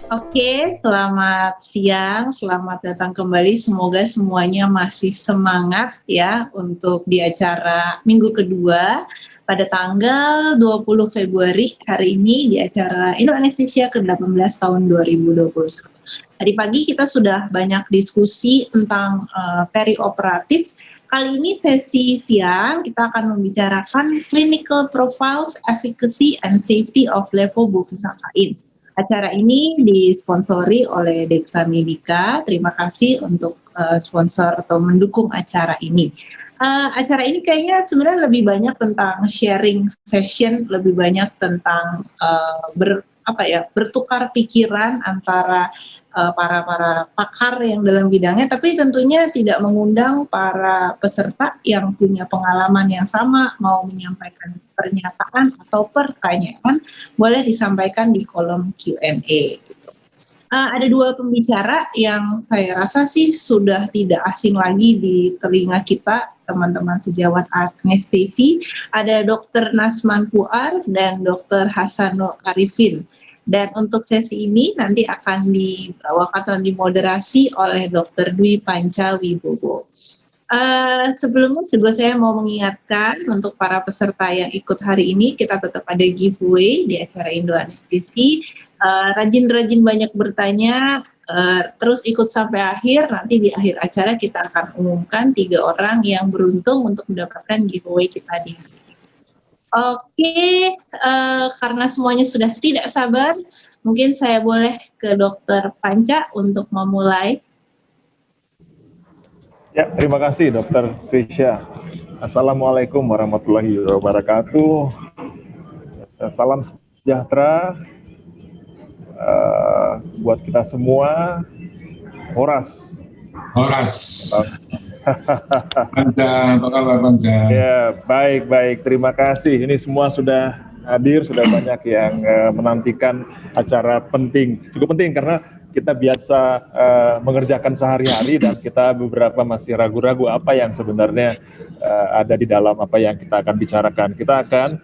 Oke, selamat siang, selamat datang kembali. Semoga semuanya masih semangat ya untuk di acara minggu kedua pada tanggal 20 Februari hari ini di acara Indonesia ke-18 tahun 2021. Tadi pagi kita sudah banyak diskusi tentang perioperatif. Kali ini sesi siang kita akan membicarakan clinical profiles, efficacy and safety of levobusulfakain. Acara ini disponsori oleh Dexa Medica. Terima kasih untuk sponsor atau mendukung acara ini. Acara ini kayaknya sebenarnya lebih banyak tentang sharing session, lebih banyak tentang bertukar pikiran antara para pakar yang dalam bidangnya, tapi tentunya tidak mengundang para peserta yang punya pengalaman yang sama, mau menyampaikan pernyataan atau pertanyaan, boleh disampaikan di kolom Q&A gitu. Ada dua pembicara yang saya rasa sih sudah tidak asing lagi di telinga kita, teman-teman sejawat anestesi. Ada Dr. Nasman Puar dan Dr. Hasanul Arifin. Dan untuk sesi ini nanti akan dibawakan atau dimoderasi oleh Dr. Dwi Panca Wibowo. Sebelumnya juga saya mau mengingatkan untuk para peserta yang ikut hari ini, kita tetap ada giveaway di acara Indo Anestesi. Rajin-rajin banyak bertanya, terus ikut sampai akhir. Nanti di akhir acara kita akan umumkan 3 orang yang beruntung untuk mendapatkan giveaway kita di hari ini. Oke, karena semuanya sudah tidak sabar, mungkin saya boleh ke Dr. Panca untuk memulai. Ya, terima kasih Dr. Trisha. Assalamualaikum warahmatullahi wabarakatuh. Salam sejahtera buat kita semua. Horas. Panca, apa kabar Panca? Ya, baik. Terima kasih. Ini semua sudah hadir, sudah banyak yang menantikan acara cukup penting karena kita biasa mengerjakan sehari-hari dan kita beberapa masih ragu-ragu apa yang sebenarnya ada di dalam apa yang kita akan bicarakan. Kita akan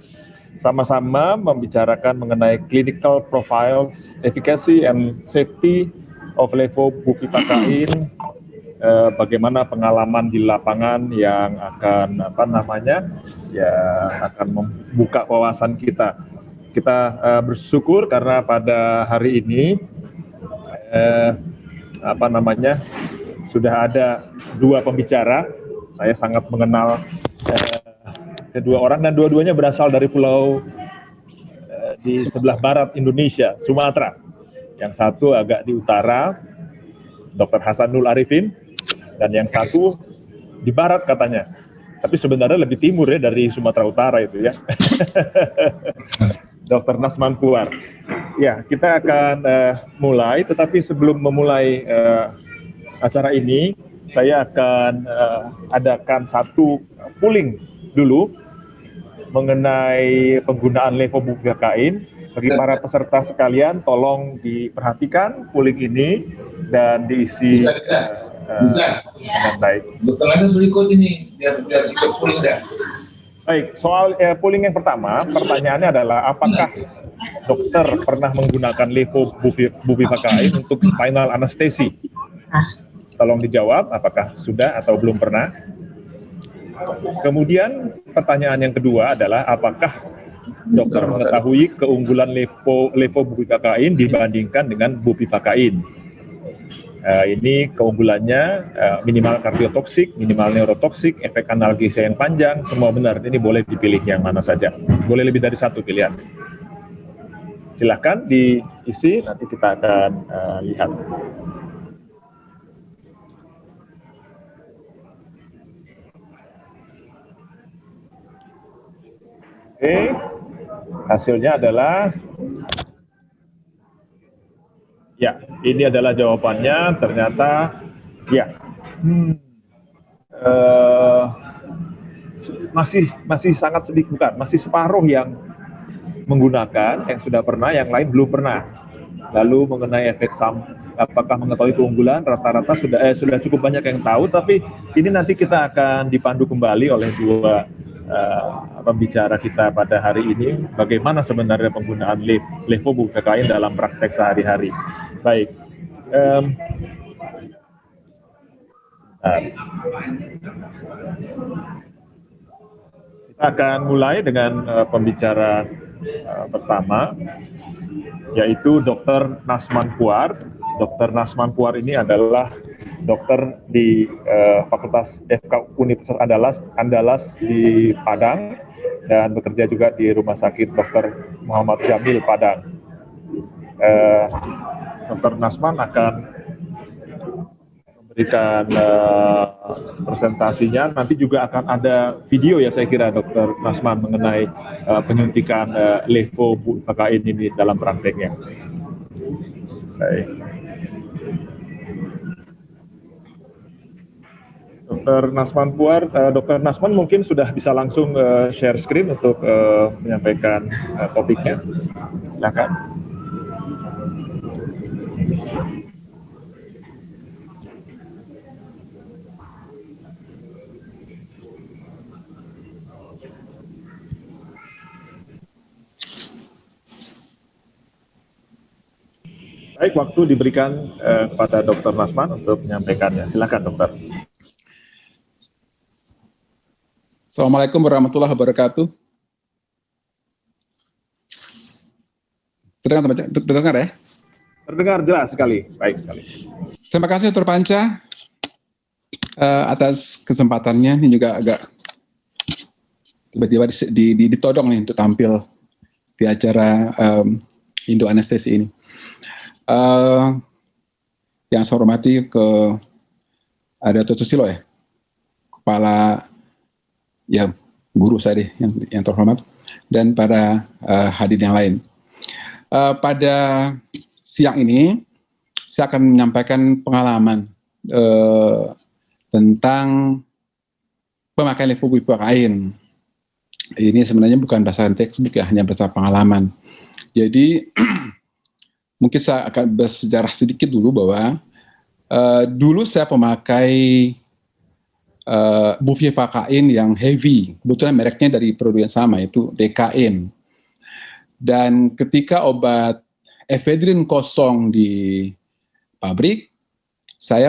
sama-sama membicarakan mengenai clinical profiles, efficacy and safety of levobusulfakain. Bagaimana pengalaman di lapangan yang akan akan membuka wawasan kita. Kita bersyukur karena pada hari ini sudah ada 2 pembicara. Saya sangat mengenal kedua orang dan dua-duanya berasal dari pulau di sebelah barat Indonesia, Sumatera. Yang satu agak di utara, Dr. Hasanul Arifin. Dan yang satu di barat katanya, tapi sebenarnya lebih timur ya dari Sumatera Utara itu ya. Dr. Nasman Puar. Ya, kita akan mulai, tetapi sebelum memulai acara ini, saya akan adakan satu polling dulu mengenai penggunaan levobusulfakain. Bagi para peserta sekalian, tolong diperhatikan polling ini dan diisi dengan baik. Dokter Lasa sudah ikut ini, biar ikut polling ya. Baik, soal polling yang pertama, pertanyaannya adalah apakah dokter pernah menggunakan levobusulfakain untuk spinal anestesi? Tolong dijawab, apakah sudah atau belum pernah? Kemudian pertanyaan yang kedua adalah apakah dokter mengetahui keunggulan levobusulfakain dibandingkan dengan bupivacain? Ini keunggulannya minimal kardiotoksik, minimal neurotoksik, efek analgesia yang panjang, semua benar. Ini boleh dipilih yang mana saja. Boleh lebih dari satu pilihan. Silakan diisi, nanti kita akan lihat. Oke, hasilnya adalah ya, ini adalah jawabannya. Ternyata ya, masih sangat sedikit, bukan, masih separuh yang menggunakan, yang sudah pernah, yang lain belum pernah. Lalu mengenai efek apakah mengetahui keunggulan, rata-rata sudah cukup banyak yang tahu, tapi ini nanti kita akan dipandu kembali oleh 2 pembicara kita pada hari ini, bagaimana sebenarnya penggunaan levobusulfakain dalam praktek sehari-hari. Baik. Nah, kita akan mulai dengan pembicara pertama, yaitu Dr. Nasman Puar. Dr. Nasman Puar ini adalah dokter di Fakultas FK Universitas Andalas di Padang dan bekerja juga di Rumah Sakit Dr. Muhammad Jamil Padang. Dr. Nasman akan memberikan presentasinya. Nanti juga akan ada video ya saya kira Dr. Nasman mengenai penyuntikan levofakain ini dalam prakteknya. Baik. Dr. Nasman Puar, Dr. Nasman mungkin sudah bisa langsung share screen untuk menyampaikan topiknya. Silakan. Baik, waktu diberikan kepada Dr. Nasman untuk menyampaikannya. Silakan, dokter. Assalamualaikum warahmatullahi wabarakatuh. Terdengar ya? Terdengar jelas sekali, baik sekali. Terima kasih Dr. Panca atas kesempatannya. Ini juga agak tiba-tiba ditodong nih untuk tampil di acara Indo Anestesi ini. Yang saya hormati ada Dr. Susilo ya, kepala ya guru saya yang terhormat, dan pada hadirin yang lain. Pada siang ini saya akan menyampaikan pengalaman tentang pemakaian levofakain. Ini sebenarnya bukan berdasarkan textbook ya, hanya berdasarkan pengalaman. Jadi mungkin saya akan bersejarah sedikit dulu bahwa dulu saya pemakai bupivacain yang heavy, kebetulan mereknya dari produk yang sama, itu DKN. Dan ketika obat efedrin kosong di pabrik, saya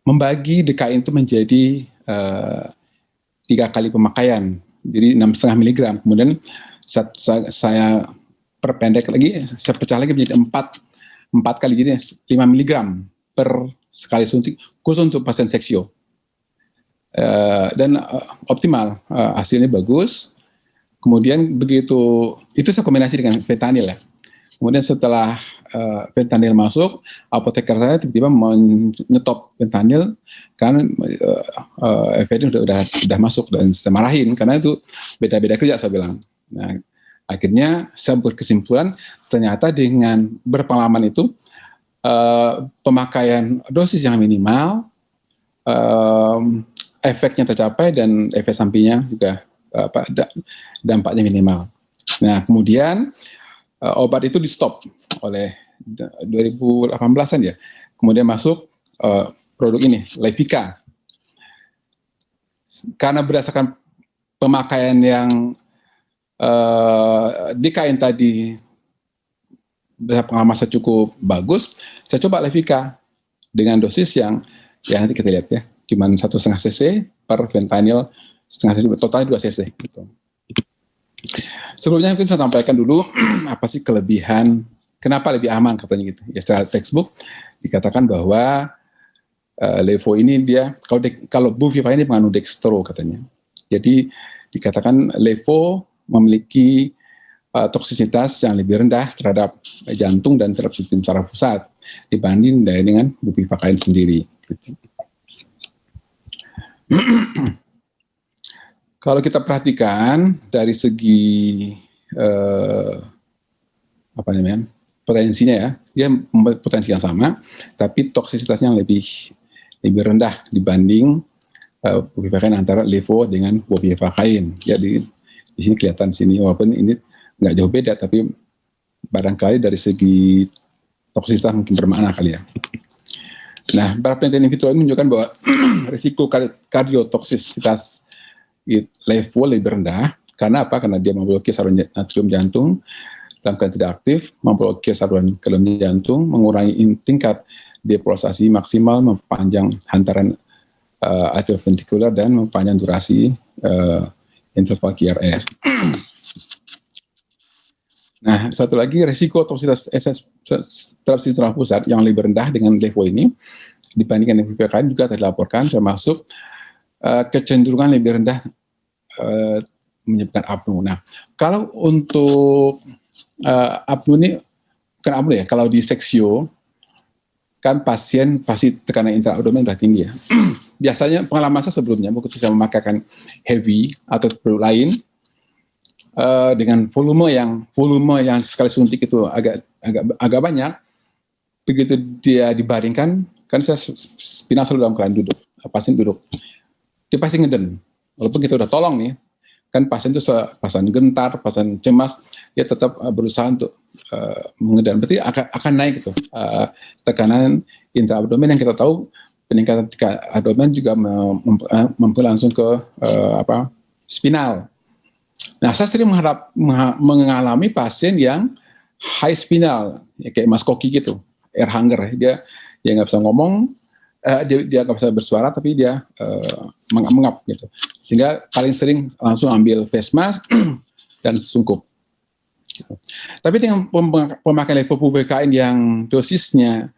membagi DKN itu menjadi 3 kali pemakaian, jadi 6,5 mg. Kemudian saya perpendek lagi, saya pecah lagi menjadi 4 kali, jadi 5 mg per sekali suntik, khusus untuk pasien seksio. Dan optimal, hasilnya bagus. Kemudian begitu, itu saya kombinasi dengan fentanyl ya. Kemudian setelah fentanyl masuk, apoteker saya tiba-tiba menyetop fentanyl, karena efedrin udah masuk, dan saya marahin, karena itu beda-beda kerja saya bilang. Nah, akhirnya saya berkesimpulan, ternyata dengan berpengalaman itu, pemakaian dosis yang minimal, efeknya tercapai, dan efek sampingnya juga dampaknya minimal. Nah, kemudian obat itu di stop oleh 2018-an ya. Kemudian masuk produk ini, Levica. Karena berdasarkan pemakaian yang DKN tadi, pengalaman saya cukup bagus, saya coba Levica dengan dosis yang ya nanti kita lihat ya, cuma 1,5 cc per fentanyl, 1,5 cc, total 2 cc. Gitu. Sebelumnya mungkin saya sampaikan dulu apa sih kelebihan, kenapa lebih aman katanya gitu. Ya secara textbook dikatakan bahwa levo ini dia, kalau bupivacain ini mengandung dextro katanya. Jadi dikatakan levo memiliki toksisitas yang lebih rendah terhadap jantung dan terhadap sistem saraf pusat dibanding dengan bupivacain sendiri. Gitu. Kalau kita perhatikan dari segi potensinya ya, dia memiliki potensi yang sama, tapi toksisitasnya yang lebih rendah dibanding bupivacain antara levo dengan bupivacain. Jadi di sini kelihatan sini, walaupun ini nggak jauh beda, tapi barangkali dari segi toksisitas mungkin bermakna kali ya. Nah, beberapa penelitian in vitro ini menunjukkan bahwa risiko kardiotoksisitas levo lebih rendah. Karena apa? Karena dia memblokir saluran natrium jantung, dalam keadaan tidak aktif, memblokir saluran ke dalam jantung, mengurangi tingkat depolarisasi maksimal, memperpanjang hantaran atrioventikular dan memperpanjang durasi interval QRS. Nah, satu lagi resiko toksisitas SS terhadap sistem pusat yang lebih rendah dengan levo ini dibandingkan dengan VVKN juga dilaporkan, termasuk kecenderungan lebih rendah menyebabkan apnu. Nah, kalau untuk apnu ini bukan apnu ya, kalau di seksio kan pasien pasti tekanan intraabdomen sudah tinggi ya. Biasanya pengalaman saya sebelumnya waktu saya memakaikan heavy atau produk lain dengan volume yang sekali suntik itu agak banyak, begitu dia dibaringkan kan saya spinal selalu dalam keadaan duduk, pasien duduk, dia pasti ngeden, walaupun kita udah tolong nih, kan pasien itu pasien gentar, pasien cemas, dia tetap berusaha untuk mengeden, berarti akan naik itu tekanan intraabdomen yang kita tahu peningkatan abdomen juga mempengaruhi langsung ke spinal. Nah, saya sering mengalami pasien yang high spinal, ya, kayak Mas Koki gitu, air hunger, dia nggak bisa ngomong, dia nggak bisa bersuara, tapi dia mengap-mengap gitu, sehingga paling sering langsung ambil face mask dan sungkup. Tapi dengan pemakaian levobuprain yang dosisnya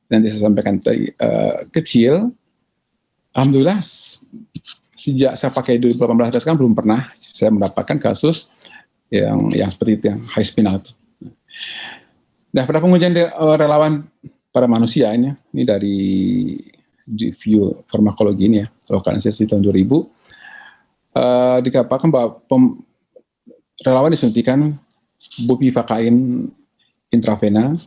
nanti saya sampaikan tadi kecil, alhamdulillah sejak saya pakai 2018 kan belum pernah saya mendapatkan kasus yang seperti itu, yang high spinal itu. Nah, pada pengujian relawan pada manusia ini dari review farmakologi ini ya, lokalisasi tahun 2000, dikatakan bahwa relawan disuntikan bupivacain intravena,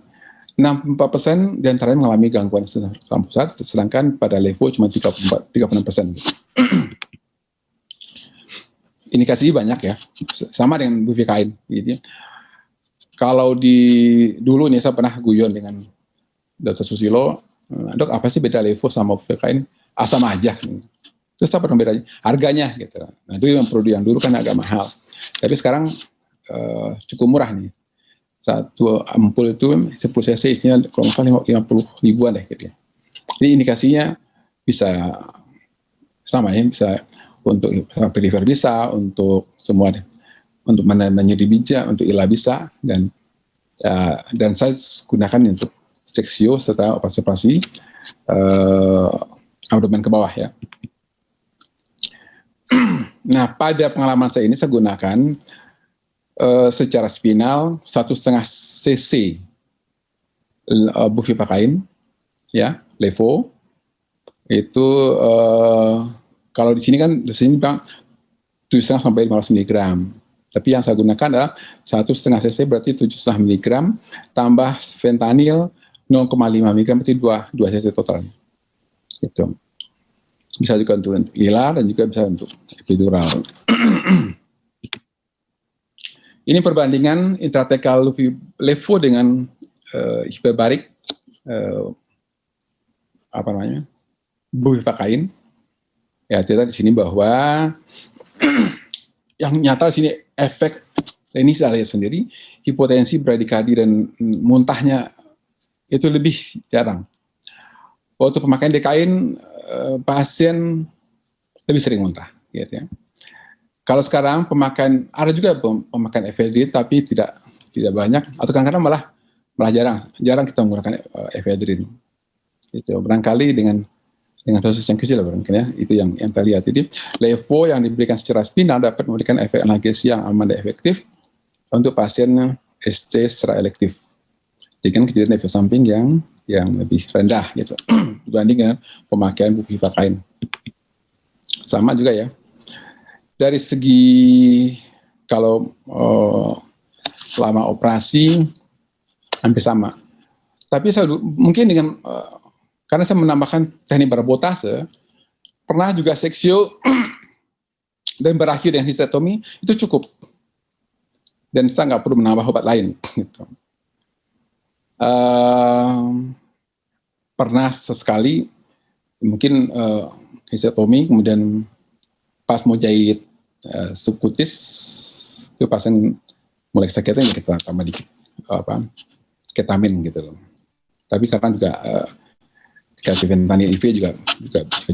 64% diantaranya mengalami gangguan sistem pusat, sedangkan pada levo cuma 36%. Indikasi banyak ya, sama dengan bupivacain. Gitu. Kalau dulu nih saya pernah guyon dengan Dr. Susilo, dok apa sih beda levo sama bupivacain? Sama aja. Terus apa bedanya? Harganya gitu. Nah, itu yang produk yang dulu kan agak mahal, tapi sekarang cukup murah nih. Satu ampul itu 10 cc isinya kalau nggak salah 50 ribuan deh gitu ya. Jadi indikasinya bisa sama ya, bisa untuk perifer bisa, untuk semua deh. Untuk menyedih bija, untuk ilah bisa, dan saya gunakan untuk seksio serta operasi abdomen ke bawah ya. Nah, pada pengalaman saya ini saya gunakan secara spinal 1,5 cc bupivacain ya, levo itu kalau di sini kan dosisnya bilang 7,5 sampai 15 mg, tapi yang saya gunakan adalah 1,5 cc berarti 7,5 mg tambah fentanyl 0,5 mg berarti 2 cc total. Itu bisa juga untuk ilar dan juga bisa untuk epidural. Ini perbandingan intratekal levo dengan hiperbarik bupivacain. Ya, ternyata di sini bahwa yang nyata di sini efek ini saya lihat sendiri, hipotensi, bradikadi dan muntahnya itu lebih jarang. Waktu pemakaian dekain pasien lebih sering muntah, gitu ya. Kalau sekarang pemakaian, ada juga pemakaian ephedrine tapi tidak banyak, atau kadang-kadang malah jarang kita menggunakan ephedrine. Itu barangkali dengan dosis yang kecil barangkali ya, itu yang kita lihat. Jadi levo yang diberikan secara spinal dapat memberikan efek analgesia yang aman dan efektif untuk pasien SC secara elektif dengan kejadian efek samping yang lebih rendah gitu dibanding dengan pemakaian bupivacain. Sama juga ya. Dari segi kalau lama operasi hampir sama. Tapi saya mungkin dengan karena saya menambahkan teknik barabotase, pernah juga seksio dan berakhir dengan histerektomi itu cukup. Dan saya nggak perlu menambah obat lain. Gitu. Pernah sesekali mungkin histerektomi kemudian pas mau jahit subkutis ke pasien mulai sakitnya kita tambah dikit ketamin gitu loh. Tapi kadang juga dikasih fentanyl IV juga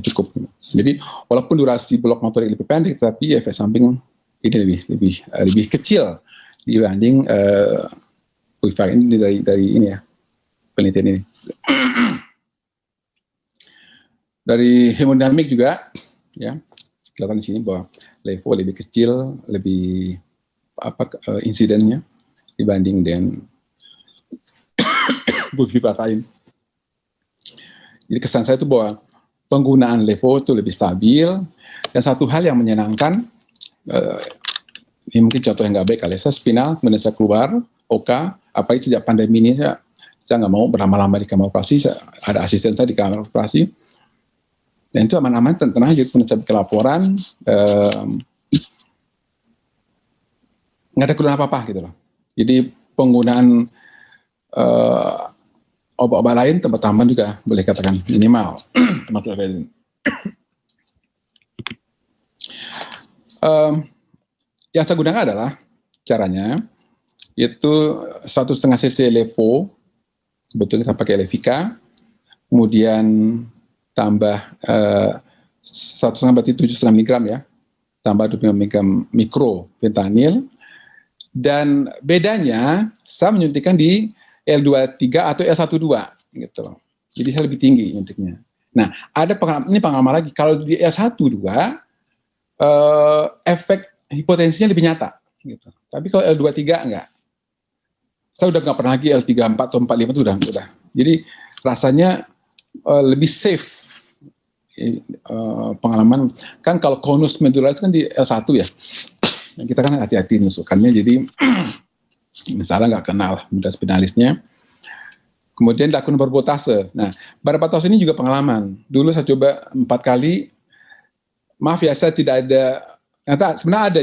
cukup. Jadi walaupun durasi blok motorik lebih pendek, tapi efek samping ini lebih kecil dibanding Quifax ini dari ini ya, penelitian ini. Dari hemodinamik juga ya kelihatan di sini bahwa levo lebih kecil, lebih insidennya dibanding dengan Quifax lain. Jadi kesan saya itu bahwa penggunaan levo itu lebih stabil, dan satu hal yang menyenangkan, ini mungkin contoh yang nggak baik kali, saya spinal, kemudian saya keluar, OK, apalagi sejak pandemi ini saya nggak mau berlama-lama di kamar operasi, ada asisten saya di kamar operasi, dan itu aman-aman, tenang aja, kemudian saya bikin laporan, nggak ada keluhan apa-apa gitu loh. Jadi penggunaan obat-obat lain, tempat tambahan juga boleh katakan minimal. Yang saya gunakan adalah caranya itu 1,5 cc levo, sebetulnya kita pakai Levica, kemudian tambah 1,5 berarti 7,5 mg ya, tambah 2 mg mikro fentanyl, dan bedanya saya menyuntikkan di L23 atau L12 gitu loh. Jadi saya lebih tinggi nyuntiknya. Nah, ada pengalaman lagi, kalau di L12 efek hipotensinya lebih nyata gitu. Tapi kalau L23 enggak. Saya udah nggak pernah lagi L34 atau 45 itu udah. Jadi rasanya lebih safe. Pengalaman kan kalau konus medularis kan di L1 ya. Nah, kita kan hati-hati nusukannya, jadi misalnya nggak kenal mudah spinalisnya. Kemudian lakun barbotase. Nah, barbotase ini juga pengalaman. Dulu saya coba 4 kali. Maaf ya, saya tidak ada. Ternyata sebenarnya ada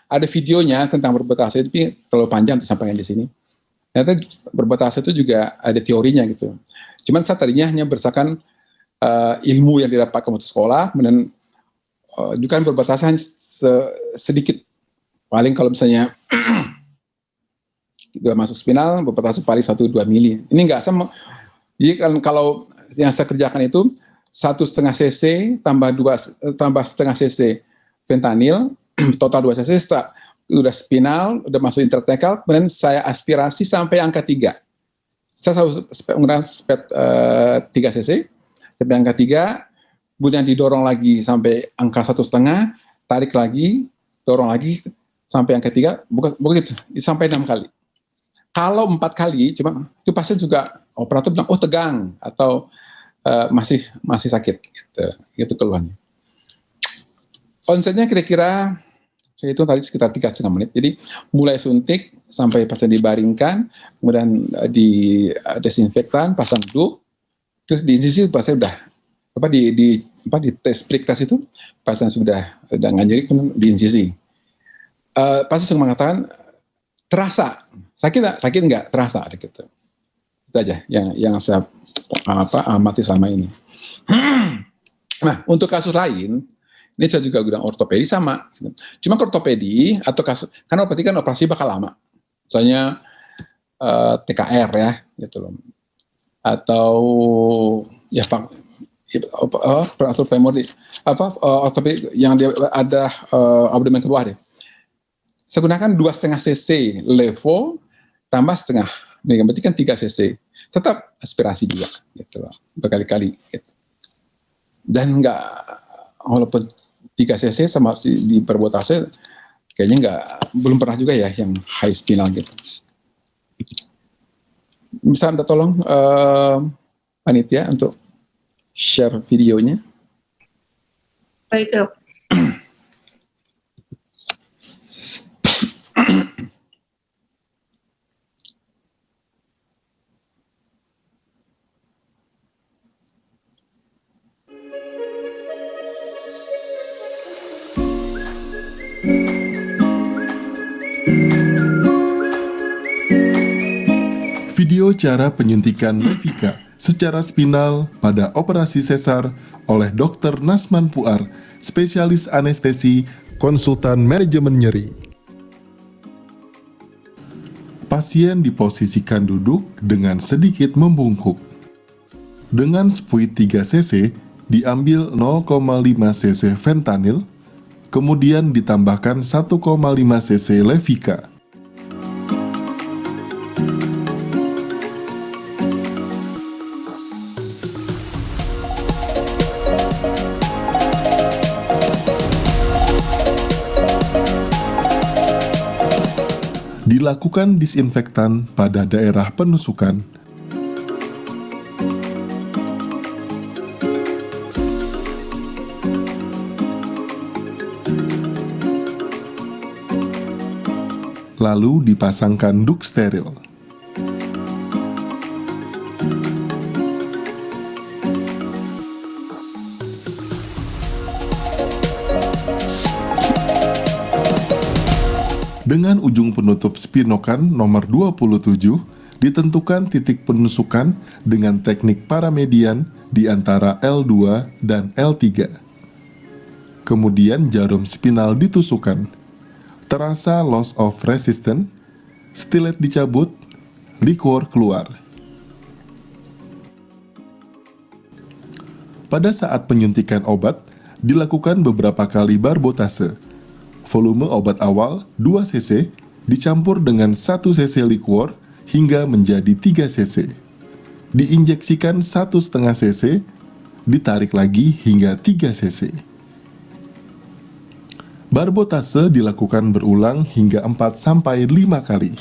ada videonya tentang barbotase, tapi terlalu panjang untuk sampaikan di sini. Ternyata barbotase itu juga ada teorinya gitu. Cuman saya tadinya hanya berdasarkan ilmu yang didapat ke sekolah, kemudian juga barbotase sedikit. Paling kalau misalnya juga masuk spinal, barbotase paling 1-2 mili. Ini enggak sama. Jadi kalau yang saya kerjakan itu 1,5 cc tambah 0,5 cc fentanyl, total 2 cc, udah spinal, udah masuk intratekal, kemudian saya aspirasi sampai angka 3. Saya selalu menggunakan sped 3 cc, sampai angka 3, kemudian didorong lagi sampai angka 1,5, tarik lagi, dorong lagi sampai angka 3, begitu, sampai 6 kali. Kalau 4 kali, cuma itu pasien juga operator bilang, oh tegang, atau masih sakit, gitu keluhannya. Onsetnya kira-kira, saya hitung tadi sekitar 3,5 menit, jadi mulai suntik sampai pasien dibaringkan, kemudian di desinfektan, pasang dup, terus di insisi pasien udah, di tes prick test itu, pasien sudah nggak nyeri, kemudian di insisi. Pasien sudah mengatakan, terasa, sakit nggak? Terasa, gitu. Itu aja yang saya amati selama ini. Nah, untuk kasus lain, ini saya juga gunakan ortopedi sama. Cuma ortopedi atau kasus, karena ortopedi kan operasi bakal lama. Misalnya TKR ya, gitu loh. Atau ya operator femur ortopedi yang dia ada abdomen ke bawah deh. Saya gunakan 2,5 cc levo tambah setengah, berarti kan 3 cc. Tetap aspirasi juga, gitu loh, berkali-kali. Gitu. Dan nggak, walaupun 3 cc sama di barbotase, kayaknya belum pernah juga ya yang high spinal gitu. Bisa minta tolong panitia untuk share videonya. Baik, Video cara penyuntikan Levica secara spinal pada operasi sesar oleh Dr. Nasman Puar, spesialis anestesi, konsultan manajemen nyeri. Pasien diposisikan duduk dengan sedikit membungkuk. Dengan spuit 3 cc, diambil 0,5 cc fentanyl, kemudian ditambahkan 1,5 cc Levika. Dilakukan disinfektan pada daerah penusukan. Lalu dipasangkan duk steril. Dengan ujung penutup spinokan nomor 27, ditentukan titik penusukan dengan teknik paramedian di antara L2 dan L3. Kemudian jarum spinal ditusukkan. Terasa loss of resistance, stilet dicabut, liquor keluar. Pada saat penyuntikan obat, dilakukan beberapa kali barbotase. Volume obat awal 2 cc dicampur dengan 1 cc liquor hingga menjadi 3 cc. Diinjeksikan 1,5 cc, ditarik lagi hingga 3 cc. Barbotase dilakukan berulang hingga 4-5 kali.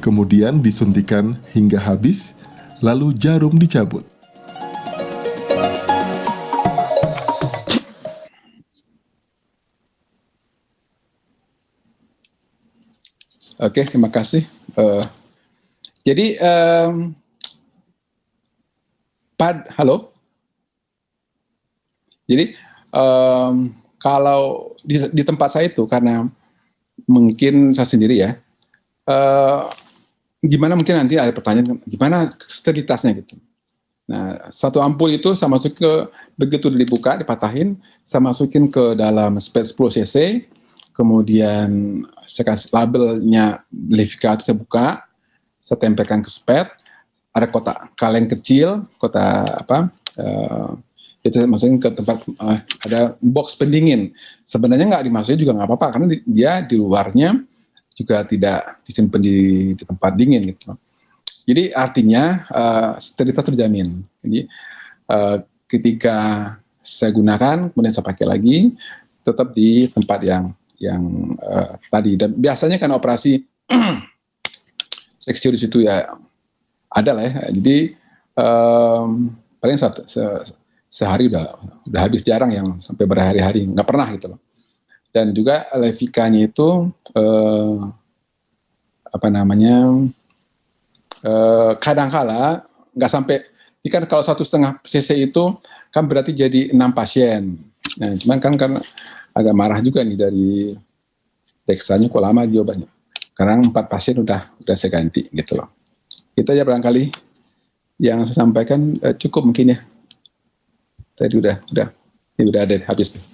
Kemudian disuntikan hingga habis, lalu jarum dicabut. Oke, terima kasih. Jadi, halo. Jadi, kalau di tempat saya itu, karena mungkin saya sendiri ya, gimana mungkin nanti ada pertanyaan, gimana sterilitasnya gitu. Nah, satu ampul itu saya masuk ke, begitu dibuka, dipatahin, saya masukin ke dalam spet 10 cc, kemudian saya kasih labelnya Levika itu saya buka, saya tempelkan ke spet, ada kotak kaleng kecil, kotak itu masukin ke tempat, ada box pendingin. Sebenarnya nggak dimasukin juga nggak apa-apa, karena dia di luarnya juga tidak disimpan di tempat dingin gitu. Jadi artinya sterilitas terjamin. Jadi ketika saya gunakan, kemudian saya pakai lagi, tetap di tempat yang tadi. Dan biasanya kan operasi seksio di situ ya ada lah ya. Jadi paling sehari udah habis, jarang yang sampai berhari-hari, nggak pernah gitu loh. Dan juga Levikanya itu kadang-kala nggak sampai, ini kan kalau 1,5 cc itu kan berarti jadi 6 pasien. Nah, cuman kan karena agak marah juga nih dari teksanya kok lama jawabannya. Sekarang 4 pasien udah saya ganti gitu loh. Itu aja barangkali yang saya sampaikan, cukup mungkin ya. Tadi udah ada habis nih.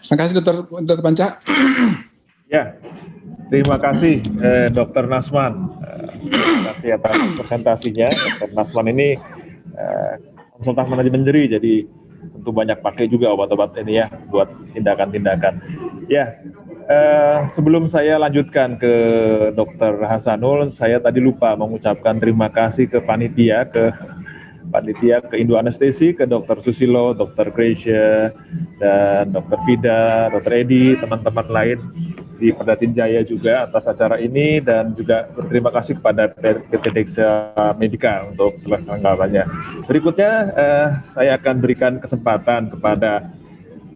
Terima kasih Dr. Panca. Ya, terima kasih Dr. Nasman. Terima kasih atas presentasinya. Dr. Nasman ini konsultan manajemen nyeri, jadi tentu banyak pakai juga obat-obat ini ya buat tindakan-tindakan. Ya, sebelum saya lanjutkan ke Dr. Hasanul, saya tadi lupa mengucapkan terima kasih ke panitia, ke Indo Anestesi, ke Dr. Susilo, Dr. Gracia, dan Dr. Vida, Dr. Edi, teman-teman lain di Perdatin Jaya juga atas acara ini, dan juga berterima kasih kepada PT Dexa Medica untuk pelaksananya. Berikutnya saya akan berikan kesempatan kepada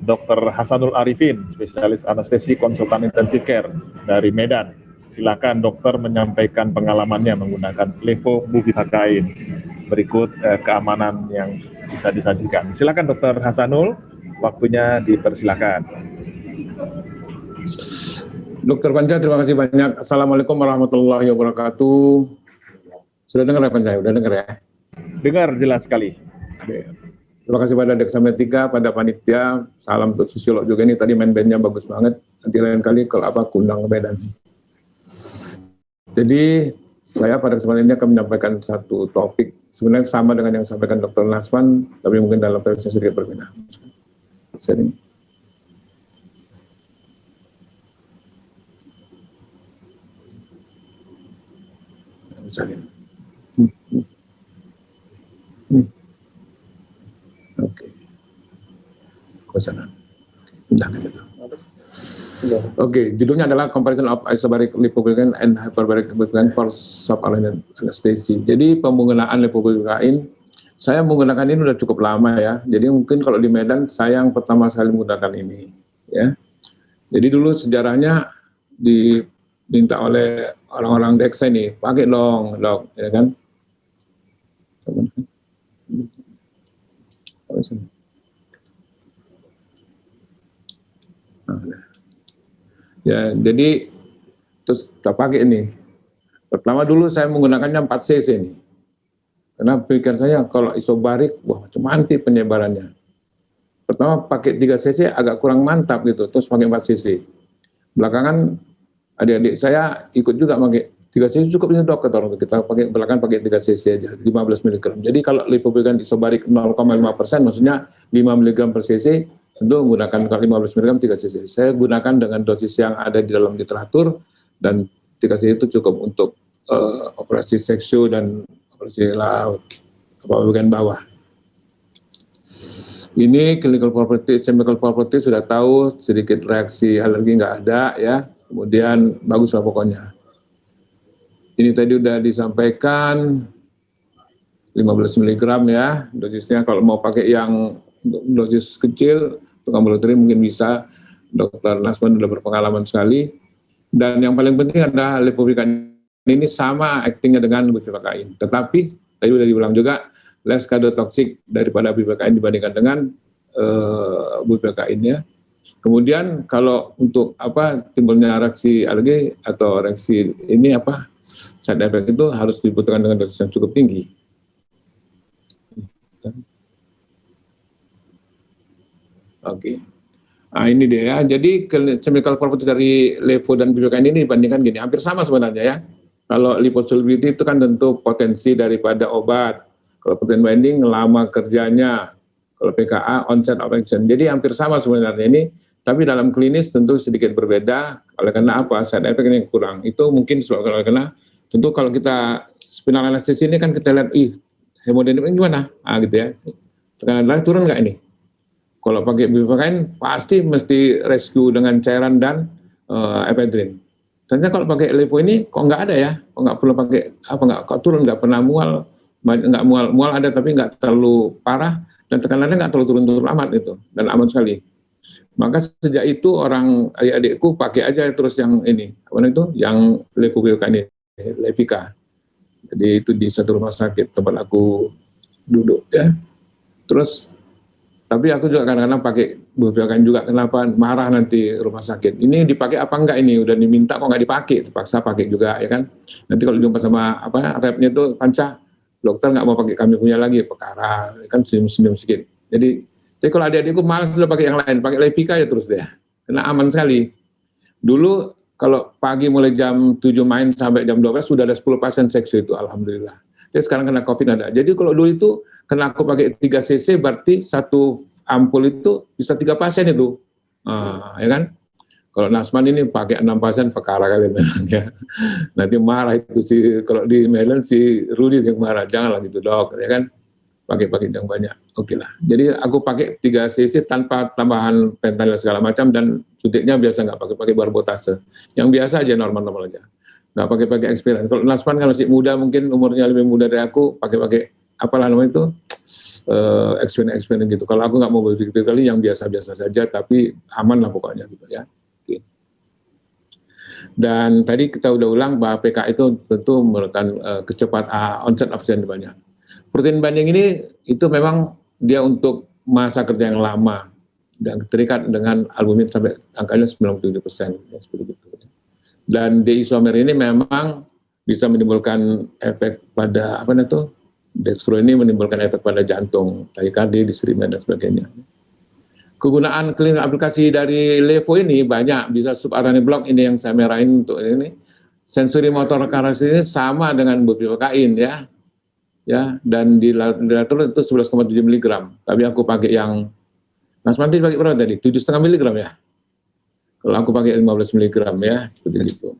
Dr. Hasanul Arifin, spesialis anestesi konsultan intensif care dari Medan. Silakan dokter menyampaikan pengalamannya menggunakan levobuviracain. Berikut keamanan yang bisa disajikan. Silakan Dr. Hasanul, waktunya dipersilakan. Dokter Panca, terima kasih banyak. Assalamualaikum warahmatullahi wabarakatuh. Sudah dengar ya Panca? Sudah dengar ya? Dengar jelas sekali. Oke. Terima kasih pada Dexa Medica, pada panitia. Salam untuk sosiolog juga ini. Tadi main bandnya bagus banget. Nanti lain kali kalau apa kundang ke Medan. Jadi saya pada kesempatan ini akan menyampaikan satu topik. Sebenarnya sama dengan yang disampaikan Dr. Nasman, tapi mungkin dalam versi sedikit berbeda. Sharing. Oke. Oke, judulnya adalah Comparison of Isobaric Lipobuviracain and Hyperbaric Lipobuviracain for Subacute Anesthesia. Jadi penggunaan lipobuviracain, saya menggunakan ini sudah cukup lama ya. Jadi mungkin kalau di Medan saya yang pertama sekali menggunakan ini, ya. Jadi dulu sejarahnya diminta oleh orang-orang Dexa ini, pakai dong, dok, ya kan? Ya, jadi terus kita pakai ini. Pertama dulu saya menggunakannya 4 cc ini. Karena pikir saya kalau isobarik, wah macam anti penyebarannya. Pertama pakai 3 cc agak kurang mantap gitu, terus pakai 4 cc. Belakangan adik-adik saya ikut juga pakai 3 cc cukup ini dok, kata orang kita pakai belakangan pakai 3 cc aja, 15 mg. Jadi kalau lipobuviracain isobarik 0,5%, maksudnya 5 mg per cc, tentu menggunakan 15 mg 3 cc. Saya gunakan dengan dosis yang ada di dalam literatur, dan 3 cc itu cukup untuk operasi seksio dan operasi bagian bawah. Ini chemical property sudah tahu, sedikit reaksi alergi nggak ada ya. Kemudian bagus lah pokoknya. Ini tadi udah disampaikan 15 mg ya dosisnya. Kalau mau pakai yang dosis kecil untuk ambulatori mungkin bisa. Dr. Nasman sudah berpengalaman sekali. Dan yang paling penting adalah lipobuviracain ini sama aktingnya dengan buviracain. Tetapi tadi sudah diulang juga less cardiotoxic daripada buviracain dibandingkan dengan buviracain ya. Kemudian kalau untuk timbulnya reaksi alergi atau reaksi ini side effect itu harus dibutuhkan dengan dosis yang cukup tinggi. Oke. Nah ini dia ya. Jadi chemical property dari levo dan buviracain ini dibandingkan gini, hampir sama sebenarnya ya. Kalau liposolubility itu kan tentu potensi daripada obat. Kalau protein binding lama kerjanya. Kalau PKA onset of action. Jadi hampir sama sebenarnya ini. Tapi dalam klinis tentu sedikit berbeda. Oleh karena apa? Side effect ini kurang. Itu mungkin sebab karena tentu kalau kita spinal anestesi ini kan kita lihat, hemodinamik gimana? Gitu ya. Tekanan darah turun nggak ini? Kalau pakai buviracain pasti mesti rescue dengan cairan dan ephedrine. Ternyata kalau pakai levo ini kok nggak ada ya? Kok nggak perlu pakai kok turun, nggak pernah mual, nggak mual ada tapi nggak terlalu parah, dan tekanannya nggak terlalu turun amat itu, dan aman sekali. Maka sejak itu orang adik-adikku pakai aja terus yang ini, yang levobuviracain, Levika. Jadi itu di satu rumah sakit tempat aku duduk ya. Terus tapi aku juga kadang-kadang pakai buviracain juga. Kenapa? Marah nanti rumah sakit. Ini dipakai apa enggak ini? Udah diminta kok nggak dipakai? Terpaksa pakai juga ya kan. Nanti kalau jumpa sama repnya itu, Panca, dokter nggak mau pakai kami punya lagi, perkara kan senyum-senyum sedikit. Jadi kalau adik-adikku malas udah pakai yang lain, pakai Levika ya terus deh. Karena aman sekali. Dulu kalau pagi mulai jam 7 main sampai jam 12 sudah ada 10 pasien seksio itu, alhamdulillah. Jadi sekarang kena COVID ada. Jadi kalau dulu itu kena aku pakai 3 cc berarti satu ampul itu bisa 3 pasien itu. Ya kan? Kalau Nasman ini pakai 6 pasien, perkara kali memang ya. Nanti marah itu kalau di Medan si Rudi yang marah, janganlah gitu dok, ya kan? pakai yang banyak. Oke lah. Jadi aku pakai 3 cc tanpa tambahan fentanyl segala macam, dan suntiknya biasa nggak pakai barbotase. Yang biasa aja, normal-normal aja. Nggak pakai experience. Kalau Nasman kan masih muda, mungkin umurnya lebih muda dari aku, pakai apalah namanya itu, experience gitu. Kalau aku nggak mau berpikir kali, yang biasa-biasa saja, tapi aman lah pokoknya gitu ya. Oke. Dan tadi kita udah ulang bahwa PK itu tentu memerlukan kecepatan onset of action banyak. Protein binding ini itu memang dia untuk masa kerja yang lama dan terikat dengan albumin sampai angkanya 97%, ya, seperti itu. Dan D-isomer ini memang bisa menimbulkan efek pada apa itu? Dextro ini menimbulkan efek pada jantung, takikardi, disritmia dan sebagainya. Kegunaan klinik aplikasi dari Levo ini banyak, bisa sub-RNA block ini yang saya merahin untuk ini. Sensori motor karakteristik ini sama dengan bupivacain ya, dan di literatur itu 11,7 mg. Tapi aku pakai yang, Mas Manti pakai berapa tadi? 7,5 mg ya. Kalau aku pakai 15 mg ya, seperti itu.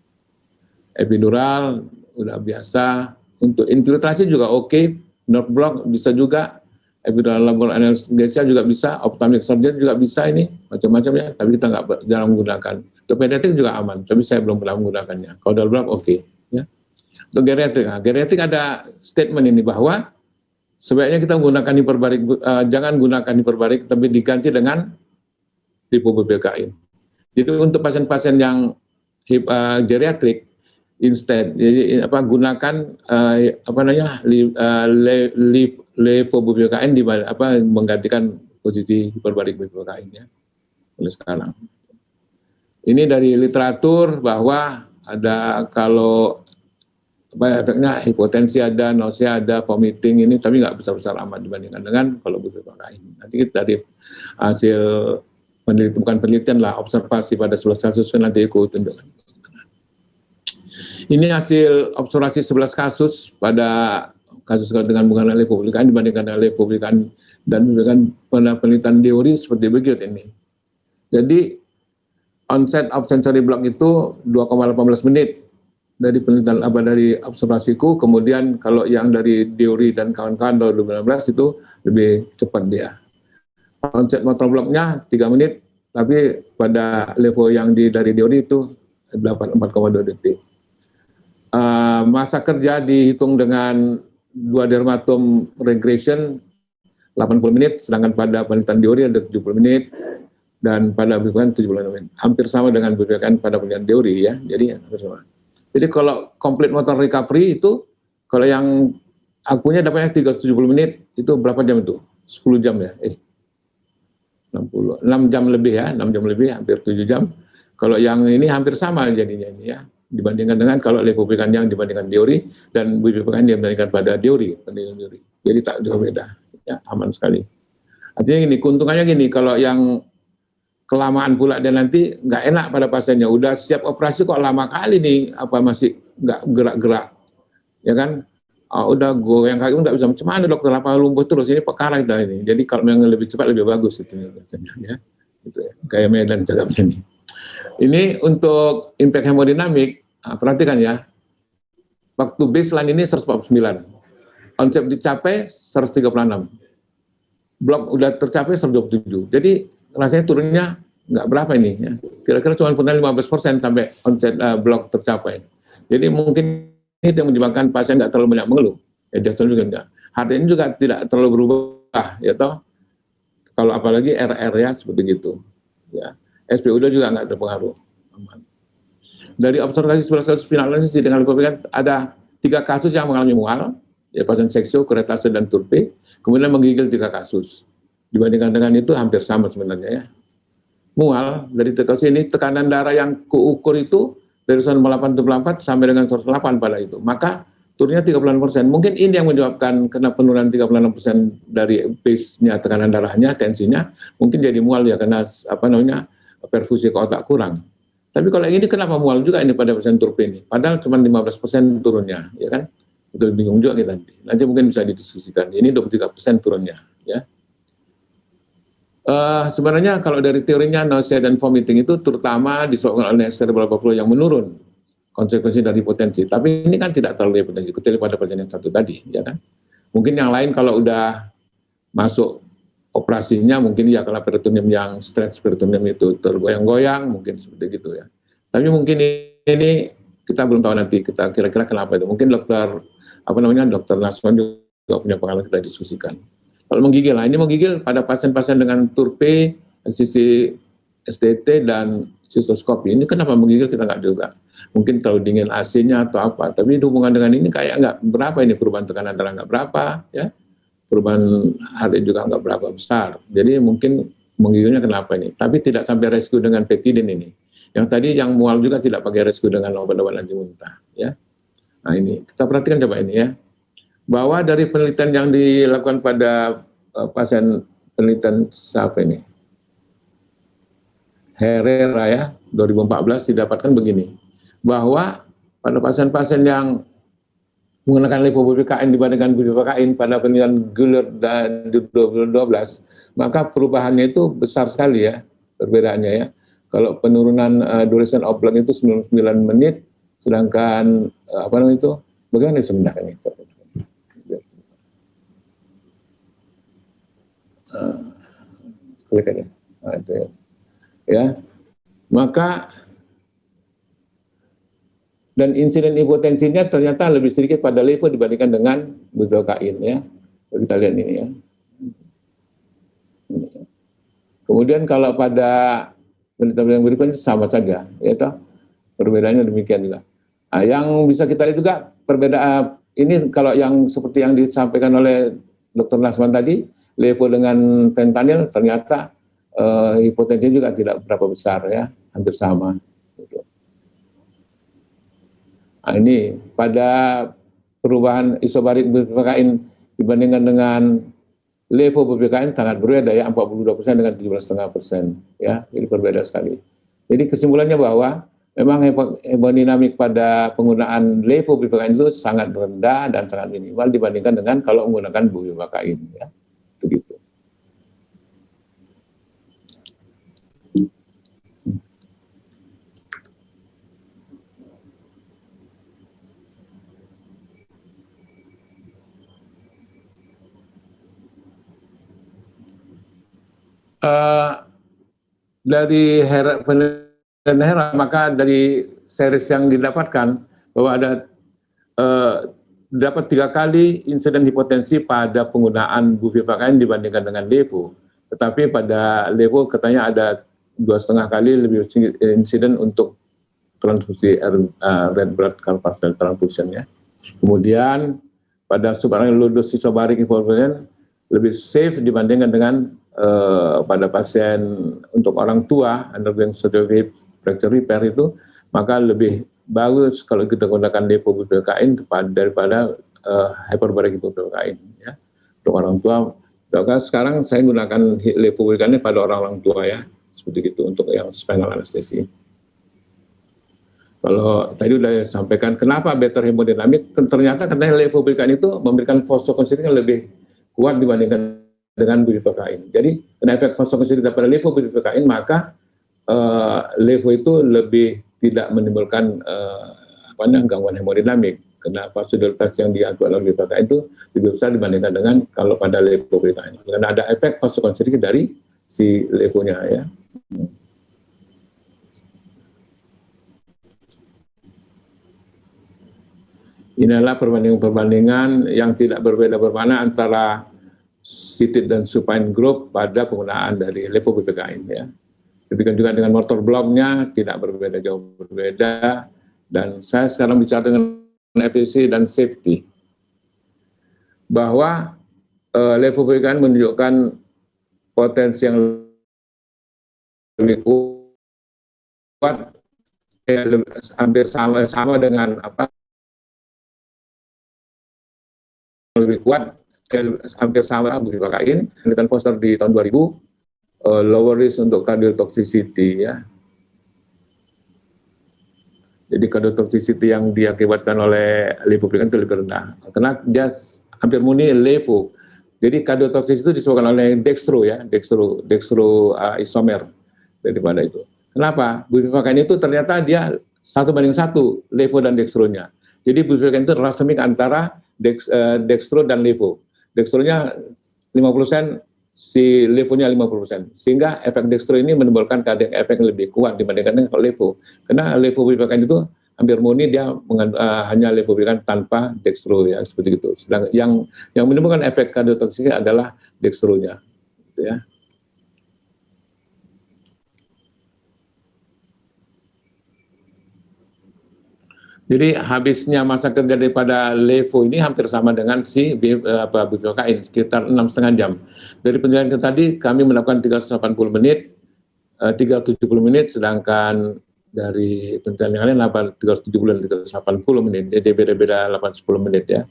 Epidural udah biasa. Untuk infiltrasi juga oke. Nerve block bisa juga. Epidural labor analgesia juga bisa. Ophthalmic surgery juga bisa ini, macam-macam ya. Tapi kita jarang menggunakan. Untuk pediatrik juga aman, tapi saya belum pernah menggunakannya. Caudal block oke. Untuk geriatrik ada statement ini bahwa sebaiknya kita menggunakan hiperbarik, jangan gunakan hiperbarik, tapi diganti dengan lipobupivacain. Jadi untuk pasien-pasien yang geriatrik, instead, jadi gunakan lipobupivacain menggantikan posisi hiperbarik bupivacain ya. Oleh sekarang. Ini dari literatur bahwa ada kalau efeknya hipotensi ada, nausea ada, vomiting ini, tapi nggak besar-besar amat dibandingkan dengan kalau bupivacain. Nanti kita dari hasil penelitian, bukan penelitian lah, observasi pada 11 kasus nanti aku tunjukkan. Ini hasil observasi 11 kasus pada kasus dengan menggunakan levobupivacain dibandingkan dengan levobupivacain dan pada penelitian teori seperti begitu ini. Jadi onset of sensory block itu 2,18 menit. Dari penelitian dari observasiku, kemudian kalau yang dari Deori dan kawan-kawan tahun 2016 itu lebih cepat dia. Onset motor blocknya 3 menit, tapi pada level yang dari Deori itu 4,2 detik. Masa kerja dihitung dengan 2 dermatom regression 80 menit, sedangkan pada penelitian Deori ada 70 menit, dan pada bupivacain 76 menit. Hampir sama dengan bupivacain pada penelitian Deori ya, jadi hampir sama. Jadi kalau complete motor recovery itu, kalau yang akunya dapatnya 370 menit, itu berapa jam itu? 10 jam ya? 6 jam lebih ya, 6 jam lebih, hampir 7 jam. Kalau yang ini hampir sama jadinya ini ya, dibandingkan dengan kalau levobupivacain yang dibandingkan Deori, dan bupivacain dibandingkan pada Deori, penelitian Deori. Jadi tak jauh beda, ya, aman sekali. Artinya gini, keuntungannya gini, kalau yang kelamaan pula dan nanti nggak enak pada pasiennya, udah siap operasi kok lama kali nih, masih nggak gerak-gerak, ya kan? Udah goyang kaki nggak bisa, macam mana dokter, apa lumpuh terus, ini perkara kita ini. Jadi kalau yang lebih cepat lebih bagus itu ya, itu ya, kayak Medan cakapnya ini. Ini untuk impact hemodinamik, perhatikan ya, waktu baseline ini 149, onset dicapai 136, blok udah tercapai 127, jadi rasanya turunnya nggak berapa ini ya. Kira-kira cuma pernah 15% sampai onset blok tercapai. Jadi mungkin itu yang menyebabkan pasien nggak terlalu banyak mengeluh. Ya, dia juga enggak. Harinya juga tidak terlalu berubah, ya toh. Kalau apalagi RR ya seperti gitu. Ya, SPO2 juga nggak terpengaruh. Aman. Dari observasi 11 kasus spinal analisis dengan levobupivacain ada 3 kasus yang mengalami mual, ya pasien seksio, kuretase dan turpe, kemudian menggigil 3 kasus. Dibandingkan dengan itu hampir sama sebenarnya ya. Mual dari kasus ini, tekanan darah yang kuukur itu dari 184 sampai dengan 108 pada itu. Maka turunnya 36%. Mungkin ini yang menyebabkan kena penurunan 36% dari base-nya tekanan darahnya, tensinya, mungkin jadi mual ya karena perfusi ke otak kurang. Tapi kalau yang ini kenapa mual juga ini pada pasien turpe ini? Padahal cuma 15% turunnya, ya kan? Itu bingung juga kita nanti. Nanti mungkin bisa didiskusikan. Ini 23% turunnya, ya. Sebenarnya kalau dari teorinya nausea dan vomiting itu terutama disebabkan oleh cerebral overflow yang menurun, konsekuensi dari hipotensi. Tapi ini kan tidak terlalu hipotensi, kecuali pada pasien yang satu tadi, ya kan. Mungkin yang lain kalau udah masuk operasinya mungkin ya kalau peritoneum yang stretch peritoneum itu tergoyang-goyang mungkin seperti gitu ya. Tapi mungkin ini kita belum tahu nanti kita kira-kira kenapa itu. Mungkin dokter Naswan juga punya pengalaman, kita diskusikan. Kalau menggigil, ini menggigil pada pasien-pasien dengan turpe, sisi SDT dan sistoskopi. Ini kenapa menggigil kita nggak juga. Mungkin terlalu dingin AC-nya atau apa. Tapi hubungan dengan ini kayak nggak berapa ini perubahan tekanan darah nggak berapa ya. Perubahan HRT juga nggak berapa besar. Jadi mungkin menggigilnya kenapa ini. Tapi tidak sampai rescue dengan peptidin ini. Yang tadi yang mual juga tidak pakai rescue dengan obat-obat anti muntah. Ya. Nah ini, kita perhatikan coba ini ya. Bahwa dari penelitian yang dilakukan pada pasien penelitian siapa ini? Herrera ya, 2014 didapatkan begini. Bahwa pada pasien-pasien yang menggunakan levobutirain dibandingkan bupivacain pada penelitian Guller dan 2012, maka perubahannya itu besar sekali ya, perbedaannya ya. Kalau penurunan duration of blood itu 99 menit, sedangkan bagaimana sebenarnya ini? Klik aja. Nah, itu ya. Ya. Maka dan insiden hipotensinya ternyata lebih sedikit pada levo dibandingkan dengan bupivacain ya. Kita lihat ini ya. Kemudian kalau pada penelitian yang berikutnya sama saja, ya toh. Perbedaannya demikian juga. Nah, yang bisa kita lihat juga perbedaan ini kalau yang seperti yang disampaikan oleh Dr. Naswan tadi, levo dengan fentanyl ternyata hipotensinya juga tidak berapa besar ya, hampir sama. Nah, ini pada perubahan isobarik bupivacain dibandingkan dengan levobupivacain sangat berbeda ya, 42% dengan 17,5% ya, ini berbeda sekali. Jadi kesimpulannya bahwa memang hemodinamik pada penggunaan levobupivacain itu sangat rendah dan sangat minimal dibandingkan dengan kalau menggunakan bupivacain ya, begitu. Dari penelitian maka dari series yang didapatkan bahwa ada dapat 3 kali insiden hipotensi pada penggunaan bupivacain dibandingkan dengan levo. Tetapi pada levo katanya ada 2,5 kali lebih insiden untuk transfusi red blood corpuscle transfusion ya. Kemudian pada subarachnoid isobarik hipotensi lebih safe dibandingkan dengan pada pasien untuk orang tua undergoing surgery fracture repair itu, maka lebih bagus kalau kita gunakan levobupivacain daripada hyperbaric bupivacain ya. Untuk orang tua, sekarang saya gunakan levobupivacain pada orang tua ya, seperti itu untuk yang spinal anestesi. Kalau tadi sudah sampaikan kenapa better hemodynamic, ternyata katanya levobupivacain itu memberikan vasoconstricting yang lebih kuat dibandingkan dengan bupivacain. Jadi, karena efek vasoconstrictor pada levobupivacain, maka levo itu lebih tidak menimbulkan gangguan hemodinamik. Karena vasodilitasi yang diatur oleh bupivacain itu lebih besar dibandingkan dengan kalau pada levobupivacain. Karena ada efek vasoconstrictor dari si levonya ya. Inilah perbandingan yang tidak berbeda bermakna antara seated dan supine group pada penggunaan dari levobupivacain ya. Demikian juga dengan motor blocknya tidak berbeda, jauh berbeda. Dan saya sekarang bicara dengan efisiensi dan safety. Bahwa levobupivacain menunjukkan potensi yang lebih kuat, hampir sama dengan lebih kuat. Hampir sama bupivacain, penelitian poster di tahun 2000, lower risk untuk cardiotoxicity ya. Jadi cardiotoxicity yang diakibatkan oleh levobupivacain itu lebih rendah, karena dia hampir murni levo. Jadi cardiotoxicity itu disebabkan oleh dextro ya, dextro isomer daripada itu. Kenapa? Bupivacain itu ternyata dia 1:1 levo dan dextronya. Jadi bupivacain itu racemic antara dextro dan levo. Dextronya 50%, si levonya 50%. Sehingga efek dextro ini menimbulkan cardiac efek yang lebih kuat dibandingkan dengan levo. Karena levobupivacain itu hampir murni dia hanya levobupivacain tanpa dextro ya, seperti itu. Sedangkan yang menimbulkan efek kardiotoksik adalah dextronya, gitu ya. Jadi habisnya masa kerja daripada levo ini hampir sama dengan si bupivacain, sekitar 6,5 jam. Dari penelitian tadi kami melakukan 380 menit, 370 menit, sedangkan dari penelitian yang lain 370 dan 380 menit. Jadi beda-beda 8-10 menit ya.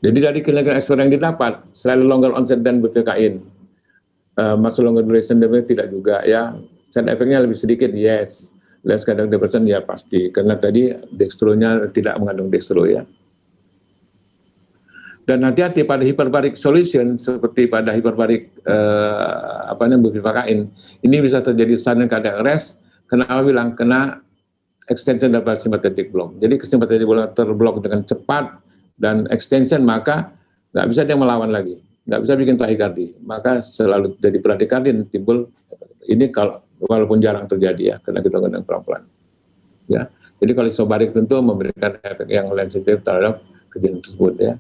Jadi dari clinical experience yang didapat, selain longer onset dan bupivacain, muscle longer duration tidak juga ya. Side effect-nya lebih sedikit, yes. Less cardiac depression ya pasti, karena tadi dextronya tidak mengandung dextro ya. Dan hati-hati pada hyperbaric solution seperti pada hyperbaric bupivacain, ini bisa terjadi sudden cardiac arrest. Kenapa bilang? Kena extension dari sympathetic block. Jadi sympathetic block terblok dengan cepat dan extension, maka nggak bisa dia melawan lagi. Nggak bisa bikin tahikardi, maka selalu jadi bradikardi timbul. Ini kalau walaupun jarang terjadi ya, karena kita lakukan pelan-pelan. Ya, jadi kalau isobarik tentu memberikan efek yang sensitif terhadap kejadian tersebut ya.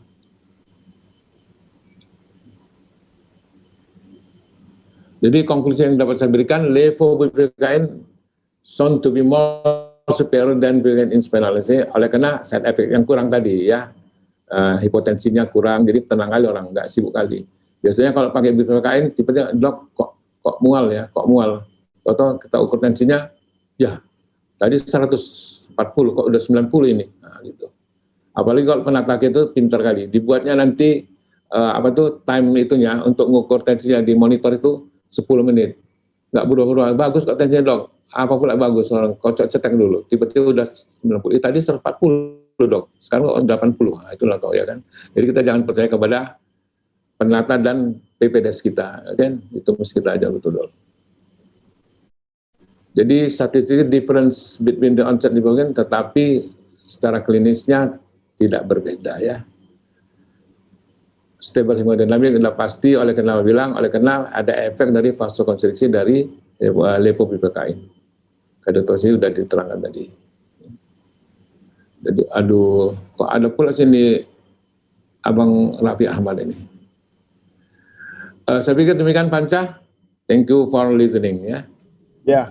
Jadi konklusi yang dapat saya berikan, levobupivacain shown to be more superior than bupivacain in spinality, oleh karena side effect yang kurang tadi ya. Hipotensinya kurang, jadi tenang kali orang, nggak sibuk kali. Biasanya kalau pakai bupivacain, tipenya dok kok mual ya, kok mual. Atau kita ukur tensinya, ya tadi 140, kok udah 90 ini, nah, gitu. Apalagi kalau penatak itu pintar kali, dibuatnya nanti time itunya untuk ngukur tensinya di monitor itu 10 menit. Nggak buru-buru, bagus kok tensinya dok, apa pula bagus, orang kocok cetek dulu, tiba-tiba udah 90, tadi 140. Dok, sekarang 80, nah, itulah kau ya kan. Jadi kita jangan percaya kepada penata dan PPDS kita, kan? Itu mesti kita ajar betul dok. Jadi statistik difference between the onset development, tetapi secara klinisnya tidak berbeda ya. Stable hemodinamik sudah pasti, oleh karena ada efek dari vasokonstriksi dari levobupivacain. Kardiotoksik sudah diterangkan tadi. Jadi aduh, kok ada pula sini Abang Raffi Ahmad ini. Saya pikir demikian Panca. Thank you for listening ya. Ya,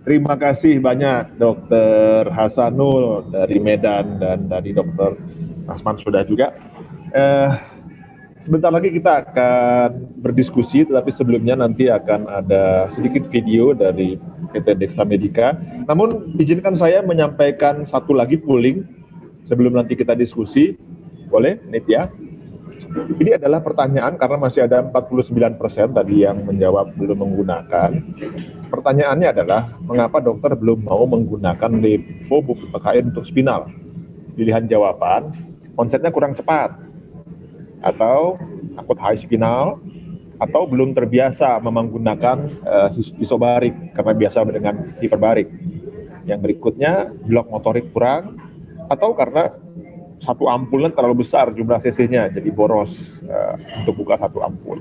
terima kasih banyak Dr. Hasanul dari Medan dan dari Dr. Asman sudah juga. Sebentar lagi kita akan berdiskusi, tetapi sebelumnya nanti akan ada sedikit video dari PT Dexa Medica. Namun izinkan saya menyampaikan satu lagi polling sebelum nanti kita diskusi. Boleh, Nitya? Ini adalah pertanyaan karena masih ada 49% tadi yang menjawab belum menggunakan. Pertanyaannya adalah, mengapa dokter belum mau menggunakan levobupivacain untuk spinal? Pilihan jawaban, onsetnya kurang cepat, atau takut high spinal, atau belum terbiasa menggunakan isobarik karena biasa dengan hiperbarik. Yang berikutnya, blok motorik kurang, atau karena satu ampulnya terlalu besar jumlah cc-nya, jadi boros untuk buka satu ampul.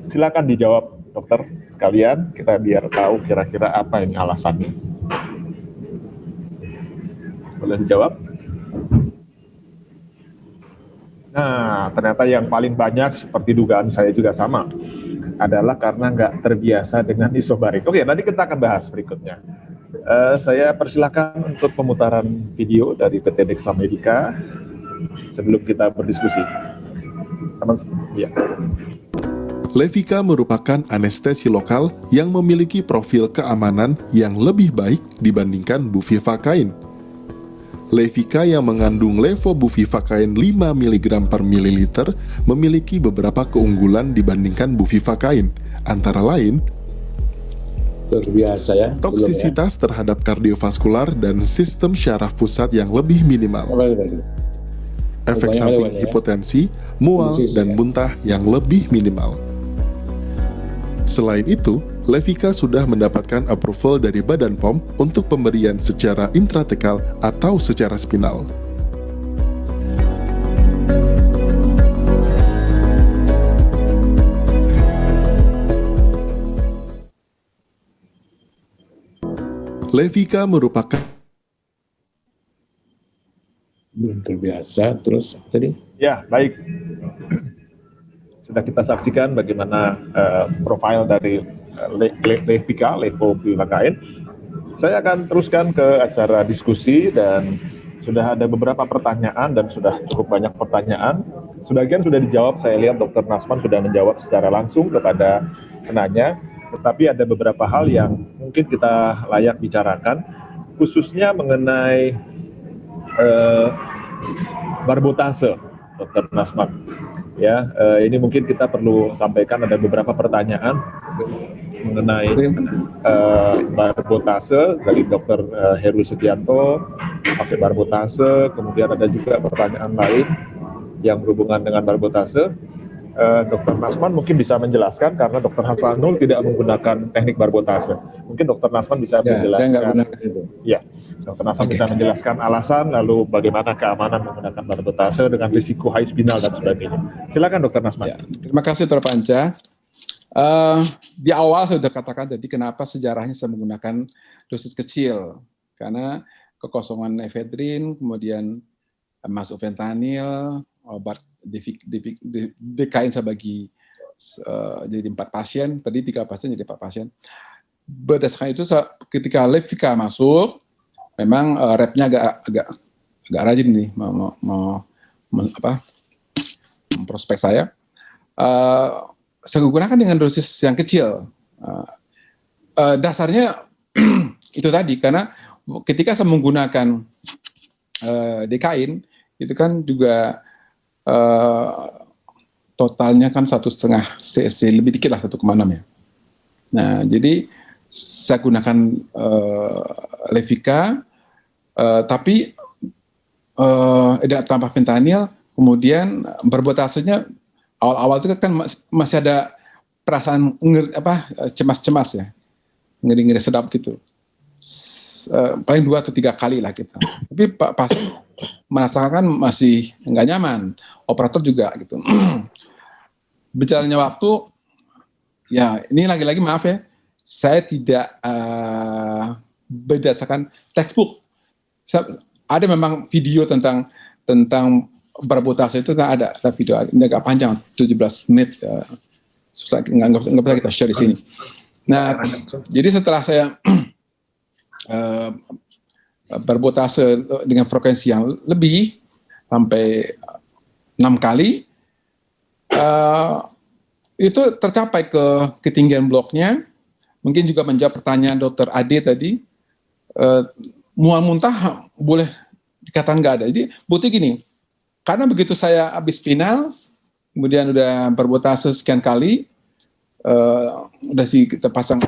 Silakan dijawab dokter sekalian, kita biar tahu kira-kira apa ini alasannya. Boleh dijawab? Nah, ternyata yang paling banyak seperti dugaan saya juga sama, adalah karena nggak terbiasa dengan isobarik. Oke, nanti kita akan bahas berikutnya. Saya persilakan untuk pemutaran video dari PT Dexa Medica sebelum kita berdiskusi. Ya. Levica merupakan anestesi lokal yang memiliki profil keamanan yang lebih baik dibandingkan bupivacain. Levica yang mengandung levobupivacain 5 mg per mililiter memiliki beberapa keunggulan dibandingkan bupivacain, antara lain terbiasa ya. toksisitas terhadap kardiovaskular dan sistem syaraf pusat yang lebih minimal, efek samping hipotensi, mual, dan muntah yang lebih minimal. Selain itu, Levika sudah mendapatkan approval dari Badan POM untuk pemberian secara intratekal atau secara spinal. Levika merupakan Belum terbiasa, terus tadi? Ya, baik. Sudah kita saksikan bagaimana profil dari Levika, Levobivakain. Saya akan teruskan ke acara diskusi dan sudah ada beberapa pertanyaan dan sudah cukup banyak pertanyaan. Sebagian sudah dijawab, saya lihat Dr. Nasman sudah menjawab secara langsung kepada penanya, tetapi ada beberapa hal yang mungkin kita layak bicarakan, khususnya mengenai barbotase, Dr. Nasman. Ya, ini mungkin kita perlu sampaikan ada beberapa pertanyaan mengenai barbotase dari Dr. Heru Setianto, pakai barbotase, kemudian ada juga pertanyaan lain yang berhubungan dengan barbotase. Dr. Nasman mungkin bisa menjelaskan karena Dr. Hasanul tidak menggunakan teknik barbotase. Mungkin Dr. Nasman bisa menjelaskan. Saya nggak gunakan itu. Ya, Dr. Nasman bisa menjelaskan alasan, lalu bagaimana keamanan menggunakan barbotase dengan risiko high spinal dan sebagainya. Silakan Dr. Nasman. Ya, terima kasih Dr. Panca. Di awal saya sudah katakan tadi kenapa sejarahnya saya menggunakan dosis kecil, karena kekosongan efedrin, kemudian masuk fentanyl, obat dekain saya bagi jadi 4 pasien, tadi 3 pasien jadi 4 pasien. Berdasarkan itu ketika Levika masuk, memang repnya agak rajin nih memprospek saya. Saya gunakan dengan dosis yang kecil. Dasarnya itu tadi, karena ketika saya menggunakan dekain, itu kan juga totalnya kan 1,5 cc, lebih dikit lah 1,6 ya. Nah, jadi saya gunakan Levika, tapi tanpa fentanyl, kemudian barbotasenya awal-awal itu kan masih ada perasaan cemas-cemas ya, ngeri-ngeri sedap gitu. Paling 2 atau 3 kali lah gitu. Tapi pas merasakan masih nggak nyaman, operator juga gitu. Berjalannya waktu, ya ini lagi-lagi maaf ya, saya tidak berdasarkan textbook. Ada memang video tentang barbotase itu, ada video ini agak panjang, 17 menit, susah, nggak bisa kita share di sini. Nah, jadi setelah saya barbotase dengan frekuensi yang lebih sampai 6 kali, itu tercapai ke ketinggian bloknya. Mungkin juga menjawab pertanyaan Dr. Ade tadi, mual muntah boleh dikatakan nggak ada. Jadi bukti gini, karena begitu saya habis spinal, kemudian udah barbotase sekian kali, udah kita pasang,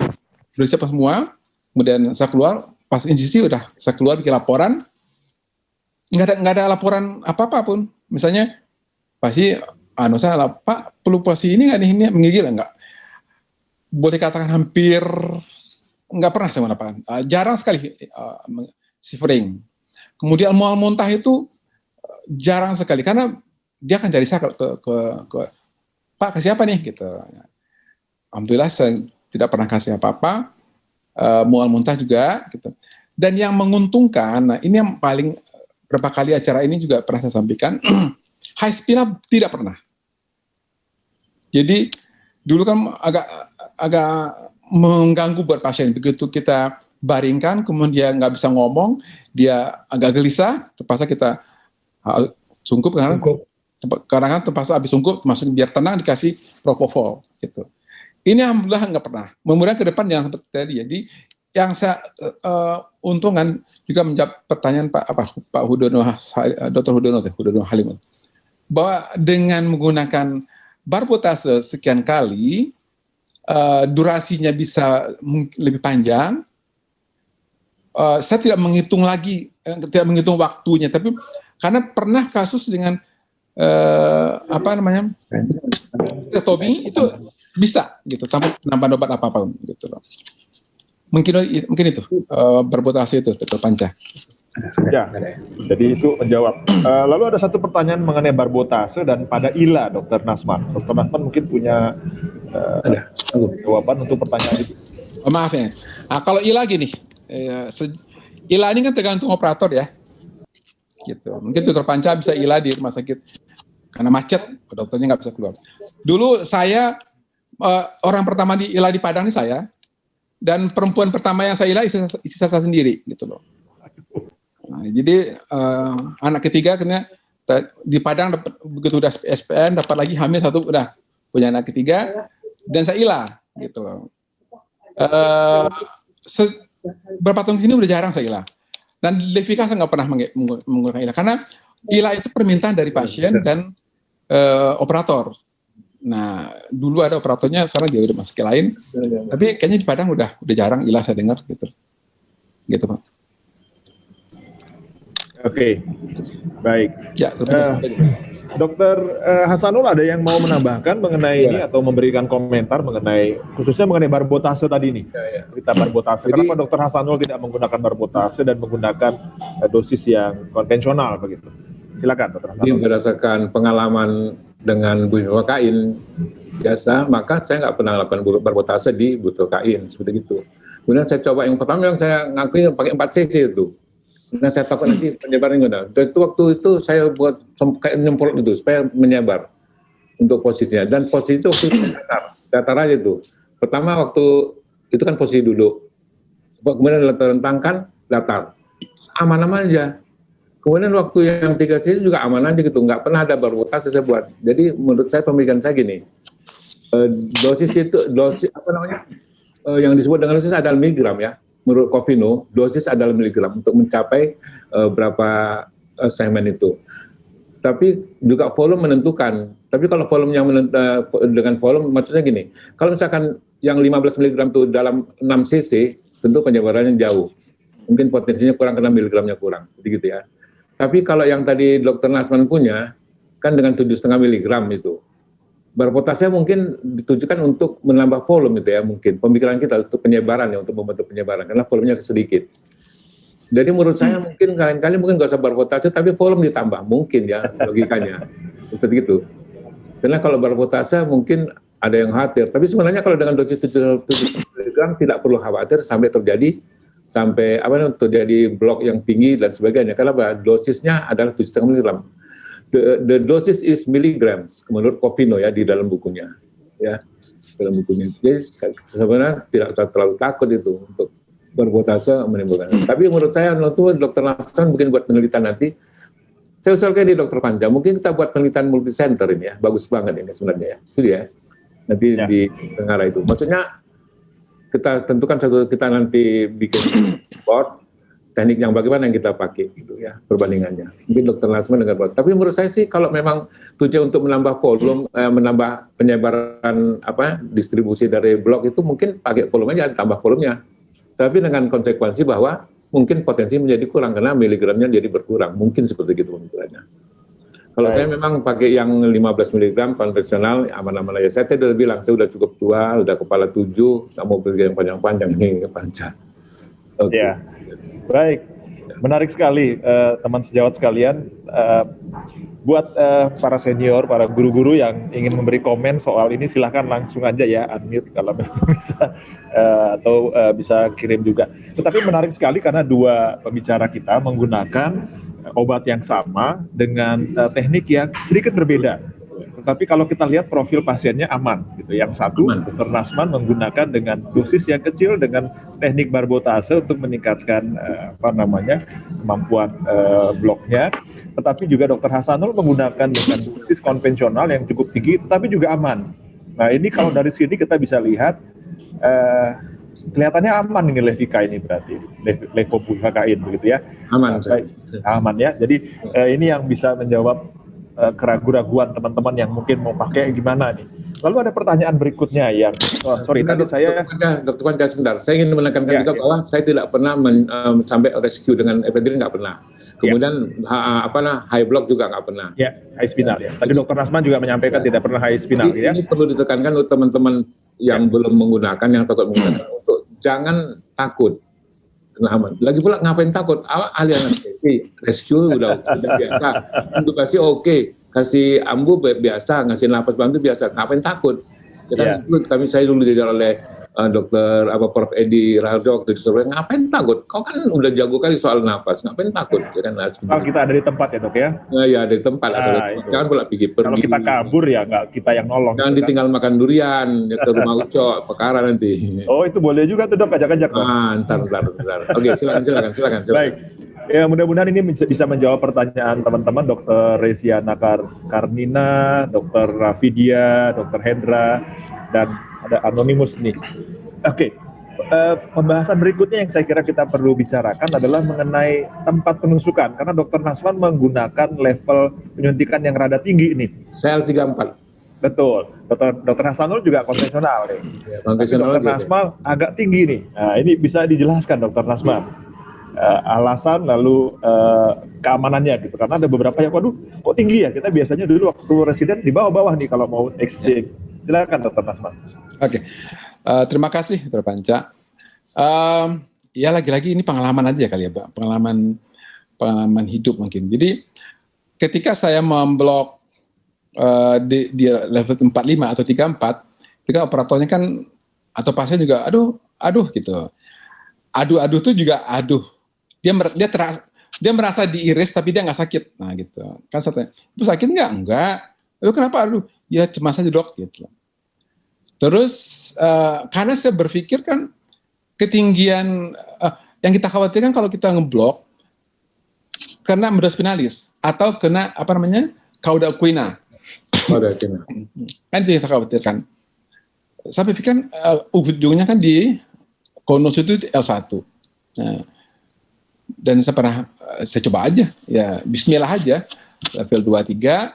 udah siap semua, kemudian saya keluar, pas injisi udah saya keluar bikin laporan, nggak ada laporan apa-apa pun. Misalnya pasti saya Pak perlu pasi ini nggak nih, ini menggigil nggak? Boleh katakan hampir nggak pernah saya mendapatkan, jarang sekali shivering. Kemudian mual muntah itu jarang sekali, karena dia akan cari saya ke Pak, kasih apa nih gitu. Alhamdulillah saya tidak pernah kasih apa-apa. Mual muntah juga gitu. Dan yang menguntungkan, nah ini yang paling, berapa kali acara ini juga pernah saya sampaikan, high spinal tidak pernah. Jadi dulu kan agak mengganggu buat pasien, begitu kita baringkan kemudian nggak bisa ngomong, dia agak gelisah, terpaksa kita sungkup, karena kan terpaksa habis sungkup masuk biar tenang, dikasih propofol gitu. Ini alhamdulillah nggak pernah. Mudah-mudahan ke depan yang seperti tadi. Jadi yang saya untungkan juga menjawab pertanyaan Pak Hudono, Dr. Hudono Halim, bahwa dengan menggunakan barbotase sekian kali, durasinya bisa lebih panjang. Saya tidak menghitung lagi, tidak menghitung waktunya, tapi karena pernah kasus dengan Tobi itu bisa gitu tanpa obat apa-apa gitu loh. Mungkin itu berbotase itu Dr. Panca. Ya, jadi itu menjawab. Lalu ada satu pertanyaan mengenai barbotase dan pada ILA, Dr. Nasman. Dr. Nasman mungkin punya jawaban untuk pertanyaan itu. Oh, maaf ya. Nah, kalau ILA gini, ILA ini kan tergantung operator ya. Gitu. Mungkin Dr. Panca bisa ILA di rumah sakit karena macet, dokternya nggak bisa keluar. Dulu saya orang pertama di ILA di Padang ini saya, dan perempuan pertama yang saya ILA istri saya sendiri gitu loh. Nah, jadi anak ketiga akhirnya di Padang begitu udah SPN dapat lagi hamil satu udah punya anak ketiga dan saya ILA gitu loh. Berapa tahun sini udah jarang saya ILA dan Levika saya nggak pernah menggunakan ILA karena ILA itu permintaan dari pasien dan operator. Nah dulu ada operatornya, sekarang dia udah masuk ke lain. Tapi kayaknya di Padang udah jarang ILA saya dengar gitu Pak. Oke, baik. Ya, Dokter Hasanul ada yang mau menambahkan mengenai ini atau memberikan komentar mengenai khususnya mengenai barbotase tadi nih, cerita barbotase. Kenapa Dokter Hasanul tidak menggunakan barbotase dan menggunakan dosis yang konvensional begitu? Silakan Dokter Hasanul. Jadi berdasarkan pengalaman dengan buprokain biasa, maka saya nggak pernah lakukan barbotase di buprokain seperti itu. Kemudian saya coba yang pertama yang saya ngakui pakai 4 cc itu. Nah saya takut nanti penyebarannya udah. Dan itu waktu itu saya buat kayak nyemprot itu supaya menyebar untuk posisinya. Dan posisi itu waktu itu datar aja itu. Pertama waktu itu kan posisi duduk. Kemudian rentangkan datar. Aman-aman aja. Kemudian waktu yang 3 sisi juga aman aja gitu. Nggak pernah ada barbotase saya buat. Jadi menurut saya pemikiran saya gini. Dosis apa namanya? Yang disebut dengan dosis adalah miligram ya. Menurut Covino, dosis adalah miligram untuk mencapai berapa segmen itu. Tapi juga volume menentukan. Tapi kalau volumenya dengan volume, maksudnya gini, kalau misalkan yang 15 miligram itu dalam 6 cc, tentu penyebarannya jauh. Mungkin potensinya kurang karena miligramnya kurang, gitu ya. Tapi kalau yang tadi Dr. Nasman punya, kan dengan 7,5 miligram itu. Barbotase mungkin ditujukan untuk menambah volume itu ya, mungkin pemikiran kita untuk penyebaran ya, untuk membantu penyebaran karena volumenya sedikit. Jadi menurut saya mungkin kali-kali mungkin nggak usah barbotase tapi volume ditambah mungkin ya logikanya seperti itu. Karena kalau barbotase mungkin ada yang khawatir, tapi sebenarnya kalau dengan dosis 7 mg tidak perlu khawatir sampai terjadi blok yang tinggi dan sebagainya. Karena dosisnya adalah 7,5 mg. The dosis is milligrams menurut Covino ya di dalam bukunya ya dalam bukunya. Jadi sebenarnya tidak terlalu takut itu untuk barbotase menimbulkan. Tapi menurut saya Dr. Nasman mungkin buat penelitian nanti. Saya usulkan di Dr. Panca mungkin kita buat penelitian multisenter ini ya, bagus banget ini sebenarnya ya. Studi ya. Nanti di Tenggara itu. Maksudnya kita tentukan kita nanti bikin board teknik yang bagaimana yang kita pakai gitu ya perbandingannya. Mungkin Dr. Nasman dengan buat. Tapi menurut saya sih kalau memang tujuan untuk menambah volume, menambah penyebaran distribusi dari blok itu mungkin pakai volumenya tambah volumenya. Tapi dengan konsekuensi bahwa mungkin potensi menjadi kurang karena miligramnya jadi berkurang. Mungkin seperti itu pemikirannya. Kalau saya memang pakai yang 15 mg konvensional aman-aman aja. Saya tadi udah bilang saya udah cukup tua, udah kepala 7, nggak mau pergi yang panjang-panjang ini Panca. Oke. Ya. Baik, menarik sekali teman sejawat sekalian. Buat para senior, para guru-guru yang ingin memberi komen soal ini silahkan langsung aja ya unmute kalau bisa atau bisa kirim juga. Tetapi menarik sekali karena dua pembicara kita menggunakan obat yang sama dengan teknik yang sedikit berbeda. Tetapi kalau kita lihat profil pasiennya aman, gitu. Yang satu, Dr. Nasman menggunakan dengan dosis yang kecil dengan teknik barbotase untuk meningkatkan kemampuan bloknya. Tetapi juga Dr. Hasanul menggunakan dengan dosis konvensional yang cukup tinggi, tetapi juga aman. Nah ini kalau dari sini kita bisa lihat kelihatannya aman ini Levika ini berarti levobuvakain begitu ya. Aman. Baik, aman ya. Jadi ini yang bisa menjawab keraguan-keraguan teman-teman yang mungkin mau pakai gimana nih. Lalu ada pertanyaan berikutnya yang Dr. Panca sebentar. Saya ingin menekankan juga bahwa saya tidak pernah sampai rescue dengan ephedrine, nggak pernah. Kemudian high block juga nggak pernah. Ya, high spinal ya. Tadi Dokter Nasman juga menyampaikan tidak pernah high spinal Jadi, ya. ini perlu ditekankan untuk teman-teman yang belum menggunakan, yang takut menggunakan, untuk jangan takut. Aman. Lagi pula ngapain takut? Ahli anestesi, rescue udah biasa, intubasi oke, kasih ambu biasa, ngasih napas bantu biasa, ngapain takut? Ya kan, saya dulu diajar oleh dokter Prof. Edi Rardo waktu di Surabaya, ngapain takut? Kau kan udah jago kali soal napas, ngapain takut? Ya kan, kalau kita ada di tempat ya dok ya? Ya ada di tempat, jangan pula pergi. Kalau kita kabur ya nggak kita yang nolong. Jangan ditinggal makan durian, ya ke rumah Ucok, perkara nanti. Oh itu boleh juga tuh dok, ajak-ajak dok. Ntar. Oke, silakan. Baik. Ya mudah-mudahan ini bisa menjawab pertanyaan teman-teman, Dokter Resiana Karnina, Dokter Rafidia, Dokter Hendra, dan ada Anonimus nih. Oke, pembahasan berikutnya yang saya kira kita perlu bicarakan adalah mengenai tempat penusukan, karena Dokter Nasman menggunakan level penyuntikan yang rada tinggi ini. Sel 34. Betul, Dokter Hasanul juga konvensional nih. Ya, konvensional. Dokter Nasman agak tinggi nih. Nah, ini bisa dijelaskan Dokter Nasman. Alasan lalu keamanannya gitu, karena ada beberapa yang waduh kok tinggi ya, kita biasanya dulu waktu residen di bawah-bawah nih kalau mau exchange. Silakan Dokter Nasman. Oke. Terima kasih, Dr. Panca. Ya lagi-lagi ini pengalaman aja kali ya, Pak. Pengalaman hidup mungkin. Jadi ketika saya memblok di level 45 atau 34, ketika operatornya kan atau pasien juga aduh gitu. Aduh tuh juga aduh. Dia merasa diiris tapi dia nggak sakit. Nah gitu. Kan saya tanya, itu sakit nggak? Enggak. Lalu kenapa aduh? Ya cemas aja dok gitu. Terus karena saya berpikir kan ketinggian yang kita khawatirkan kalau kita ngeblok kena medulla spinalis atau kena cauda equina. Kan itu yang kita khawatirkan. Saya pikir kan ujungnya kan di konus itu L1. Nah, dan saya coba aja, ya bismillah aja, level 2-3,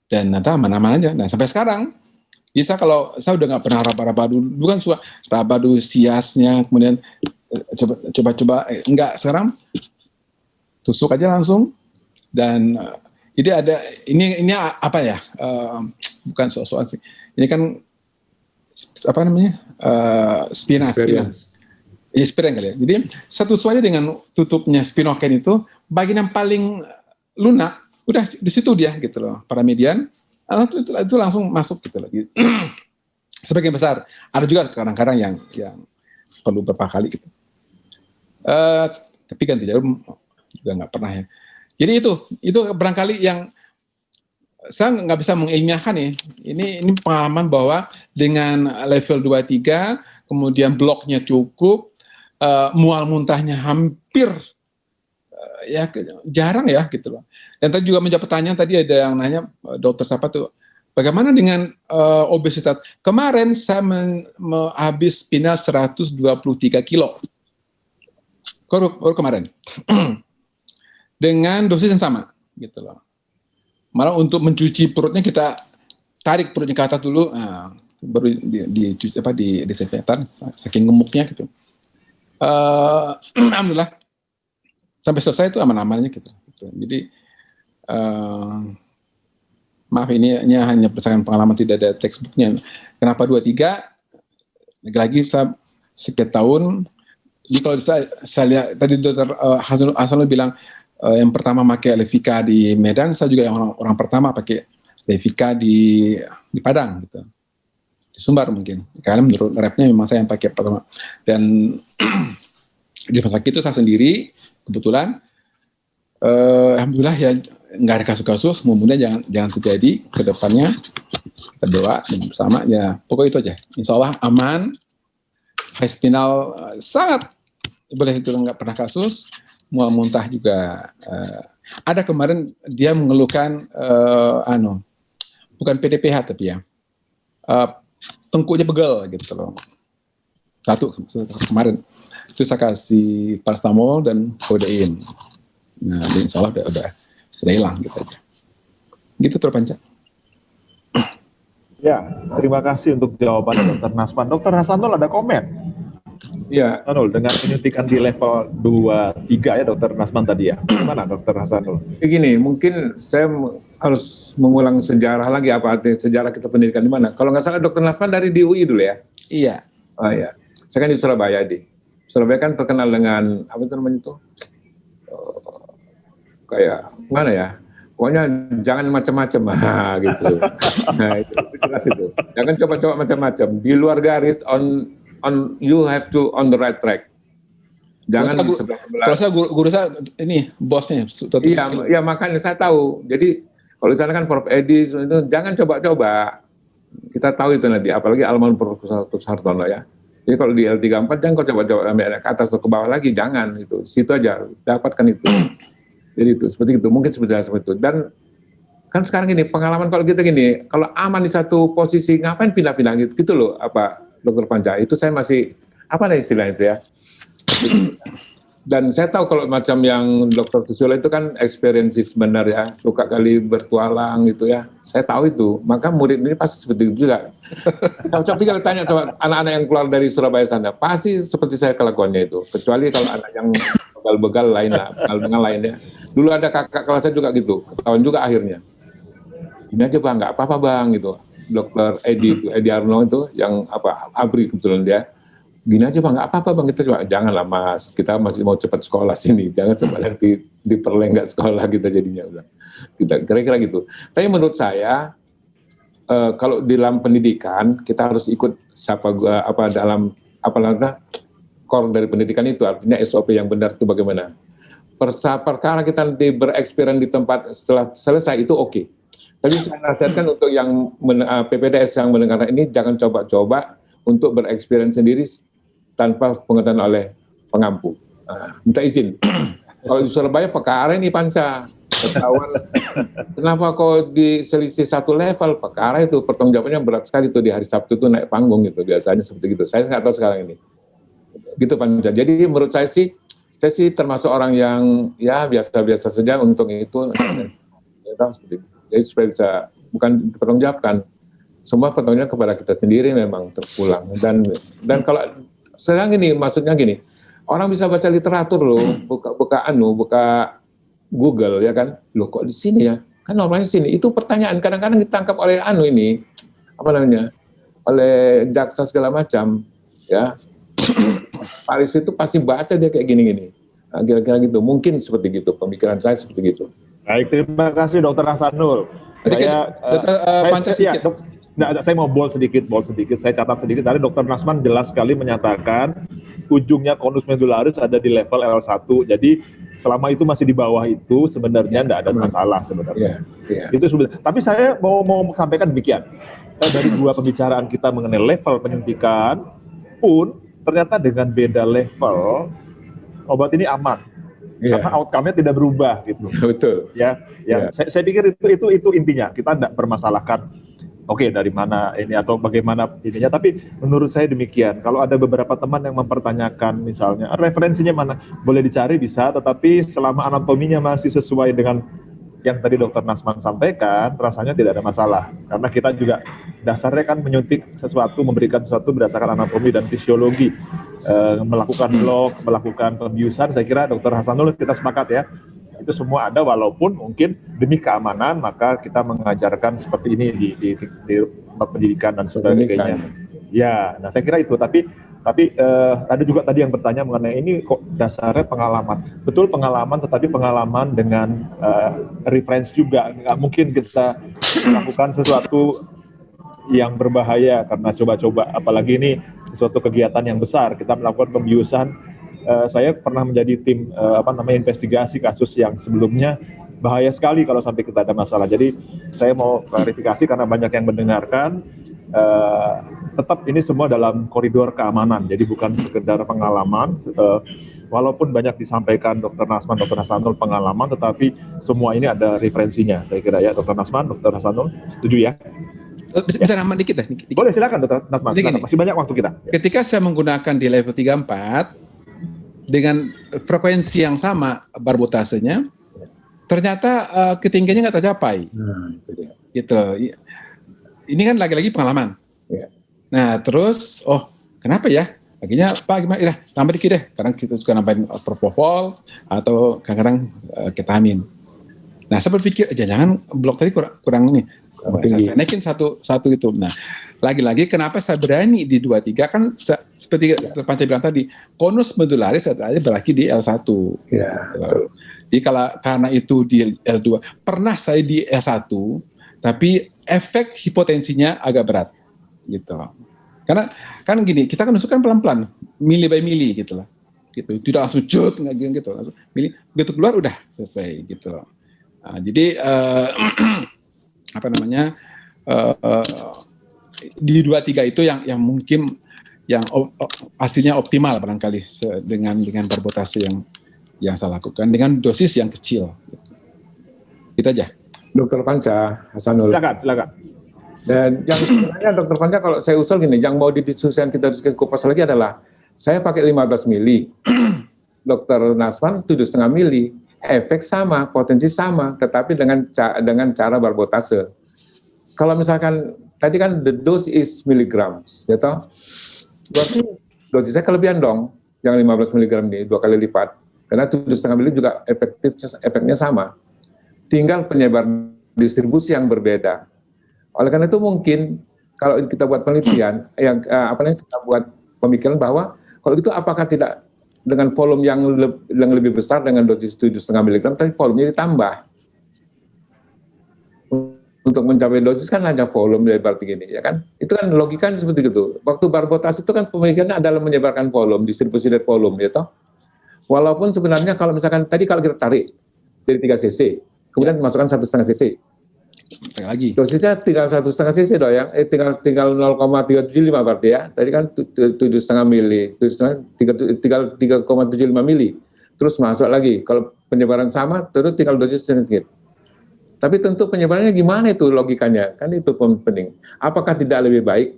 dan nanti aman-aman aja. Nah sampai sekarang, bisa kalau saya udah nggak pernah raba-raba dulu kan suka raba dulu siasnya, kemudian coba enggak, sekarang tusuk aja langsung. Dan jadi ada ini apa ya, bukan soal sih, ini kan spina. Ya, spina kali ya. Jadi satu suanya dengan tutupnya spinoken itu bagian yang paling lunak, udah di situ dia gitu loh, paramedian itu langsung masuk gitu loh. Sebagian besar, ada juga kadang-kadang yang perlu beberapa kali gitu. Tapi ganti jarum juga nggak pernah ya. Jadi itu barangkali yang saya nggak bisa mengilmiahkan nih. Ini pengalaman bahwa dengan level 2-3, kemudian bloknya cukup, mual muntahnya hampir ya jarang ya gitu loh. Dan tadi juga menjawab pertanyaan, tadi ada yang nanya dokter siapa tuh, bagaimana dengan obesitas? Kemarin saya habis spinal 123 kilo. Baru kemarin. Dengan dosis yang sama gitu loh. Malah untuk mencuci perutnya kita tarik perutnya ke atas dulu, baru dicuci di disinfektan saking gemuknya gitu. Alhamdulillah sampai selesai itu aman-amannya gitu. Jadi maaf ini hanya berdasarkan pengalaman, tidak ada textbooknya. Kenapa 2-3? Lagi-lagi saya sekian tahun. Jadi kalau saya lihat tadi Dr. Hasanul bilang yang pertama pakai Levika di Medan, saya juga yang orang pertama pakai Levika di Padang gitu. Di Sumbar mungkin. Karena menurut repnya memang saya yang pakai pertama. Dan di rumah sakit itu saya sendiri kebetulan alhamdulillah ya nggak ada kasus-kasus, mudah-mudahan jangan terjadi ke depannya. Kita doa bersama ya, pokoknya itu aja. Insya Allah aman. High spinal sangat boleh itu nggak pernah kasus. Mual muntah juga ada kemarin dia mengeluhkan bukan PDPH tapi ya tengkuknya pegel gitu loh. Satu kemarin itu saya kasih paracetamol dan kodein. Nah, insya Allah udah hilang gitu aja. Gitu terpanjang. Ya, terima kasih untuk jawaban Dr. Nasman. Dr. Hasanul ada komen? Ya, Hasanul, dengan penyuntikan di level 2-3 ya Dokter Nasman tadi ya. Gimana Dokter Hasanul? begini, mungkin saya harus mengulang sejarah lagi, apa arti sejarah kita pendidikan di mana. Kalau nggak salah Dokter Nasman dari di UI dulu ya? Iya. Oh ya, saya kan di Surabaya di. Surabaya kan terkenal dengan apa itu namanya itu? Kayak mana ya? Pokoknya jangan macam-macam gitu. Nah, itu jelas itu. Jangan coba-coba macam-macam. Di luar garis on you have to on the right track. Jangan di sebelah-sebelah. Kalau saya guru saya ini bosnya. Iya, makanya saya tahu. Jadi kalau di sana kan Prof Edi itu jangan coba-coba. Kita tahu itu nanti, apalagi almarhum Profesor Hartono ya. Jadi kalau di L34 jangan kau coba-coba ambil ke atas atau ke bawah lagi, jangan itu. Situ aja dapatkan itu. Jadi itu seperti itu, mungkin seperti itu. Dan kan sekarang gini, pengalaman kalau kita gini, kalau aman di satu posisi ngapain pindah-pindah gitu loh, apa Dokter Panca? Itu saya masih apa nih istilah itu ya. Dan saya tahu kalau macam yang Dokter Susilo itu kan experience benar ya, suka kali bertualang gitu ya. Saya tahu itu, maka murid ini pasti seperti itu juga. Coba kalau tanya coba anak-anak yang keluar dari Surabaya sana, pasti seperti saya kelakuannya itu. Kecuali kalau anak yang begal-begal lain lah, begal-begal lain ya. Dulu ada kakak kelasnya juga gitu, ketahuan juga akhirnya. Ini aja bang, nggak apa-apa bang gitu. Dokter Edi Arno itu yang apa Abri kebetulan dia. Gini aja bang, nggak apa-apa bang, kita janganlah mas, kita masih mau cepat sekolah sini, jangan cepat nanti diperlenggat sekolah kita jadinya udah. Kita kira-kira gitu. Tapi menurut saya kalau di dalam pendidikan kita harus ikut dalam core dari pendidikan itu, artinya SOP yang benar itu bagaimana. Perkara kita nanti bereksperimen di tempat setelah selesai itu oke. Tapi saya nasihatkan untuk yang PPDS yang mendengar ini jangan coba-coba untuk bereksperimen sendiri tanpa pengetahuan oleh pengampu. Minta izin. Kalau di Surabaya perkara ini Panca. Ketahuan, kenapa kok diselisih satu level? Perkara itu pertanggungjawabannya berat sekali tuh di hari Sabtu itu naik panggung gitu. Biasanya seperti gitu. Saya nggak tahu sekarang ini. Gitu Panca. Jadi menurut saya sih termasuk orang yang ya biasa-biasa saja untuk itu. Ya, tahu seperti itu. Jadi supaya bisa bukan dipertanggungjawabkan. Semua pertanyaannya kepada kita sendiri memang terpulang. Dan kalau sekarang gini, maksudnya gini, orang bisa baca literatur loh, buka Google ya kan, loh kok di sini ya, kan normalnya di sini. Itu pertanyaan kadang-kadang ditangkap oleh oleh jaksa segala macam, ya. Paris itu pasti baca dia kayak gini-gini. Nah, kira-kira gitu, mungkin seperti gitu, pemikiran saya seperti gitu. Baik, terima kasih Dokter Hasanul. Saya mau bold sedikit. Saya catat sedikit. Tadi Dokter Nasman jelas sekali menyatakan ujungnya konus medularis ada di level L1. Jadi selama itu masih di bawah itu sebenarnya tidak ada masalah sebenarnya. Itu sebenarnya. Tapi saya mau sampaikan demikian. Dari dua pembicaraan kita mengenai level penyuntikan pun ternyata dengan beda level obat ini aman. Karena outcome-nya tidak berubah gitu. Betul. Saya pikir itu intinya. Kita tidak permasalahkan oke, dari mana ini atau bagaimana ininya, tapi menurut saya demikian. Kalau ada beberapa teman yang mempertanyakan misalnya referensinya mana, boleh dicari bisa, tetapi selama anatominya masih sesuai dengan yang tadi Dokter Nasman sampaikan, rasanya tidak ada masalah. Karena kita juga dasarnya kan menyuntik sesuatu, memberikan sesuatu berdasarkan anatomi dan fisiologi. Melakukan blok, melakukan pembiusan, saya kira Dokter Hasanul kita sepakat ya. Itu semua ada, walaupun mungkin demi keamanan maka kita mengajarkan seperti ini di pendidikan dan sebagainya. Ya, nah saya kira itu. Tapi ada juga tadi yang bertanya mengenai ini kok dasarnya pengalaman. Betul pengalaman, tetapi pengalaman dengan reference juga. Nggak mungkin kita melakukan sesuatu yang berbahaya karena coba-coba. Apalagi ini sesuatu kegiatan yang besar. Kita melakukan pembiusan. Saya pernah menjadi tim investigasi kasus yang sebelumnya bahaya sekali kalau sampai kita ada masalah. Jadi saya mau klarifikasi karena banyak yang mendengarkan, tetap ini semua dalam koridor keamanan. Jadi bukan sekedar pengalaman, walaupun banyak disampaikan Dokter Nasman, Dokter Hasanul pengalaman, tetapi semua ini ada referensinya. Saya kira ya Dokter Nasman, Dokter Hasanul, setuju ya? Bisa nambah dikit ya? Boleh, silakan Dokter Nasman. Masih banyak waktu kita. Ketika saya menggunakan di level 3-4 dengan frekuensi yang sama barbotasenya, ternyata ketinggiannya nggak tercapai. Gitu. Ini kan lagi-lagi pengalaman. Nah terus, kenapa ya? Akhirnya Pak gimana? Ya tambah dikit deh. Kadang kita suka nambahin propofol atau kadang-kadang ketamin. Nah saya berpikir jangan blok tadi kurang nih. Saya naikin satu itu. Nah lagi-lagi kenapa saya berani di 23 kan seperti Dr. Panca bilang tadi, konus medularis adalah berarti di L1. Ya, betul. Jadi karena itu di L2, pernah saya di L1, tapi efek hipotensinya agak berat, gitu. Karena kan gini, kita kan nusuk kan pelan-pelan, mili by mili, gitu lah. Gitu. Tidak langsung cut, nggak gitu, langsung mili, begitu keluar udah selesai, gitu. Nah, jadi apa namanya di 23 itu yang mungkin yang hasilnya optimal barangkali dengan barbotase yang saya lakukan dengan dosis yang kecil. Itu aja. Dr. Panca, Hasanul. Silakan. Dan yang sebenarnya Dr. Panca kalau saya usul gini, yang mau didiskusikan kita kupas lagi adalah saya pakai 15 mili, Dr. Nasman 7,5 mili, efek sama, potensi sama, tetapi dengan cara barbotase. Kalau misalkan tadi kan the dose is milligrams, ya toh? Berarti dosisnya kelebihan dong, yang 15 mg ini 2 kali lipat. Karena 7,5 mili juga efeknya sama. Tinggal penyebar distribusi yang berbeda. Oleh karena itu mungkin kalau kita buat penelitian, kita buat pemikiran bahwa kalau itu apakah tidak dengan volume yang lebih besar dengan dosis 7,5 mg, tapi volumenya ditambah. Untuk mencapai dosis kan hanya volume berarti gini, ya kan? Itu kan logikanya seperti itu. Waktu barbotase itu kan pemikirannya adalah menyebarkan volume, distribusi dari volume, ya toh? Walaupun sebenarnya kalau misalkan tadi kalau kita tarik dari 3 cc, kemudian masukkan 1,5 cc. Lagi. Dosisnya tinggal 1,5 cc doang ya, tinggal 0,375 berarti ya. Tadi kan 7,5 mili, tinggal 3,75 mili. Terus masuk lagi, kalau penyebaran sama, terus tinggal dosis sedikit. Tapi tentu penyebarannya gimana itu logikanya, kan itu penting. Apakah tidak lebih baik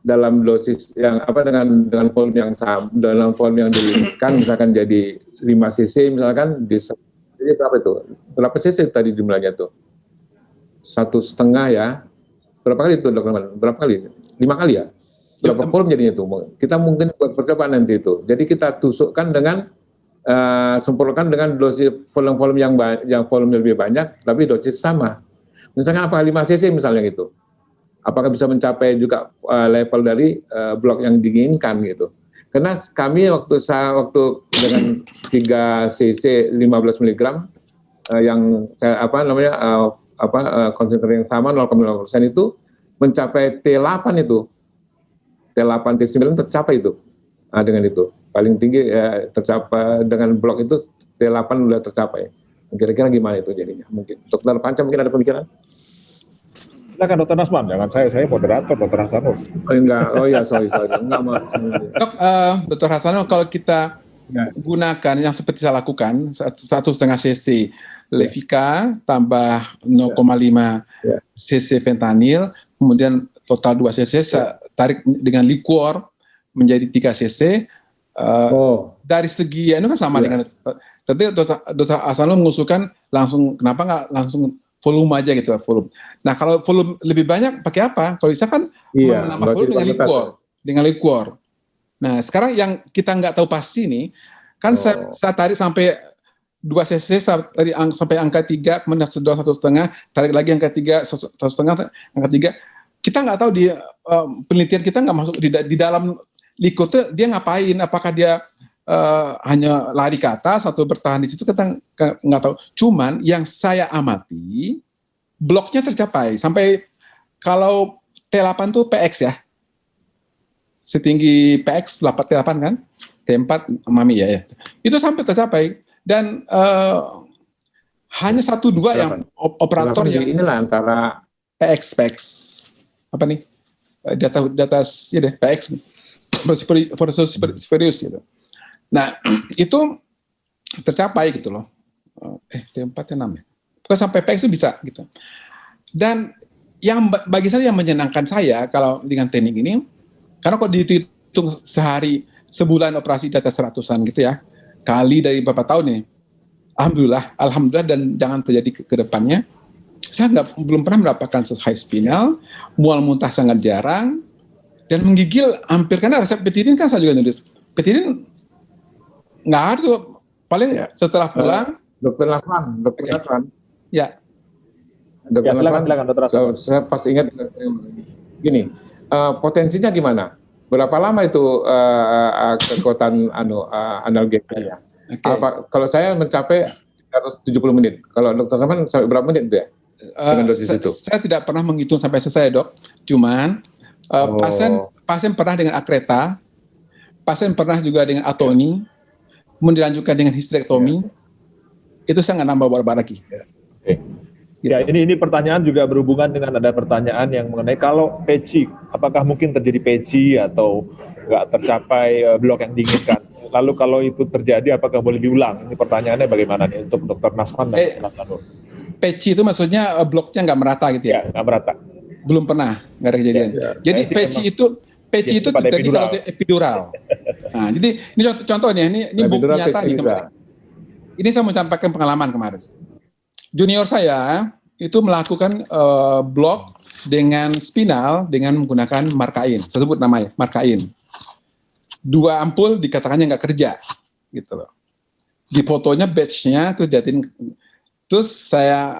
dalam dosis yang dengan volume yang sama, dalam volume yang diberikan, misalkan jadi 5 cc, misalkan jadi berapa itu? Berapa cc tadi jumlahnya tuh? 1,5 ya. Berapa kali itu dokter? Berapa kali? 5 kali ya? Berapa volume jadinya itu? Kita mungkin buat percobaan nanti itu. Jadi kita tusukkan dengan sempurnakan dengan dosis volume yang volume lebih banyak, tapi dosis sama. Misalkan apa 5 cc misalnya gitu. Apakah bisa mencapai juga level dari blok yang diinginkan gitu. Karena kami waktu dengan 3 cc 15 mg yang saya konsentrasi yang sama 0,0% itu mencapai T8 itu. T8 T9 tercapai itu. Nah, dengan itu paling tinggi tercapai dengan blok itu T8 sudah tercapai. Kira-kira gimana itu jadinya? Mungkin Dr. Panca mungkin ada pemikiran? Silakan Dr. Nasman, jangan saya moderator Dr. Hasanul. Oh enggak, sorry. Enggak mau. Dok, Dr. Hasanul, kalau kita gunakan yang seperti saya lakukan 1,5 cc Levika tambah 0,5 cc fentanyl, kemudian total 2 cc saya tarik dengan liquor menjadi 3 cc. Dari segi itu kan sama dengan tadi Dr. Hasanul mengusulkan langsung, kenapa nggak langsung volume aja gitu, volume. Nah kalau volume lebih banyak pakai apa? Kalau bisa kan menambah volume dengan liquor. Nah sekarang yang kita nggak tahu pasti nih, kan saya tarik sampai 2 cc sampai angka 3, kemudian 1,5, tarik lagi angka 3, 1,5, angka 3. Kita nggak tahu di penelitian kita nggak masuk di dalam liquor itu dia ngapain? Apakah dia hanya lari ke atas atau bertahan di situ? Kita nggak tahu. Cuman yang saya amati bloknya tercapai sampai kalau T8 tuh PX ya, setinggi PX 8 T8 kan, T4 mami ya. Itu sampai tercapai dan hanya 1-2 yang operator yang inilah antara PX apa nih data ya deh PX Perseus gitu. Nah itu tercapai gitu loh. T4 T6 ya. Bukan sampai PX itu bisa gitu. Dan yang bagi saya yang menyenangkan saya kalau dengan teknik ini, karena kalau dihitung sehari sebulan operasi di atas 100-an gitu ya, kali dari beberapa tahun ini, alhamdulillah dan jangan terjadi ke depannya. Saya belum pernah mendapatkan high spinal, mual muntah sangat jarang, dan menggigil hampir, karena resep petidin kan saya juga nulis. Petidin nggak ada tuh, paling setelah pulang. Dokter Nasman. Ya. Dokter Nasman, silakan, Dokter Nasman. saya pas ingat gini, potensinya gimana? Berapa lama itu kekuatan analgesia? Kalau saya mencapai 170 menit. Kalau Dokter Nasman sampai berapa menit itu ya? Dengan dosis itu? Saya tidak pernah menghitung sampai selesai, Dok. Cuman pasien pernah dengan akreta, pasien pernah juga dengan atoni, kemudian dilanjutkan dengan histerektomi. Itu saya nggak nambah berapa lagi. Oke. Ya, ini pertanyaan juga berhubungan dengan ada pertanyaan yang mengenai kalau peci, apakah mungkin terjadi peci atau nggak tercapai blok yang diinginkan? Lalu kalau itu terjadi, apakah boleh diulang? Ini pertanyaannya bagaimana nih untuk Dokter Nasman dan Dokter Nasmanur? Peci itu maksudnya bloknya nggak merata gitu ya? Nggak merata. Belum pernah, nggak ada kejadian. Jadi peci itu terjadi kalau epidural. Nah, jadi ini contohnya, ini bukti nyata nih kemarin. Ini saya mau sampaikan pengalaman kemarin. Junior saya itu melakukan blok dengan spinal dengan menggunakan markain. Saya sebut namanya markain. 2 ampul dikatakannya nggak kerja, gitu loh. Di fotonya batch-nya terus diatin. Terus saya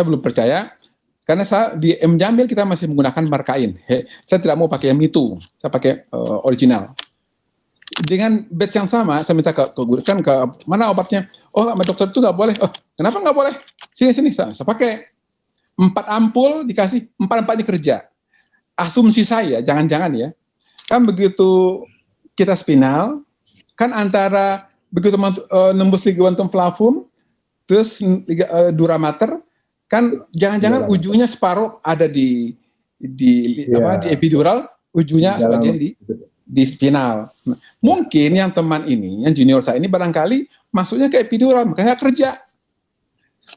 belum percaya karena di M Jamil kita masih menggunakan markain. Saya tidak mau pakai yang itu, saya pakai original. Dengan batch yang sama, saya minta ke mana obatnya? Oh, sama dokter itu nggak boleh. Oh, kenapa nggak boleh? Sini, saya pakai 4 ampul dikasih 4-4-nya kerja. Asumsi saya, jangan-jangan ya, kan begitu kita spinal, kan antara begitu nembus ligamentum flavum, terus duramater, kan jangan-jangan ujungnya separuh ada di epidural, ujungnya sebagian di spinal. Nah, mungkin yang teman ini, yang junior saya ini barangkali masuknya ke epidural, makanya kerja.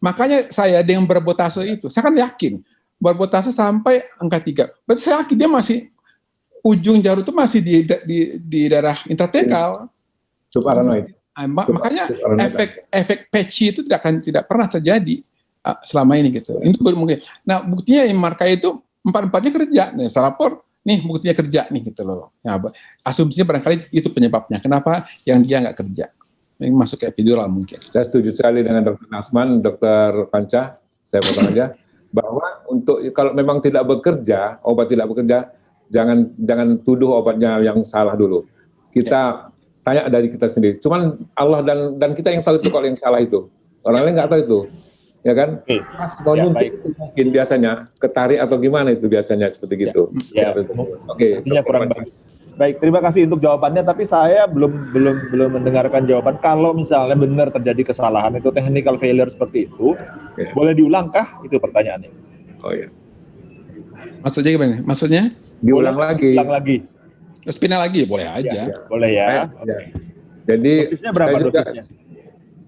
Makanya saya dengan berbotase itu, saya kan yakin berbotase sampai angka 3. Berarti saya yakin dia masih ujung jarum itu masih di daerah intratekal. Subarachnoid. Makanya efek patchy itu tidak pernah terjadi selama ini gitu. Itu mungkin. Nah, buktinya yang marka itu 4-4-nya kerja. Nih, saya lapor, nih buktinya kerja nih gitu loh. Ya, asumsinya barangkali itu penyebabnya. Kenapa yang dia nggak kerja? Yang masuk ke epidural mungkin. Saya setuju sekali dengan Dr. Nasman, Dr. Panca. Saya potong aja bahwa kalau memang tidak bekerja, obat tidak bekerja, jangan tuduh obatnya yang salah dulu. Kita tanya dari kita sendiri. Cuman Allah dan kita yang tahu itu kalau yang salah itu. Orang lain nggak tahu itu. Ya kan? Pas mau nyuntik itu mungkin biasanya ketarik atau gimana itu biasanya seperti gitu. Ya. Oke. Kurang baik. Baik, terima kasih untuk jawabannya. Tapi saya belum mendengarkan jawaban. Kalau misalnya benar terjadi kesalahan itu technical failure seperti itu, boleh diulangkah? Itu pertanyaannya. Oh ya. Maksudnya gimana? Maksudnya? Diulang lagi. Ulang lagi. Spinal lagi boleh aja. Ya. Boleh ya. Jadi dosisnya berapa dosisnya?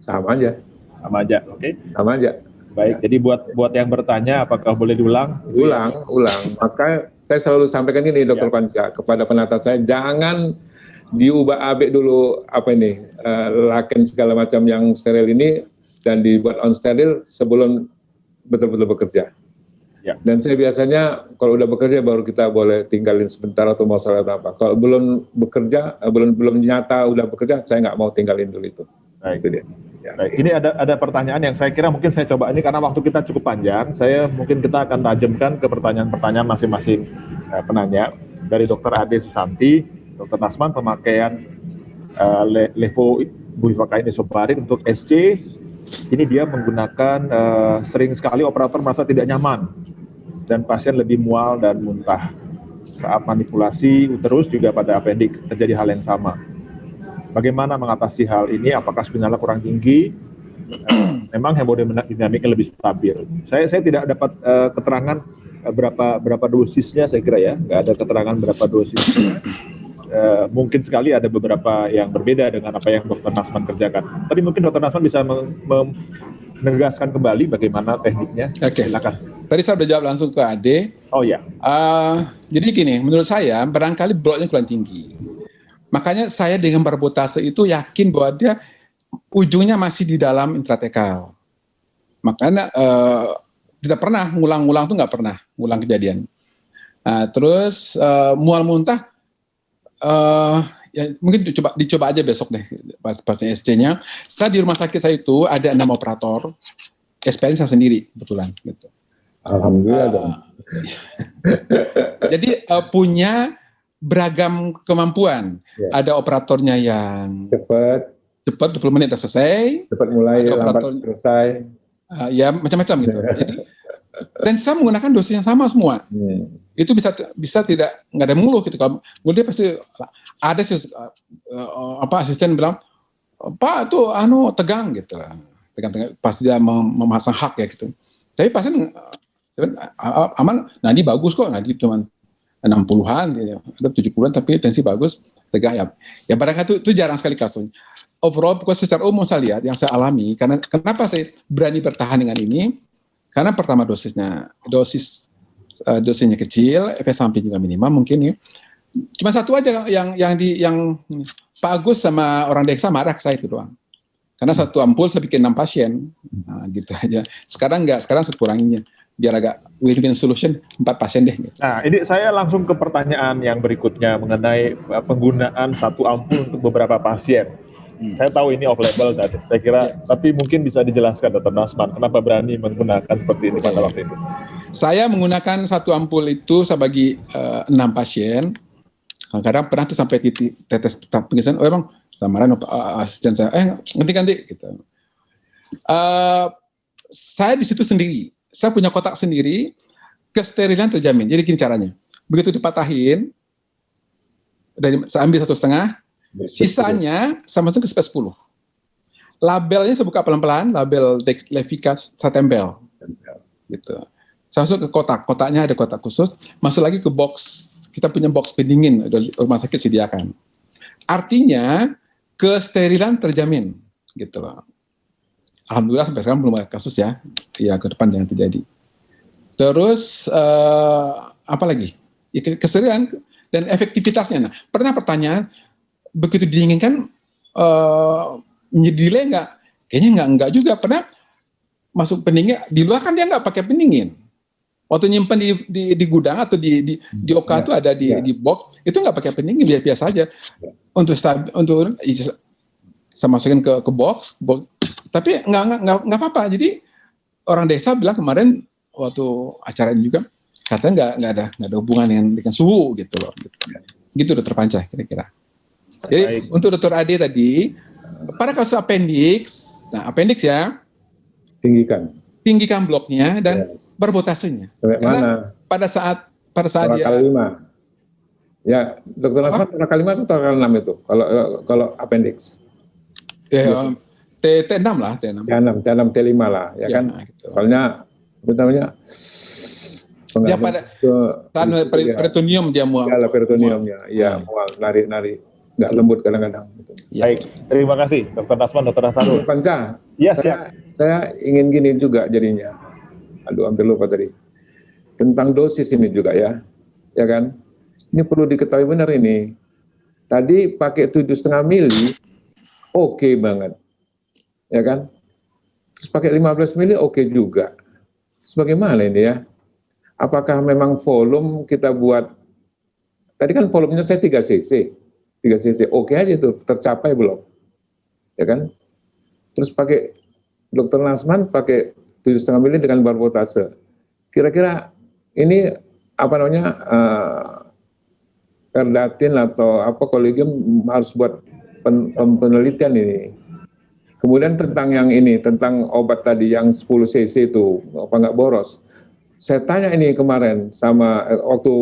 Sama aja. Sama aja. Oke. Sama aja. Baik. Jadi buat yang bertanya apakah boleh diulang? Ulang. Maka saya selalu sampaikan ini Dr. Panca kepada penata saya, jangan diubah abek dulu laken segala macam yang steril ini dan dibuat on steril sebelum betul-betul bekerja. Ya. Dan saya biasanya kalau udah bekerja baru kita boleh tinggalin sebentar atau mau sholat apa. Kalau belum bekerja, belum nyata udah bekerja, saya nggak mau tinggalin dulu itu. Baik. Itu dia. Ya. Baik. Ini ada pertanyaan yang saya kira mungkin saya coba ini karena waktu kita cukup panjang. Kita akan tajamkan ke pertanyaan-pertanyaan masing-masing penanya dari Dr. Ade Susanti, Dr. Nasman pemakaian levobuivacain isobarit untuk SC. Ini dia menggunakan sering sekali operator merasa tidak nyaman dan pasien lebih mual dan muntah. Saat manipulasi uterus juga pada apendik terjadi hal yang sama. Bagaimana mengatasi hal ini? Apakah spinalnya kurang tinggi? Memang hemodinamiknya lebih stabil. Saya tidak dapat keterangan berapa dosisnya, saya kira ya. Nggak ada keterangan berapa dosisnya. Mungkin sekali ada beberapa yang berbeda dengan apa yang Dr. Nasman kerjakan. Tapi mungkin Dr. Nasman bisa menegaskan kembali bagaimana tekniknya. Oke. Silakan. Tadi saya sudah jawab langsung ke Ade. Oh ya. Jadi gini, menurut saya barangkali bloknya kurang tinggi. Makanya saya dengan barbotase itu yakin bahwa dia ujungnya masih di dalam intratekal. Makanya tidak pernah ngulang-ngulang tuh nggak pernah ngulang kejadian. Nah, terus mual muntah, ya mungkin dicoba aja besok deh pas SC-nya. Saya di rumah sakit saya itu ada 6 operator, SPN saya sendiri kebetulan gitu. Alhamdulillah dong. Jadi punya beragam kemampuan. Ya. Ada operatornya yang Cepat 20 menit sudah selesai, mulai, Ada lambat operator- selesai. ya macam-macam gitu. Jadi dan saya menggunakan dosis yang sama semua. Itu bisa tidak nggak ada mengeluh gitu. Kalau dia pasti ada sih asisten bilang, Pak tuh tegang gitu lah, tegang pas dia memasang hak ya gitu. Tapi pasien aman, nadi bagus kok, nadi cuma 60-an gitu, ada 70-an tapi tensi bagus, tegang ya. Ya barangkali itu jarang sekali kasusnya. Overall, pokoknya secara umum saya lihat yang saya alami, karena kenapa saya berani bertahan dengan ini? Karena pertama dosisnya kecil, efek samping juga minimal mungkin ya. Cuma satu aja yang Pak Agus sama orang Deksa marah ke saya itu doang. Karena 1 ampul saya bikin 6 pasien, nah, gitu aja. Sekarang enggak, sekarang saya kuranginnya biar agak win-win solution 4 pasien deh. Gitu. Nah, ini saya langsung ke pertanyaan yang berikutnya mengenai penggunaan 1 ampul untuk beberapa pasien. Saya tahu ini off label tadi. Saya kira, tapi mungkin bisa dijelaskan Dr. Nasman, kenapa berani menggunakan seperti ini pada waktu itu? Saya menggunakan 1 ampul itu saya bagi 6 pasien. Kadang pernah tuh sampai titik tetes pengisian. Oh emang sama asisten saya, ganti gitu. Saya di situ sendiri. Saya punya kotak sendiri, kesterilan terjamin. Jadi gini caranya. Begitu dipatahin, saya ambil 1,5, sisanya saya masukin ke 10. Labelnya saya buka pelan-pelan, label Levica saya tempel. Gitu. Saya masuk ke kotaknya ada kotak khusus, masuk lagi ke box. Kita punya box pendingin, rumah sakit sediakan. Artinya, kesterilan terjamin. Gitu loh. Alhamdulillah sampai sekarang belum ada kasus ya. Ya ke depan jangan terjadi. Terus apa lagi? Ya, keserian dan efektivitasnya. Nah, pernah pertanyaan begitu diinginkan menjadi delay nggak? Kayaknya nggak juga. Pernah masuk pendingin di luar kan dia nggak pakai pendingin. Waktu nyimpan di gudang atau di OK itu ada di box itu nggak pakai pendingin biasa aja. Untuk saya masukin ke box. Tapi nggak apa-apa. Jadi orang desa bilang kemarin waktu acara ini juga katanya nggak ada hubungan dengan suhu gitu loh. Gitu Dr. Panca kira-kira. Jadi untuk Dr. Ade tadi pada kasus appendix, nah appendix ya tinggikan bloknya dan berbotasenya. Karena pada saat dia kali 5. Ya, Dr. Nasman kali 5 itu kali 6 itu kalau appendix. T6 lah, T6, T5 lah, ya kan? Gitu. Soalnya, apa namanya? Dia pada peritoneum dia mual. Ya, peritoneumnya, ya mual, nari, nggak lembut kadang-kadang. Gitu. Ya. Baik, terima kasih Dr. Nasman, Dr. Hasanul. Panca, ya, saya ingin gini juga jadinya. Aduh, hampir lupa tadi. Tentang dosis ini juga ya kan? Ini perlu diketahui benar ini. Tadi pakai 7,5 mili, oke banget. Ya kan? Terus pakai 15 mili oke juga. Sebagaimana ini ya? Apakah memang volume kita buat, tadi kan volumenya saya 3 cc, oke aja itu, tercapai belum? Ya kan? Terus pakai Dr. Nasman pakai 7,5 mili dengan barbotase. Kira-kira ini apa namanya, Perdatin atau apa kolegium harus buat penelitian ini. Kemudian tentang yang ini, tentang obat tadi yang 10 cc itu, apa nggak boros. Saya tanya ini kemarin sama waktu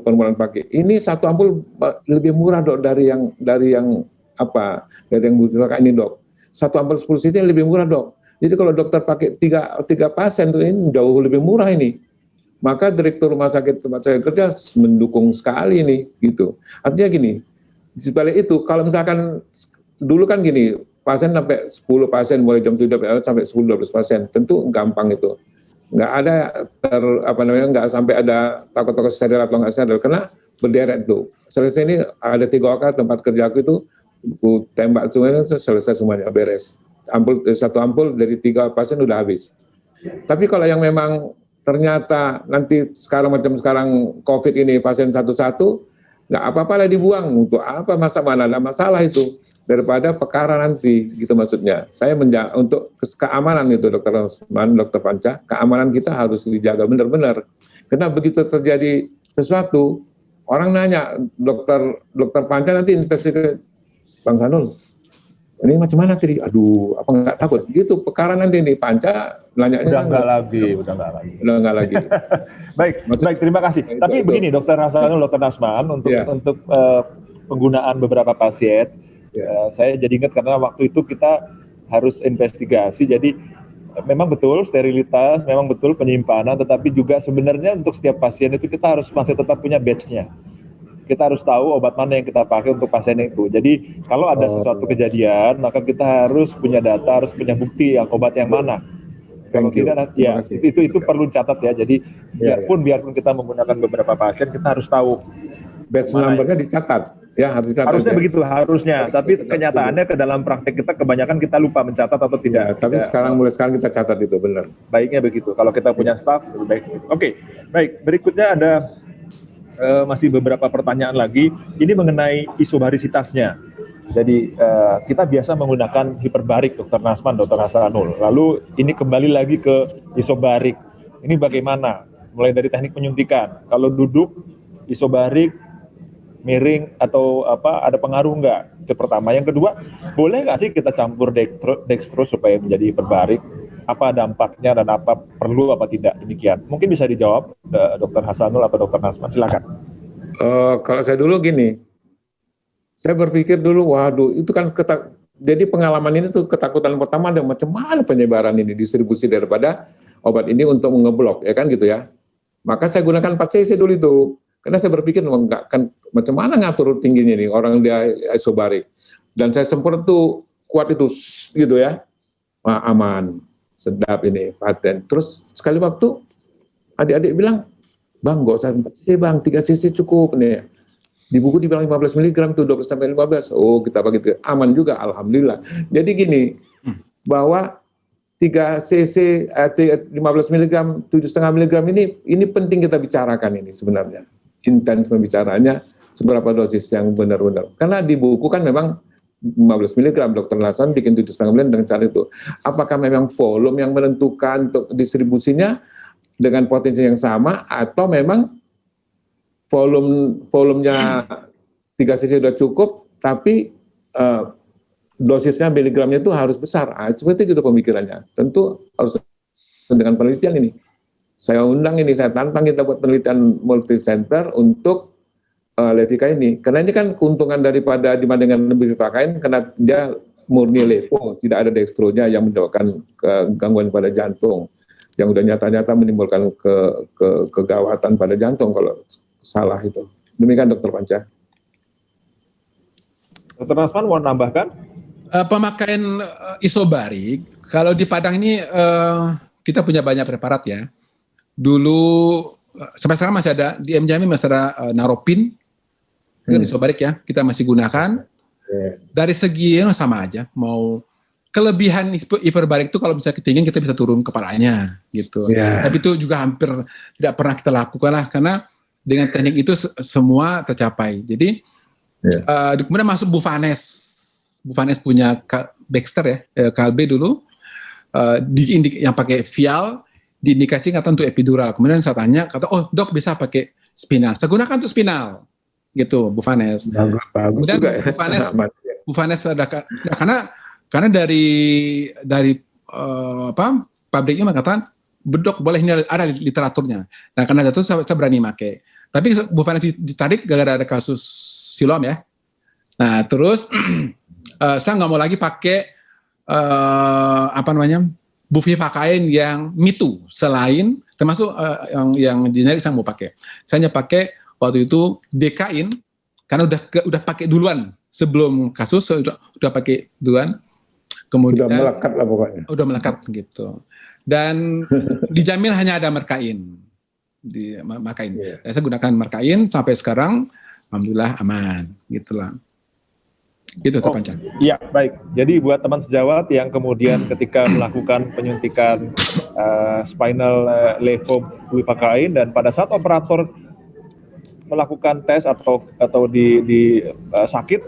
permulaan pakai, ini 1 ampul lebih murah dok dari yang butuhkan ini dok. 1 ampul 10 cc lebih murah dok. Jadi kalau dokter pakai 3 pasien ini jauh lebih murah ini. Maka direktur rumah sakit tempat saya kerja mendukung sekali ini gitu. Artinya gini, di sebalik itu kalau misalkan dulu kan gini, pasien sampai 10 pasien mulai jam 7 sampai 10-12 pasien, tentu gampang itu. Nggak ada nggak sampai ada takut-takut steril atau nggak steril, karena berderet tuh. Selesai ini ada 3 OK tempat kerja aku itu, aku tembak semuanya selesai semuanya beres. 1 ampul dari 3 pasien udah habis. Tapi kalau yang memang ternyata nanti sekarang macam sekarang COVID ini pasien satu-satu, nggak apa-apa lah dibuang. Untuk apa mana ada masalah itu daripada perkara nanti, gitu maksudnya. Saya untuk keamanan itu, Dokter Rasman, Dokter Panca, keamanan kita harus dijaga benar-benar. Karena begitu terjadi sesuatu, orang nanya, Dokter Panca nanti investigasi, Bang Sanul, ini macam mana tadi? Aduh, apa nggak takut? Gitu, perkara nanti nih Panca nanya. Udah nggak lagi. Baik, terima kasih. Tapi begini, Dokter Hasanul, Dokter Nasman, untuk penggunaan beberapa pasien, saya jadi ingat karena waktu itu kita harus investigasi. Jadi memang betul sterilitas, memang betul penyimpanan, tetapi juga sebenarnya untuk setiap pasien itu kita harus masih tetap punya batch-nya. Kita harus tahu obat mana yang kita pakai untuk pasien itu. Jadi kalau ada sesuatu kejadian, maka kita harus punya data, harus punya bukti yang obat yang mana. Kalau tidak, ya itu perlu dicatat ya. Jadi biarpun kita menggunakan beberapa pasien, kita harus tahu batch number-nya dicatat. Ya, harus dicatat. Harusnya begitu, harusnya. Tapi kenyataannya ke dalam praktek kita kebanyakan kita lupa mencatat atau tidak. Tapi mulai sekarang kita catat itu, benar. Baiknya begitu. Kalau kita punya staff, lebih baik. Oke, baik. Berikutnya ada masih beberapa pertanyaan lagi. Ini mengenai isobarisitasnya. Jadi kita biasa menggunakan hiperbarik, Dokter Nasman, Dokter Hasanul. Lalu ini kembali lagi ke isobarik. Ini bagaimana? Mulai dari teknik penyuntikan. Kalau duduk isobarik, miring atau ada pengaruh nggak? Itu pertama. Yang kedua, boleh nggak sih kita campur dextrose supaya menjadi hiperbarik? Apa dampaknya dan apa perlu apa tidak? Demikian. Mungkin bisa dijawab Dokter Hasanul atau Dokter Nasman. Silakan. Kalau saya dulu gini, saya berpikir dulu, waduh, itu kan jadi pengalaman ini tuh ketakutan pertama ada macam mana penyebaran ini, distribusi daripada obat ini untuk mengeblok, ya kan gitu ya. Maka saya gunakan 4cc dulu itu. Karena saya berpikir enggak kan macam mana ngatur tingginya nih orang dia isobarik. Dan saya semprot tuh kuat itu gitu ya. Wah, aman, sedap ini paten. Terus sekali waktu adik-adik bilang, "Bang, enggak usah 4cc, Bang, 3cc cukup nih." Di buku dibilang 15 mg tuh 12 sampai 15. Oh, kita pakai aman juga, alhamdulillah. Jadi gini, bahwa 3cc 15 mg 7,5 mg ini penting kita bicarakan ini sebenarnya. Intens pembicaranya seberapa dosis yang benar-benar. Karena di buku kan memang 15 mg, Dokter Nasman bikin 7,5 mg dengan cara itu. Apakah memang volume yang menentukan untuk distribusinya dengan potensi yang sama, atau memang volumenya 3cc sudah cukup, tapi dosisnya miligramnya itu harus besar. Seperti itu pemikirannya. Tentu harus dengan penelitian ini. Saya undang ini, saya tantang kita buat penelitian multi center untuk Levika ini. Karena ini kan keuntungan daripada dibandingkan Bivakain, karena dia murni levo, tidak ada dextronya yang menyebabkan gangguan pada jantung, yang udah nyata-nyata menimbulkan kegawatan pada jantung kalau salah itu. Demikian Dokter Panca. Dokter Nasman mau nambahkan? Pemakaian isobarik, kalau di Padang ini kita punya banyak preparat ya. Dulu sampai sekarang masih ada di Jamil masih ada naropin, isobarik ya, kita masih gunakan. Dari segi sama aja, mau kelebihan hiperbarik itu kalau bisa ketinggian kita bisa turun kepalanya gitu. Tapi itu juga hampir tidak pernah kita lakukan lah, karena dengan teknik itu semua tercapai. Jadi kemudian masuk Buvanes. Buvanes punya Baxter ya, Kalbe dulu, yang pakai vial, diindikasikan untuk epidural. Kemudian saya tanya, kata, oh dok bisa pakai spinal. Saya gunakan untuk spinal, gitu, Buvanes. Bagus kemudian juga ya. Buvanes ada, karena dari pabriknya mengatakan, bedok boleh, ini ada literaturnya. Nah karena itu saya berani pakai. Tapi Buvanes ditarik gara-gara ada kasus Siloam ya. Nah terus saya nggak mau lagi pakai Buvivakain yang mitu, selain termasuk yang generik saya mau pakai. Saya hanya pakai waktu itu Dekain karena udah pakai duluan sebelum kasus, udah pakai duluan. Kemudian udah melekat lah pokoknya. Udah melekat gitu. Dan di Jamil hanya ada Markain. Di Markain. Saya gunakan Markain sampai sekarang, alhamdulillah aman, gitulah. Gitu Panca. Iya, baik. Jadi buat teman sejawat yang kemudian ketika melakukan penyuntikan spinal levofloxacin, dan pada saat operator melakukan tes atau sakit,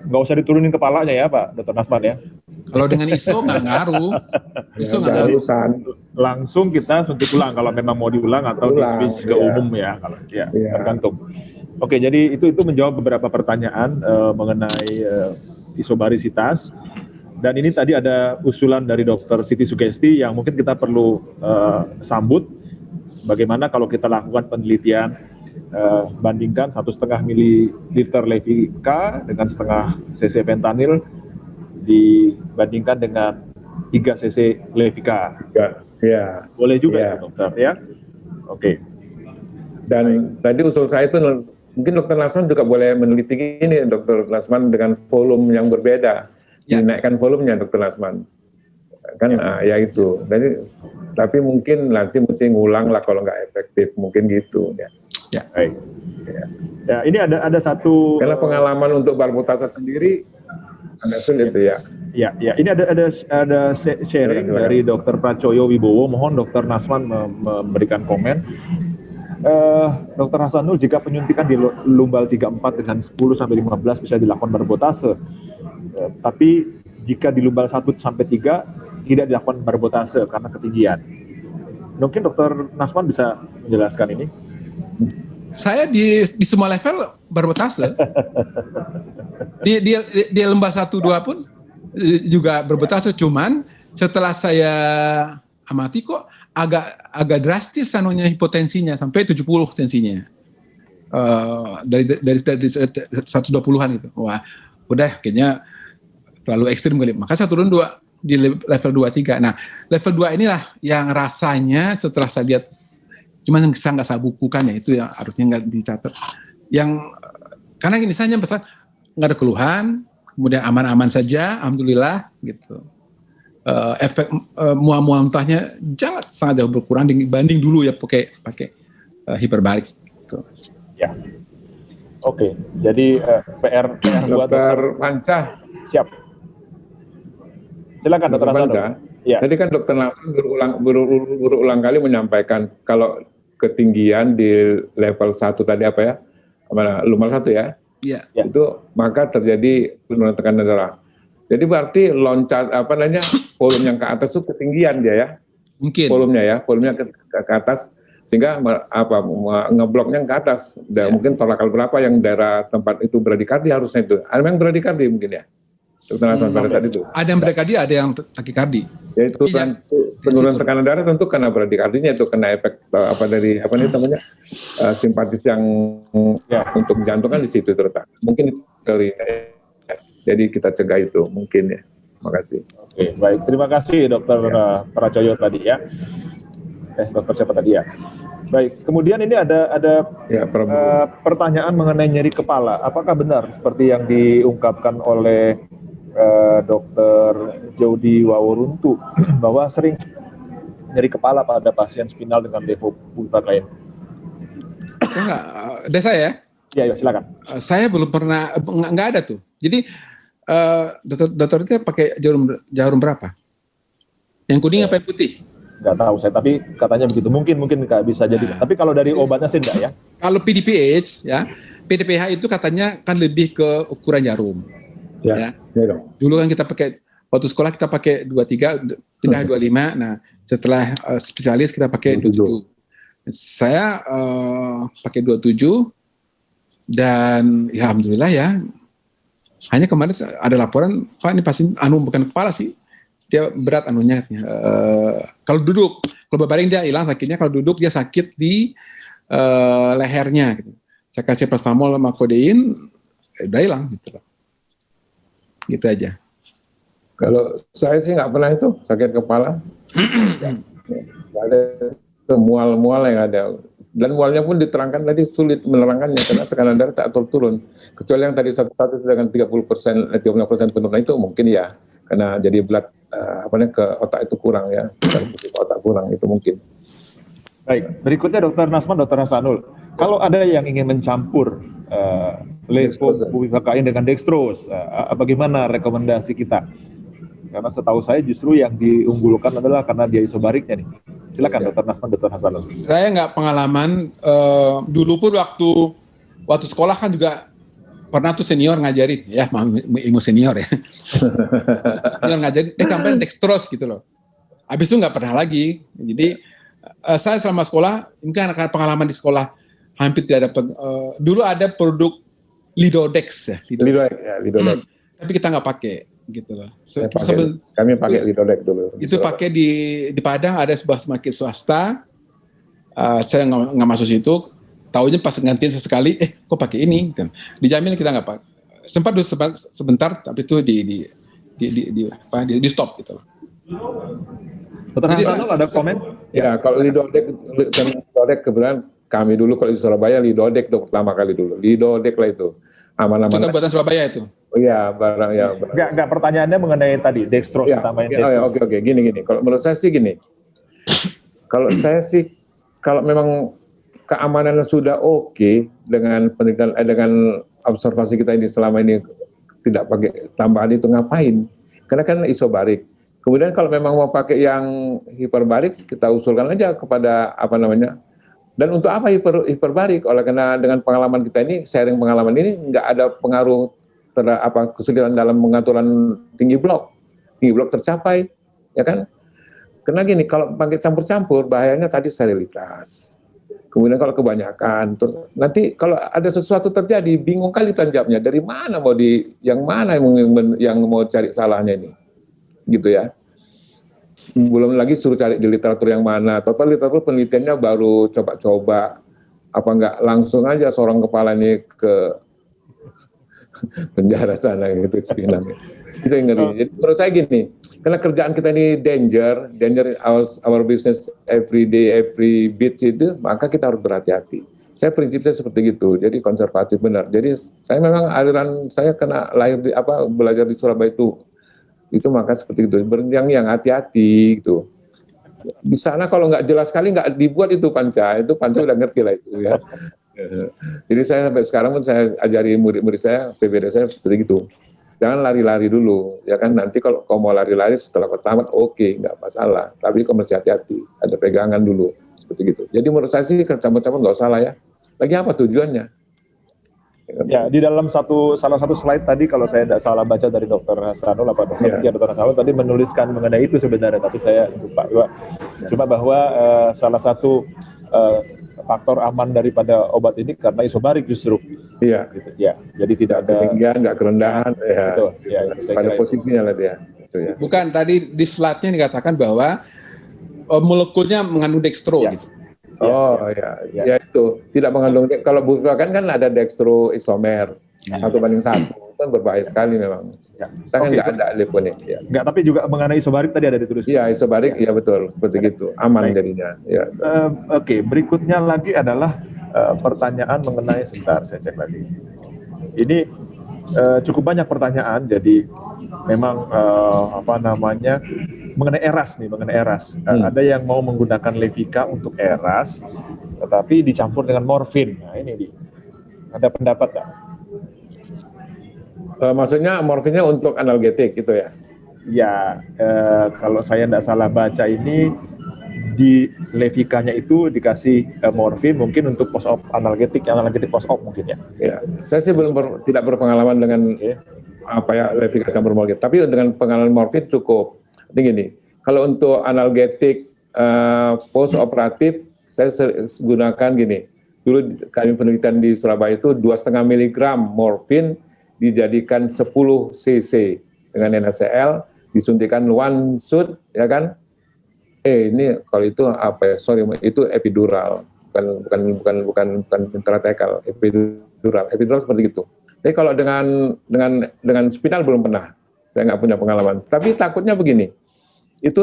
nggak usah diturunin kepalanya ya Pak Dr. Nasman ya. Kalau dengan ISO nggak ngaruh. ISO nggak Jangan ngaruh. urusan. Langsung kita suntik ulang kalau memang mau diulang atau di-switch ke umum ya, kalau tergantung. Oke, jadi itu menjawab beberapa pertanyaan mengenai isobarisitas. Dan ini tadi ada usulan dari Dr. Siti Sugesti yang mungkin kita perlu sambut. Bagaimana kalau kita lakukan penelitian, bandingkan 1,5 mililiter Levika dengan setengah cc fentanyl dibandingkan dengan 3 cc Levika. Ya. Boleh juga ya dokter ya. Oke. Dan tadi usul saya itu mungkin Dr. Nasman juga boleh meneliti ini, Dr. Nasman, dengan volume yang berbeda. Dinaikkan volumenya Dr. Nasman. Kan ya itu. Tapi mungkin nanti mesti ngulang lah kalau nggak efektif, mungkin gitu ya. Ya, baik. Ya, ini ada satu. Karena pengalaman untuk barbutasa sendiri agak sulit itu ya. Ya, ini ada sharing dari Dr. Pracoyo Wibowo. Mohon Dr. Nasman memberikan komen. Dr. Hasanul, jika penyuntikan di lumbal 34 dengan 10 sampai 15 bisa dilakukan barbotase. Tapi jika di lumbal 1 sampai 3 tidak dilakukan barbotase karena ketinggian. Mungkin Dr. Nasman bisa menjelaskan ini. Saya di semua level barbotase. di lembah 1-2 pun juga barbotase, cuman setelah saya amati kok agak drastis hipotensinya sampai 70 tensinya. Dari 120-an gitu. Wah, udah kayaknya terlalu ekstrim kali. Maka saya turun 2 di level 2-3. Nah, level 2 inilah yang rasanya setelah saya lihat, cuman saya nggak saya bukukan ya, itu yang harusnya nggak dicatat. Karena gini, saya pesan nggak ada keluhan, kemudian aman-aman saja, alhamdulillah gitu. Efek mual-mual muntahnya sangat jauh berkurang dibanding dulu ya pakai hiperbarik. Gitu. Ya, oke. Jadi PR buat Dokter Panca. Siap. Silakan Dokter Panca. Ya. Tadi kan Dokter Nasman berulang kali menyampaikan kalau ketinggian di level 1 tadi apa ya? Lumbal 1 ya? Iya. Itu maka terjadi penurunan tekanan darah. Jadi berarti loncat volume yang ke atas itu ketinggian dia ya? Mungkin. Volumenya ke atas sehingga ngebloknya ke atas. Dan mungkin torakal berapa yang daerah tempat itu bradikardi harusnya itu. Ada yang bradikardi mungkin ya? Dokter Nasman pada saat itu. Ada yang bradikardi, ada yang takikardi. Yaitu penurunan tekanan darah tentu karena bradikardinya itu kena efek simpatis yang untuk jantung kan di situ terletak. Mungkin itu kali. Jadi kita cegah itu mungkin ya. Terima kasih. Oke, baik. Terima kasih Dokter Pracoyo tadi ya. Dokter siapa tadi ya? Baik. Kemudian ini ada pertanyaan mengenai nyeri kepala. Apakah benar seperti yang diungkapkan oleh Dr. Jody Waworuntu bahwa sering nyeri kepala pada pasien spinal dengan levofloxacin? Saya nggak. Ada saya ya? Ya, silakan. Saya belum pernah, nggak ada tuh. Jadi dokter itu pakai jarum berapa? Yang kuning apa yang putih? Nggak tahu saya, tapi katanya begitu. Mungkin nggak bisa jadi. Tapi kalau dari obatnya sih enggak ya. Kalau PDPH ya, PDPH itu katanya kan lebih ke ukuran jarum. Ya. Dulu kan kita pakai, waktu sekolah kita pakai 23, pindah 25. Nah, setelah spesialis kita pakai 27. Saya pakai 27 dan ya alhamdulillah ya. Hanya kemarin ada laporan, Pak ini pasien bukan kepala sih, dia berat kalau duduk, kalau berbaring dia hilang sakitnya, kalau duduk dia sakit di lehernya. Gitu. Saya kasih paracetamol sama kodein, udah hilang. Gitu aja. Kalau saya sih nggak pernah itu sakit kepala, nggak ada mual-mual yang ada. Dan mualnya pun diterangkan tadi sulit menerangkannya karena tekanan darah tak turun. Kecuali yang tadi satu dengan 30%, 30% penurunan itu mungkin ya karena jadi blood ke otak itu kurang ya, ke otak kurang itu mungkin. Baik, berikutnya Dokter Nasman, Dokter Hasanul. Kalau ada yang ingin mencampur levofloxacin dengan dextrose, bagaimana rekomendasi kita? Karena setahu saya justru yang diunggulkan adalah karena dia isobariknya nih. Silakan Dr. Hasanul. Saya nggak pengalaman, dulu pun waktu sekolah kan juga pernah tuh senior ngajarin, ya ilmu senior ya. Senior ngajarin, tambahin dextrose gitu loh. Habis itu nggak pernah lagi. Jadi saya selama sekolah, ini kan karena pengalaman di sekolah hampir tidak ada. Dulu ada produk Lidodex ya. Lidodex. Tapi kita nggak pakai gitu loh. Kami pakai Lidodex dulu. Itu pakai di Padang, ada sebuah market swasta. Saya nggak masuk situ. Taunya pas gantiin sesekali, kok pakai ini? Gitu. Dijamin kita nggak pakai. Sempat dulu sebentar, tapi itu di stop gitu. Dr. Hasanul ada komen? Ya, kalau Lidodex kebetulan kami dulu kalau di Surabaya Lidodex itu pertama kali dulu. Lidodex lah itu. Aman-aman. Itu kan buatan Surabaya itu. Oh iya, barang ya. Enggak, pertanyaannya mengenai tadi dextrose ya, tambahin Oke. Gini. Kalau menurut saya sih gini. Kalau memang keamanannya sudah oke dengan penelitian dengan observasi kita ini selama ini tidak pakai tambahan itu ngapain? Karena kan isobarik. Kemudian kalau memang mau pakai yang hiperbarik, kita usulkan aja kepada Dan untuk apa hiperbarik? Oleh karena dengan pengalaman kita ini, sharing pengalaman ini nggak ada pengaruh kesulitan dalam pengaturan tinggi blok. Tinggi blok tercapai, ya kan? Karena gini, kalau pakai campur-campur, bahayanya tadi sterilitas. Kemudian kalau kebanyakan, terus nanti kalau ada sesuatu terjadi, bingung kali tanjapnya. Dari mana yang mana yang mau cari salahnya ini, gitu ya. Belum lagi suruh cari di literatur yang mana. Total literatur penelitiannya baru coba-coba. Apa enggak langsung aja seorang kepala ini ke penjara sana gitu. Itu yang ngeri. Jadi menurut saya gini, karena kerjaan kita ini danger our business every day, every bit itu, maka kita harus berhati-hati. Saya prinsipnya seperti gitu. Jadi konservatif benar. Jadi saya memang aliran saya kena belajar di Surabaya itu maka seperti itu, berjenjang yang hati-hati gitu. Di sana kalau nggak jelas sekali nggak dibuat itu panca udah ngerti lah itu ya. Jadi saya sampai sekarang pun saya ajari murid-murid saya, PBD saya seperti itu. Jangan lari-lari dulu, ya kan, nanti kalau kau mau lari-lari setelah kau tamat, oke, nggak masalah. Tapi kau mesti hati-hati, ada pegangan dulu, seperti gitu. Jadi menurut saya sih campur-campur nggak usah lah ya. Lagi apa tujuannya? Ya, di dalam salah satu slide tadi kalau saya tidak salah baca dari Dr. Hasanul Dr. Hasanul tadi menuliskan mengenai itu sebenarnya, tapi saya lupa juga. Cuma bahwa salah satu faktor aman daripada obat ini karena isobarik justru. Iya. Gitu, ya. Jadi tidak ada ketinggian, nggak kerendahan. Ya. Betul. Ya, pada posisinya lah dia. Itu ya. Bukan, tadi di slide-nya dikatakan bahwa molekulnya mengandung dextro. Ya. Gitu. Ya itu tidak mengandung. Kalau bukan kan ada dextro isomer 1:1, kan berbahaya sekali memang. Ya. Kita kan nggak ada leponnya. Ya. Nggak, tapi juga mengenai isobarik tadi ada ditulis. Iya, isobarik, ya betul, seperti gitu, aman jadinya. Ya. Oke, berikutnya lagi adalah pertanyaan mengenai, sebentar saya cek lagi. Ini cukup banyak pertanyaan, jadi memang mengenai ERAS. Ada yang mau menggunakan Levika untuk ERAS, tetapi dicampur dengan morfin. Nah ini ada pendapat nggak? Maksudnya morfinnya untuk analgetik gitu ya? Ya, kalau saya tidak salah baca ini di Levikanya itu dikasih morfin mungkin untuk post-op analgetik post-op mungkin ya. Ya, saya sih tidak berpengalaman dengan Levika campur morfin, tapi dengan pengalaman morfin cukup. Ini gini, kalau untuk analgetik post operatif saya gunakan gini. Dulu kami penelitian di Surabaya itu 2,5 mg morfin dijadikan 10 cc dengan NaCl, disuntikan one shot, ya kan? Ini kalau itu itu epidural, bukan intratekal, epidural seperti itu. Tapi kalau dengan spinal belum pernah. Saya nggak punya pengalaman. Tapi takutnya begini, itu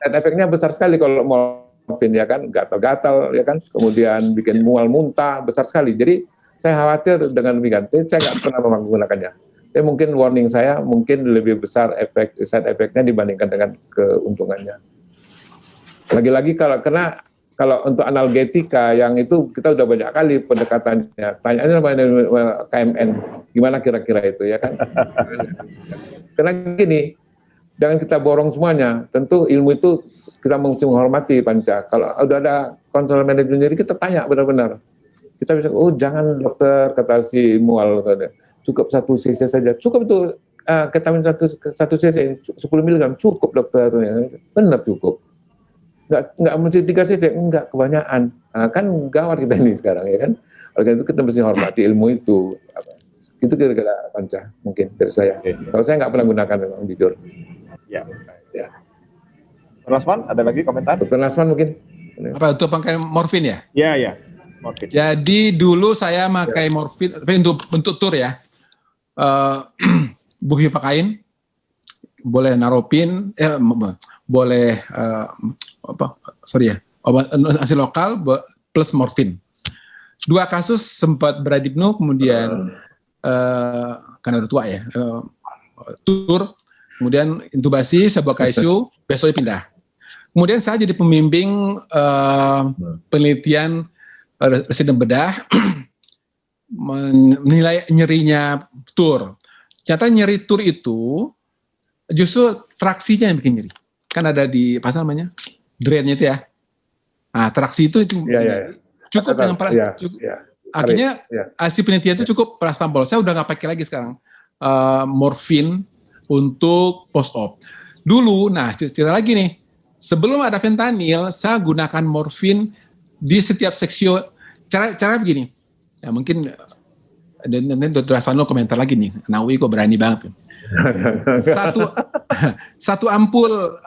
efeknya besar sekali kalau morfin, ya kan, gatal-gatal, ya kan, kemudian bikin mual muntah, besar sekali. Jadi saya khawatir dengan demikian. Saya nggak pernah menggunakannya. Tapi mungkin warning saya mungkin lebih besar side effect-nya dibandingkan dengan keuntungannya. Lagi-lagi kalau untuk analgetika yang itu kita udah banyak kali pendekatannya. Tanyaannya sama KMN, gimana kira-kira itu, ya kan? Karena gini, jangan kita borong semuanya. Tentu ilmu itu kita mesti menghormati Panca. Kalau udah ada kontrol manajemen diri, kita tanya benar-benar. Kita bisa, oh jangan dokter, kata si mual, cukup 1 cc saja. Cukup itu ketamin 1 cc, 10 mg, cukup dokter. Benar cukup. Nggak mesti 3 cc, enggak, kebanyakan. Kan gawat kita ini sekarang, ya kan? Oleh itu kita mesti hormati ilmu itu. Itu kira-kira Panca mungkin dari saya. Kalau saya nggak pernah gunakan memang jujur. Ya. Ya. Dr. Lasman, ada lagi komentar? Dr. Lasman mungkin. Apa untuk pakai morfin ya? Ya. Oke. Jadi dulu saya pakai morfin, tapi untuk tur ya. Bupivacain, boleh naropin, boleh obat ansi lokal plus morfin. 2 kasus sempat beradipno, kemudian karena udah tua ya, tur, kemudian intubasi, saya bawa ke ICU, besoknya pindah. Kemudian saya jadi pembimbing penelitian residen bedah, menilai nyerinya tur. Ternyata nyeri tur itu justru traksinya yang bikin nyeri. Kan ada di apa namanya, drainnya itu ya. Nah, traksi itu cukup dengan akhirnya hasil penelitian itu cukup paracetamol. Saya udah nggak pakai lagi sekarang morfin untuk post op. Dulu, nah cerita lagi nih, sebelum ada fentanyl, saya gunakan morfin di setiap seksio. Cara begini, ya mungkin nanti Dr. Hasanul komentar lagi nih, Nawi kok berani banget. Satu ampul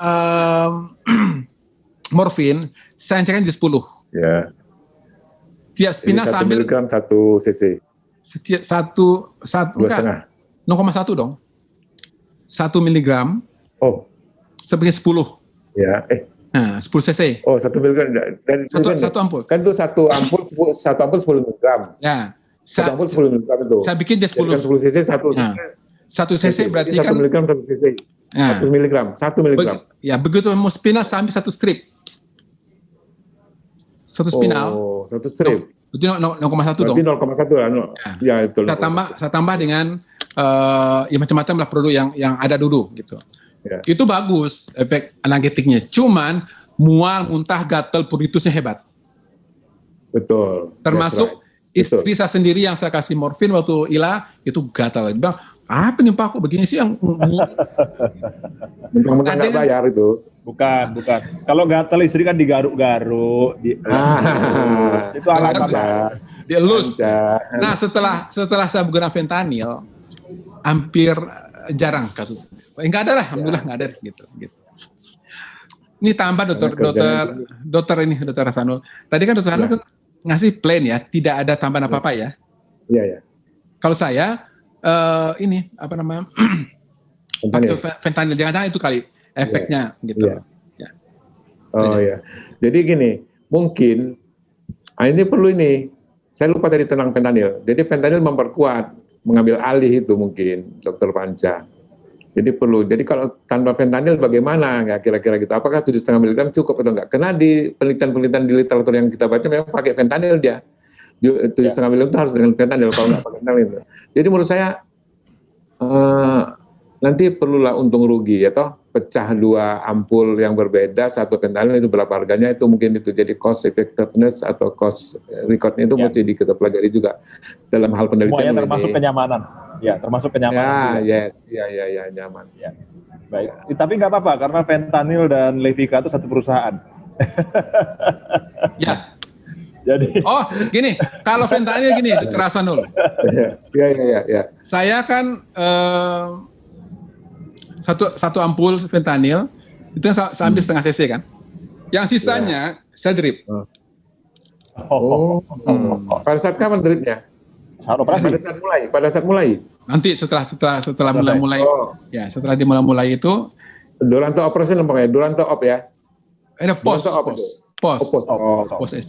morfin saya cekkan di 10. Ya. Tiap spina saya 1 ambil mg 1 cc. setiap 1,5 dong. 1 miligram. Oh. Sebagai 10. Ya. Nah, 10 cc. Oh, 1 miligram dan Satu ampul. Kan itu satu ampul 10 miligram. Ya. Satu ampul 10 miligram itu. Saya bikin dia 10. 10 cc 1. Nah, 1 cc berarti 1 kan miligram 1 cc. Nah, 1 miligram. ya begitu mau spinal saya ambil 1 strip. 1 spinal. Oh, 1 strip. Itu 0,1 dong. Berarti 0,1 ya itu. Saya tambah dengan ya macam-macam lah produk yang ada dulu gitu. Ya. Itu bagus efek analgetiknya. Cuman mual, muntah, gatal, pruritusnya hebat. Betul. Termasuk istri saya sendiri yang saya kasih morfin waktu Ila itu gatal. Dia bilang, apa nih Pak kok begini sih yang mentang-mentang nggak bayar itu. Bukan. Kalau gatal istri kan digaruk-garuk, itu alamat. Dielus. Nah setelah saya menggunakan fentanyl, hampir jarang kasus. Enggak ada lah, alhamdulillah enggak ada gitu. Ini tambah dokter Hasanul. Tadi kan dokter Hasanul ngasih plan ya, tidak ada tambahan apa-apa ya. Iya. Kalau saya ini apa namanya? Fentanyl, jangan-jangan itu kali efeknya gitu. Iya. Ya. Oh ya. Jadi gini, mungkin ini perlu ini. Saya lupa tadi tentang fentanyl. Jadi fentanyl memperkuat, mengambil alih itu mungkin, Dokter Panca. Jadi perlu. Jadi kalau tanpa fentanyl bagaimana? Ya kira-kira gitu. Apakah 7,5 mg cukup atau enggak? Karena di penelitian-penelitian di literatur yang kita baca memang pakai fentanyl dia. 7,5 mg itu harus dengan fentanyl kalau nggak pakai fentanyl. Jadi menurut saya nanti perlulah untung rugi ya toh, pecah 2 ampul yang berbeda, 1 fentanyl itu berapa harganya, itu mungkin itu jadi cost effectiveness atau cost recordnya itu mesti kita pelajari juga dalam hal penelitian. Semuanya termasuk kenyamanan. Ya, termasuk kenyamanan. Ya, ya, nyaman. Ya. Baik. Tapi nggak apa-apa karena fentanyl dan Levica itu satu perusahaan. Ya. Jadi. Oh, gini. Kalau fentanyl gini, terasa nul. Ya. Saya kan satu ampul fentanyl itu saya ambil setengah cc kan. Yang sisanya saya drip. Pada saat kapan dripnya? Saat operasi. Pada saat mulai. Nanti setelah mulai ya, setelah dimulai itu Duranto operasi namanya, Duranto op ya. Ada pos.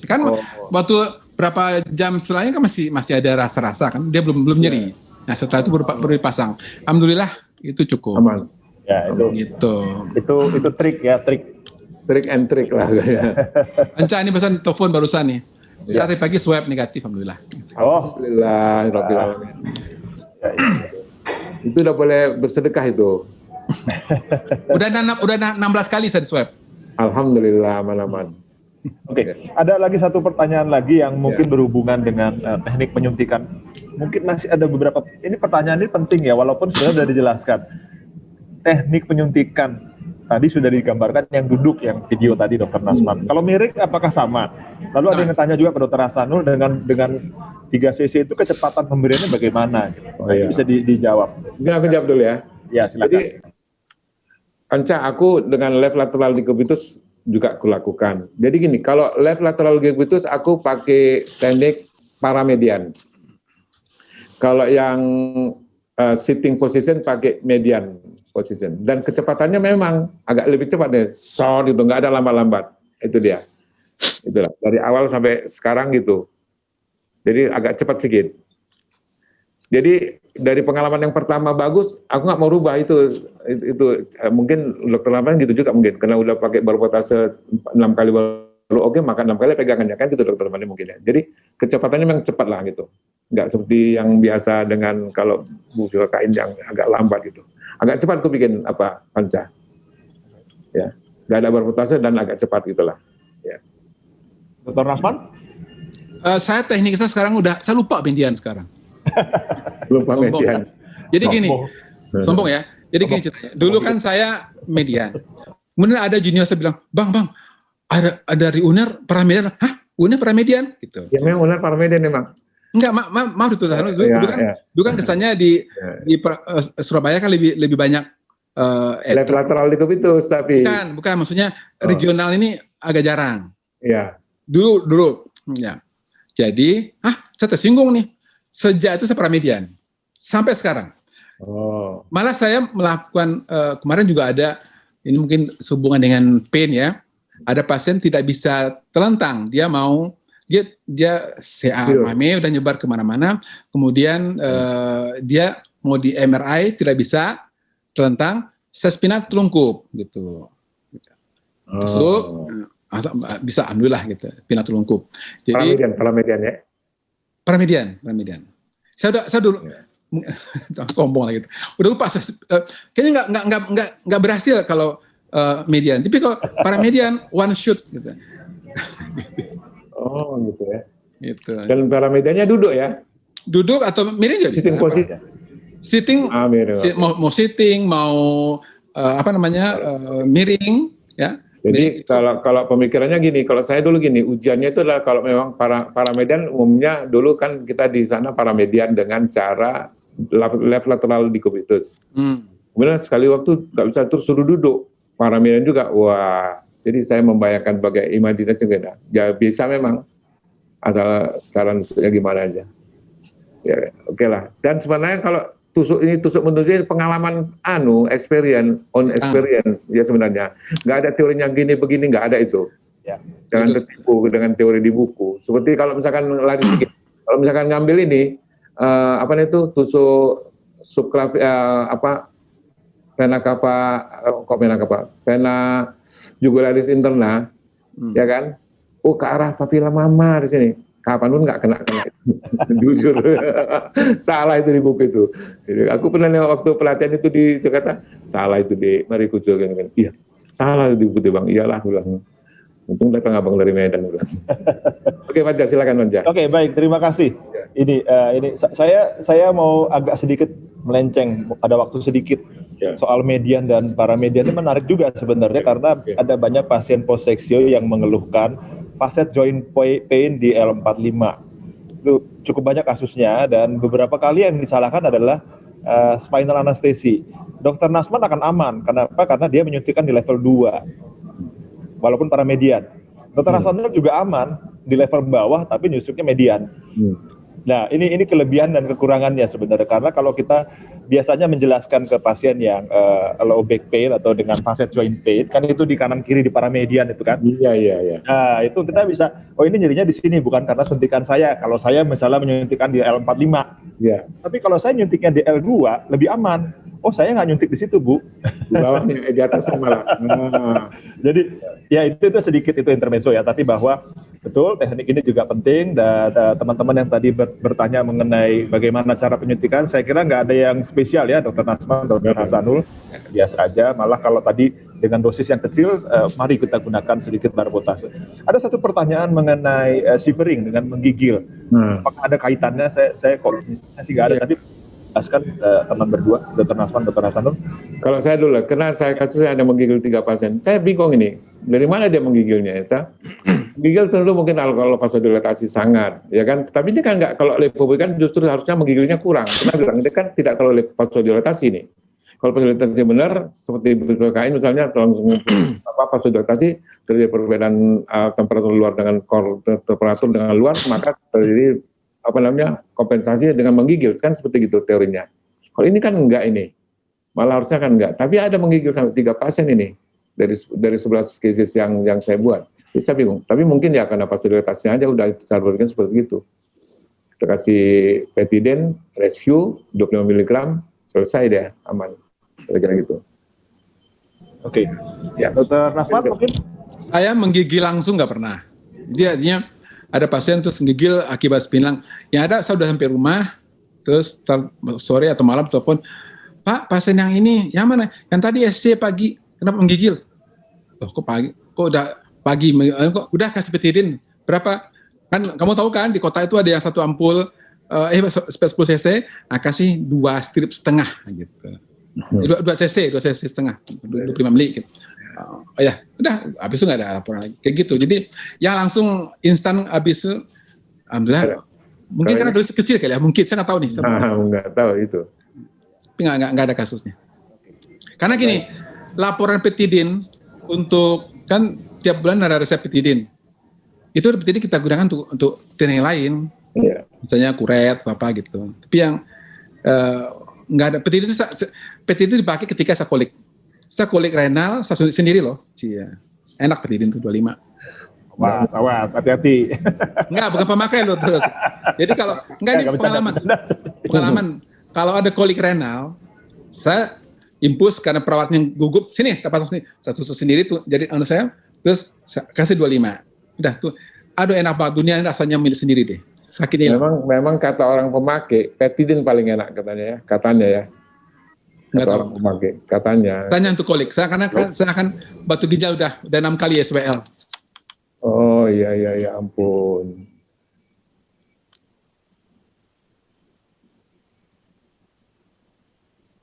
Kan waktu berapa jam setelahnya kan masih ada rasa-rasa kan, dia belum nyeri. Nah setelah itu baru dipasang. Alhamdulillah itu cukup. Aman. Ya itu trik and trick lah. Anca ini pesan telepon barusan nih. Saat pagi swab negatif, alhamdulillah. Alhamdulillah. Itu udah boleh bersedekah itu. Udah 16 kali saya di swab. Alhamdulillah, aman-aman. Oke, ada lagi satu pertanyaan lagi yang mungkin berhubungan dengan teknik penyuntikan. Mungkin masih ada beberapa, ini pertanyaan ini penting ya, walaupun sudah dijelaskan. Teknik penyuntikan, tadi sudah digambarkan yang duduk, yang video tadi Dr. Nasman. Kalau mirip apakah sama? Lalu ada yang tanya juga ke Dr. Hasanul dengan 3 cc itu kecepatan pemberiannya bagaimana? Bisa dijawab. Mungkin aku jawab dulu ya. Ya, silakan. Jadi, Anca, aku dengan left lateral decubitus juga aku lakukan. Jadi gini, kalau left lateral decubitus aku pakai teknik paramedian. Kalau yang sitting position pakai median position. Dan kecepatannya memang agak lebih cepat deh. Short gitu, nggak ada lambat-lambat. Itu dia. Itulah, dari awal sampai sekarang gitu. Jadi agak cepat sedikit. Jadi dari pengalaman yang pertama bagus, aku nggak mau rubah itu mungkin dokter lapangan gitu juga mungkin karena udah pakai barbotase 6 kali baru oke, maka 6 kali pegangannya kan gitu dokter lapangan mungkin ya. Jadi kecepatannya memang cepat lah gitu, nggak seperti yang biasa dengan kalau bupivacain yang agak lambat gitu. Agak cepat aku bikin panca, ya nggak ada barbotase dan agak cepat gitulah. Ya. Dr. Nasman? Saya teknik saya sekarang saya lupa median sekarang. Lupa median. Jadi gini, sombong ya. Jadi gini ceritanya. Dulu kan saya median. Kemudian ada junior saya bilang, bang, ada Unner paramedian. Hah? Unner paramedian? Gitu. Ya memang Unner paramedian memang. Enggak, maaf itu. Dulu kan kesannya di Surabaya kan lebih banyak. Left lateral decubitus tapi. Bukan. Maksudnya regional ini agak jarang. Iya. Dulu. Ya. Jadi, saya tersinggung nih. Sejak itu saya paramedian sampai sekarang. Malah saya melakukan kemarin juga ada ini mungkin sehubungan dengan pain ya. Ada pasien tidak bisa telentang, dia CA mame udah nyebar kemana-mana. Kemudian dia mau di MRI tidak bisa telentang, saya spinal telungkup gitu. Tusuk, bisa alhamdulillah gitu, spinal telungkup. Jadi paramedian ya. Paramedian. Saya dulu sombong lah gitu. Udah lupa. Kayaknya nggak berhasil kalau median. Tapi kalau paramedian one shoot gitu. Oh gitu ya. Gitu. Dan paramediannya duduk ya? Duduk atau miring juga bisa. Sitting posisi. Sitting. Mau sitting, mau miring ya. Jadi kalau pemikirannya gini, kalau saya dulu gini, ujiannya itu adalah kalau memang paramedian umumnya dulu kan kita di sana paramedian dengan cara left lateral decubitus. Kemudian sekali waktu nggak bisa terus suruh duduk, paramedian juga, wah. Jadi saya membayangkan bagai imajinasi juga, ya bisa memang asal cara nusuknya gimana aja. Ya oke lah. Dan sebenarnya kalau tusuk menusuk pengalaman experience ya sebenarnya nggak ada teorinya gini begini, nggak ada itu ya. Jangan tertipu dengan teori di buku. Seperti kalau misalkan lari sedikit, kalau misalkan ngambil ini tusuk vena jugularis interna ya kan, ke arah papila mama di sini. Kapan pun nggak kena jujur salah itu di buku itu. Jadi aku pernah waktu pelatihan itu di Jakarta, salah itu di Mari Kucul kan, iya salah di buku itu bang, iyalah ulang. Untung datang abang dari Medan ulang. Oke Pak, silakan Bang. Oke baik, terima kasih. Ini saya mau agak sedikit melenceng, ada waktu sedikit soal median dan paramedian. Ini menarik juga sebenarnya karena ada banyak pasien postseksio yang mengeluhkan facet joint pain di L45. Itu cukup banyak kasusnya dan beberapa kali yang disalahkan adalah spinal anestesi. Dr. Nasman akan aman. Kenapa? Karena dia menyuntikkan di level 2. Walaupun paramedian. Dr. Hasanul juga aman di level bawah tapi nyusuknya median. Nah, ini kelebihan dan kekurangannya sebenarnya, karena kalau kita biasanya menjelaskan ke pasien yang low back pain atau dengan facet joint pain, kan itu di kanan kiri di paramedian itu kan. Iya. Nah, itu kita bisa, ini nyerinya di sini bukan karena suntikan saya. Kalau saya misalnya menyuntikkan di L45. Iya. Tapi kalau saya nyuntiknya di L2 lebih aman. Oh, saya nggak nyuntik di situ, Bu. Di bawah nih, di atas malah. Jadi ya itu sedikit itu intermezzo ya, tapi bahwa Betul, teknik ini juga penting. Dan teman-teman yang tadi bertanya mengenai bagaimana cara penyuntikan, saya kira nggak ada yang spesial ya, Dr. Nasman, Dr. Hasanul. Biasa aja. Malah kalau tadi dengan dosis yang kecil, mari kita gunakan sedikit barbotase. Ada satu pertanyaan mengenai shivering dengan menggigil. Apakah ada kaitannya? Saya kok masih nggak ada. Tadi jelaskan teman berdua, Dr. Nasman, Dr. Hasanul. Kalau saya dulu, karena saya ada menggigil 3 pasien, saya bingung ini, dari mana dia menggigilnya ya? Gigil tentu mungkin kalau vasodilatasi sangat, ya kan? Tapi ini kan nggak, kalau levobuy kan justru harusnya menggigilnya kurang. Karena bilang ini kan tidak kalau vasodilatasi ini. Kalau vasodilatasi benar, seperti BPKN misalnya, langsung vasodilatasi terjadi perbedaan temperatur luar dengan temperatur dengan luar, maka terjadi kompensasi dengan menggigil, kan seperti gitu teorinya. Kalau ini kan enggak ini, malah harusnya kan enggak. Tapi ada menggigil sampai 3 pasien ini dari 11 cases yang saya buat. Bisa bingung. Tapi mungkin ya karena fasilitasnya aja udah cara berpikir seperti itu. Kita kasih petidin, rescue 25 mg, selesai deh, aman. Kira-kira gitu. Oke. Ya, Dr. Nasman mungkin? Saya menggigil langsung nggak pernah. Jadi artinya ada pasien terus menggigil akibat spinlang. Yang ada saya udah sampai rumah, terus sore atau malam telepon, Pak, pasien yang ini, yang mana? Yang tadi SC pagi, kenapa menggigil? Loh, kok pagi? Kok udah pagi? Kok udah kasih petidin? Berapa? Kan kamu tahu kan di kota itu ada yang 1 ampul 10 cc, nah kasih 2 strip setengah gitu. 2 cc setengah, 25 mili gitu. Oh ya, udah habis itu nggak ada laporan lagi kayak gitu. Jadi yang langsung instan habis itu, alhamdulillah. Mungkin karena dosis kecil kali ya, mungkin saya nggak tahu nih. Nggak tahu itu. Tapi nggak ada kasusnya. Karena gini, laporan petidin untuk kan tiap bulan ada resep petidin. Itu petidin kita gunakan untuk yang lain, misalnya kuret atau apa gitu. Tapi yang nggak ada petidin itu dipakai ketika saya kolik renal, saya suntik sendiri loh. Cia. Enak petidin tuh 25. Awas, hati-hati. Enggak, bukan pemakai loh terus. Jadi kalau enggak ini pengalaman. Kalau ada kolik renal, saya impus karena perawatnya gugup, sini, kita pasang sini. Saya susu sendiri tuh, jadi saya terus saya kasih 25. Udah tuh. Aduh enak banget, dunia rasanya milik sendiri deh. Sakitnya. Memang kata orang pemakai, petidin paling enak katanya ya. Nggak tahu. Pemakai, katanya. Tanya untuk kolik. Saya akan batu ginjal udah 6 kali SWL. Oh iya ampun.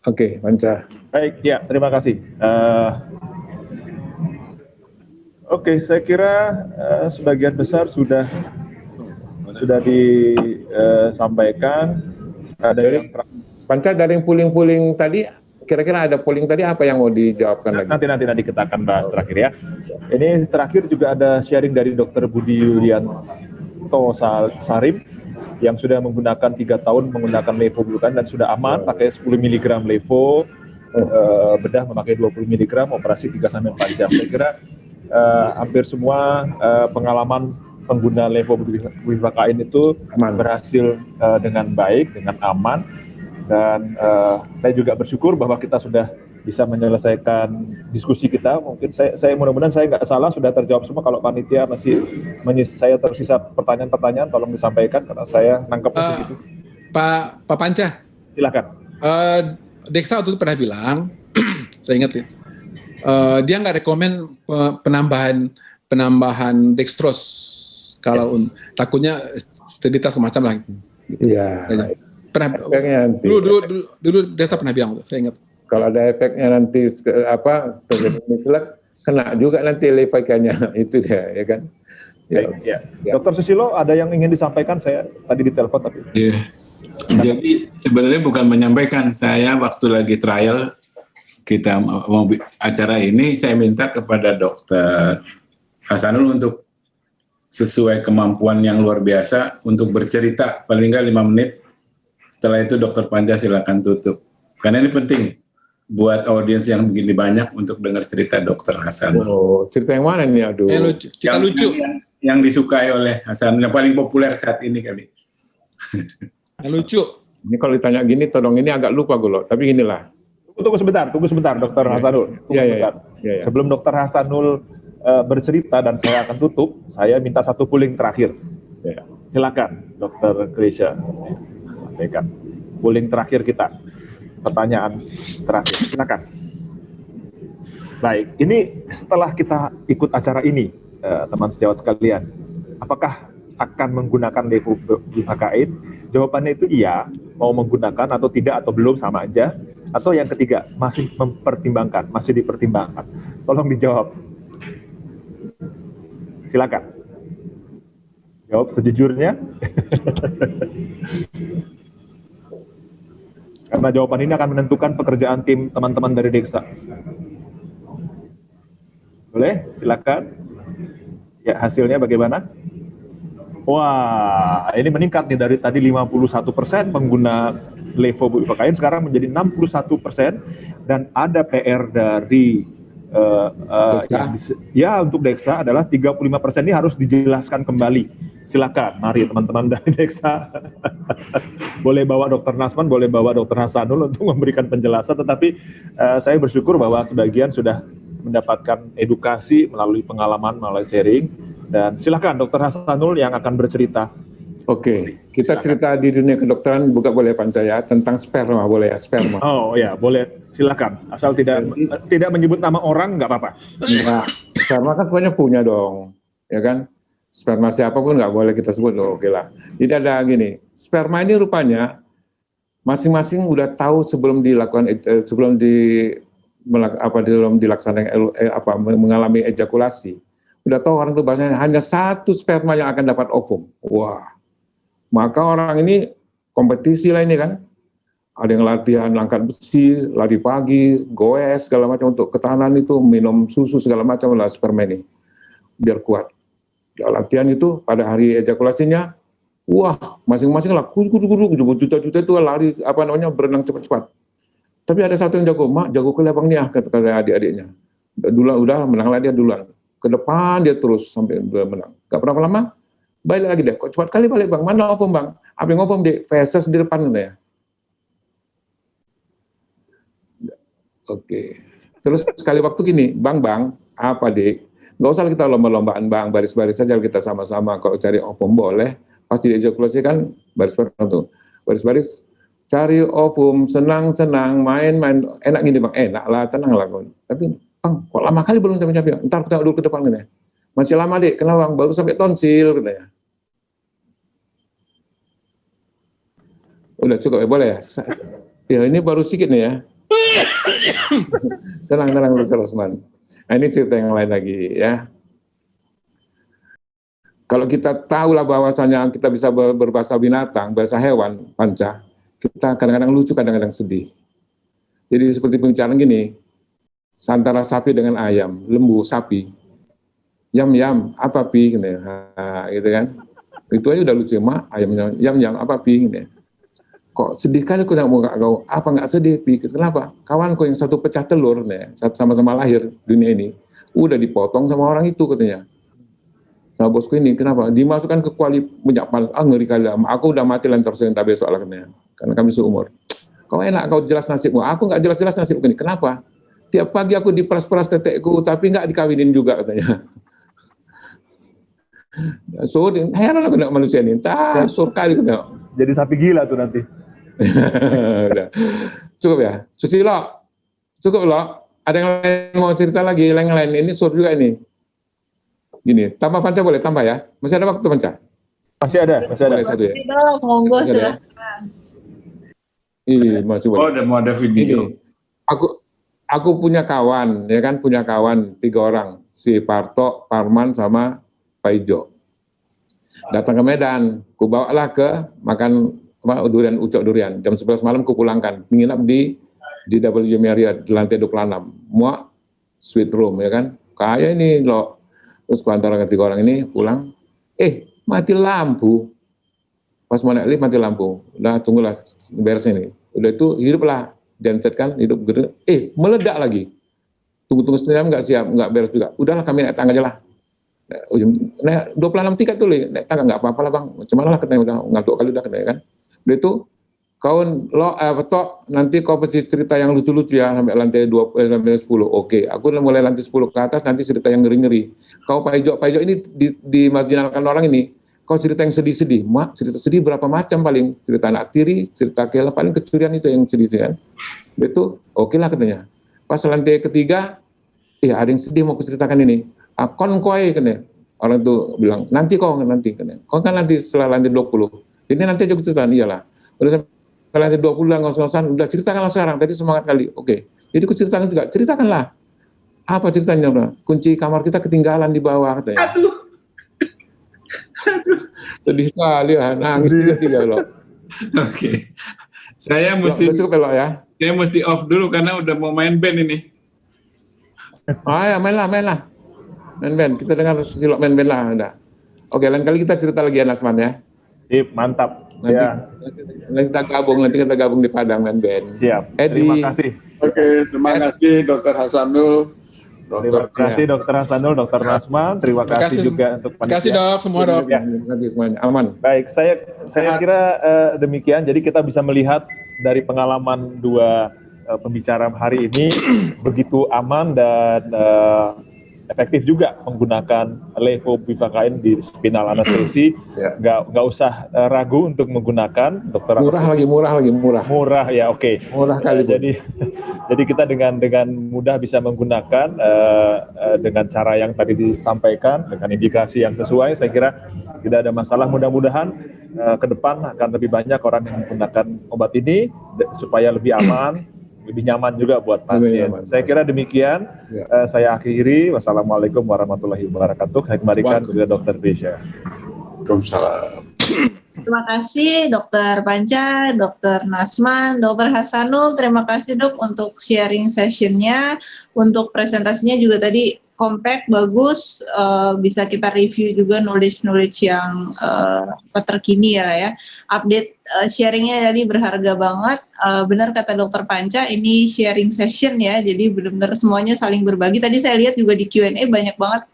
Oke, Panca. Baik, ya terima kasih. Oke, saya kira sebagian besar sudah disampaikan. Ada yang Panca dari yang puling-puling tadi, kira-kira ada polling tadi apa yang mau dijawabkan lagi? Nanti kita akan bahas terakhir ya. Ini terakhir juga ada sharing dari Dr. Budi Yulianto Sarim yang sudah menggunakan 3 tahun menggunakan levoglukan dan sudah aman pakai 10 mg levo, bedah memakai 20 mg, operasi 3-4 jam. Saya kira hampir semua pengalaman pengguna levobuvakain itu berhasil dengan baik, dengan aman. Dan saya juga bersyukur bahwa kita sudah bisa menyelesaikan diskusi kita. Mungkin saya mudah-mudahan saya nggak salah, sudah terjawab semua. Kalau panitia saya tersisa pertanyaan-pertanyaan, tolong disampaikan karena saya nangkep begitu. Pak Panca, silakan. Deksa waktu itu pernah bilang, saya ingat ya, dia nggak rekomen penambahan dextrose kalau takutnya sterilitas semacam lah. Iya. Pernah dulu Desa pernah bilang, saya ingat. Kalau ada efeknya nanti terjadi mislek, kena juga nanti levokannya itu dia, ya kan? Ya. Dokter Susilo, ada yang ingin disampaikan? Saya tadi ditelepon tapi. Iya. Jadi sebenarnya bukan menyampaikan, saya waktu lagi trial kita mau acara ini, saya minta kepada Dokter Hasanul untuk sesuai kemampuan yang luar biasa untuk bercerita paling nggak 5 menit. Setelah itu Dokter Panca silakan tutup. Karena ini penting buat audiens yang begini banyak untuk dengar cerita Dokter Hasanul. Oh, cerita yang mana nih? Aduh. Lucu. Yang disukai oleh Hasanul, yang paling populer saat ini kali. Yang lucu. Ini kalau ditanya gini, tolong ini agak lupa gue loh. Tapi inilah. Tunggu sebentar, Dokter Hasanul. Ya. Sebelum Dokter Hasanul bercerita dan saya akan tutup, saya minta satu polling terakhir. Ya. Silakan, Dr. Krisha, sampaikan. Polling terakhir kita, pertanyaan terakhir, silakan. Baik, ini setelah kita ikut acara ini, teman sejawat sekalian, apakah akan menggunakan Levo Bivakain? Jawabannya itu iya, mau menggunakan atau tidak atau belum sama aja. Atau yang ketiga, masih mempertimbangkan, masih dipertimbangkan. Tolong dijawab. Silakan. Jawab sejujurnya. Karena jawaban ini akan menentukan pekerjaan tim teman-teman dari Deksa. Boleh? Silakan. Ya, hasilnya bagaimana? Wah, ini meningkat nih dari tadi 51% pengguna Levo Bivakain, sekarang menjadi 61%, dan ada PR dari untuk Deksa adalah 35% ini harus dijelaskan kembali. Silakan, mari teman-teman dari Deksa. Boleh bawa Dr. Nasman, boleh bawa Dr. Hasanul untuk memberikan penjelasan, tetapi saya bersyukur bahwa sebagian sudah mendapatkan edukasi melalui pengalaman, melalui sharing. Dan silakan Dr. Hasanul yang akan bercerita. Oke, kita cerita di dunia kedokteran bukan boleh Pancaya tentang sperma, boleh ya, sperma. Oh ya, boleh, silakan. Asal tidak menyebut nama orang, nggak apa-apa. Nah, sperma kan semuanya punya dong, ya kan? Sperma siapapun nggak boleh kita sebut, oke lah. Jadi ada gini, sperma ini rupanya masing-masing udah tahu sebelum dilakukan, mengalami ejakulasi. Udah tahu orang itu bahasanya hanya satu sperma yang akan dapat ovum. Wah, maka orang ini kompetisi lah ini kan. Ada yang latihan angkat besi, lari pagi, goes segala macam untuk ketahanan itu, minum susu segala macam lah sperma ini biar kuat. Latihan itu pada hari ejakulasinya, wah masing-masing lah juta-juta itu lari berenang cepat-cepat. Tapi ada satu yang jago, mak jago kelabang nih kata adik-adiknya. Udah menang lah dia duluan. Ke depan dia terus sampai menang. Gak berapa lama, balik lagi deh. Kok cepat kali balik bang? Mana ovum bang? Apa yang ovum deh? Feses di depan ya. Oke. Terus sekali waktu gini, bang, apa dek? Gak usah kita lomba-lombaan bang, baris-baris saja kita sama-sama. Kalau cari ovum boleh, pasti diejakulasi kan baris-baris tuh. Baris-baris, cari ovum, senang-senang, main-main. Enak gini bang, enak lah, tenang lah. Tapi bang, kok lama kali belum sampai-sampai? Ntar kita dulu ke depan gitu ya. Masih lama dek, kenapa bang? Baru sampai tonsil katanya. Udah cukup ya, boleh ya? Ya ini baru sedikit nih ya. Tenang Dr. Osman. Nah ini cerita yang lain lagi ya. Kalau kita tahu lah bahwasanya kita bisa berbahasa binatang, bahasa hewan, Panca, kita kadang-kadang lucu, kadang-kadang sedih. Jadi seperti pembicaraan gini, antara sapi dengan ayam, lembu, sapi, yam, apa pi, gitu, gitu kan. Itu aja udah lucu, mak, ayamnya, yam, apa pi, gitu. Kok sedih kali aku nggak kau, apa nggak sedih, pi, kenapa? Kawanku yang satu pecah telur, nih, sama-sama lahir dunia ini, udah dipotong sama orang itu katanya. Sama bosku ini, kenapa? Dimasukkan ke kuali minyak panas, ngeri kali, aku udah mati lentor entah besok lah katanya, karena kami seumur. Kau enak, kau jelas nasibmu, aku nggak jelas-jelas nasibku ini, kenapa? Tiap pagi aku diperas-peras tetekku, tapi nggak dikawinin juga katanya. So, heran aku dengan manusia ini, entah surga gitu. Jadi sapi gila tuh nanti. Udah. Cukup ya, Susilo, cukup loh. Ada yang lain mau cerita lagi, yang lain ini sur juga ini. Gini, tambah Panca boleh tambah ya? Masih ada waktu Panca? Masih ada. Boleh satu ya. Monggo Masih ada ya? silahkan. Iya, masih boleh. Oh, udah mau ada video. Ini, aku punya kawan, ya kan, punya kawan 3 orang, si Parto, Parman, sama Pak Ijo. Datang ke Medan, ku bawalah ke makan durian, ucok durian. Jam 11 malam ku pulangkan, menginap di JW Marriott di lantai 26, muak suite room, ya kan. Kayak ini loh. Terus ku antara ketiga orang ini pulang, mati lampu. Pas mau naik lift mati lampu. Udah tunggulah beres ini. Udah itu hiduplah genset kan, hidup gede. Meledak lagi. Tunggu setengah nggak siap, nggak beres juga. Udahlah kami naik tangga aja lah. Naik 26 tiket tuh naik tangga nggak apa-apa lah bang. Cuman lah katanya udah ngantuk kali udah katanya kan. Udah itu nanti kau pasti cerita yang lucu-lucu ya sampai lantai 20 sampai 10. Oke, aku mulai lantai 10 ke atas nanti cerita yang ngeri-ngeri. Kau Pak Ijo ini dimarginalkan orang ini. Kau cerita yang sedih-sedih. Cerita sedih berapa macam paling? Cerita anak tiri, cerita kelah, paling kecurian itu yang sedih kan. Itu oke lah katanya. Pas lantai ketiga, ada yang sedih mau kuceritakan ini. Kon koe katanya. Orang itu bilang, nanti katanya. Kau kan nanti setelah lantai 20. Ini nanti aja kuceritaan, iyalah. Udah sampai lantai 20 lah, ngos-ngosan, udah ceritakanlah sekarang, tadi semangat kali. Oke, jadi kuceritakan juga, ceritakanlah. Apa ceritanya? Bro? Kunci kamar kita ketinggalan di bawah katanya. Aduh. Sedih sekali ya, nangis tiga loh. Oke. Saya mesti cukup ya. Saya mesti off dulu karena udah mau main band ini. Ya main lah. Main band, kita dengar silok main band lah. Udah. Oke, lain kali kita cerita lagi ya Nasman ya. Sip, mantap. Nanti kita gabung di Padang main band. Siap. Edi. Terima kasih. Oke, terima kasih Dr. Hasanul. Terima kasih Dr. Hasanul, Dr. Nasman. Terima kasih juga untuk Terima kasih dok, semua dok. Ya. Terima kasih semuanya. Aman. Baik, saya kira demikian. Jadi kita bisa melihat dari pengalaman dua pembicara hari ini begitu aman dan efektif juga menggunakan levobivakain di spinal anestesi. Nggak usah ragu untuk menggunakan. Dokter murah lagi. Murah ya, oke. Murah kali. Jadi kita dengan mudah bisa menggunakan dengan cara yang tadi disampaikan dengan indikasi yang sesuai. Saya kira tidak ada masalah. Mudah-mudahan ke depan akan lebih banyak orang yang menggunakan obat ini supaya lebih aman. Lebih nyaman juga buat pasien. Saya kira demikian. Saya akhiri. Wassalamualaikum warahmatullahi wabarakatuh. Saya kembalikan ke Dr. Besha. Waalaikumsalam. Terima kasih Dr. Panca, Dr. Nasman, Dr. Hasanul. Terima kasih dok untuk sharing sessionnya. Untuk presentasinya juga tadi compact, bagus. Bisa kita review juga knowledge yang terkini ya. Update sharingnya tadi berharga banget. Benar kata Dr. Panca, ini sharing session ya. Jadi benar-benar semuanya saling berbagi. Tadi saya lihat juga di Q&A banyak banget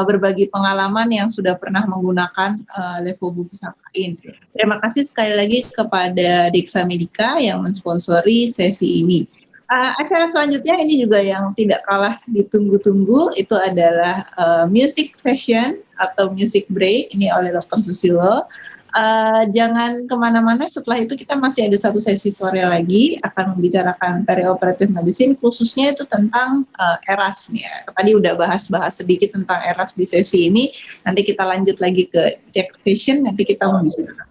berbagi pengalaman yang sudah pernah menggunakan levobuvakain. Terima kasih sekali lagi kepada Dexa Medica yang mensponsori sesi ini. Acara selanjutnya ini juga yang tidak kalah ditunggu-tunggu, itu adalah music session atau music break, ini oleh Dr. Susilo. Jangan kemana-mana, setelah itu kita masih ada satu sesi sore lagi, akan membicarakan perioperative medicine, khususnya itu tentang ERAS nih ya. Tadi udah bahas sedikit tentang ERAS di sesi ini, nanti kita lanjut lagi ke next session, nanti kita membicarakan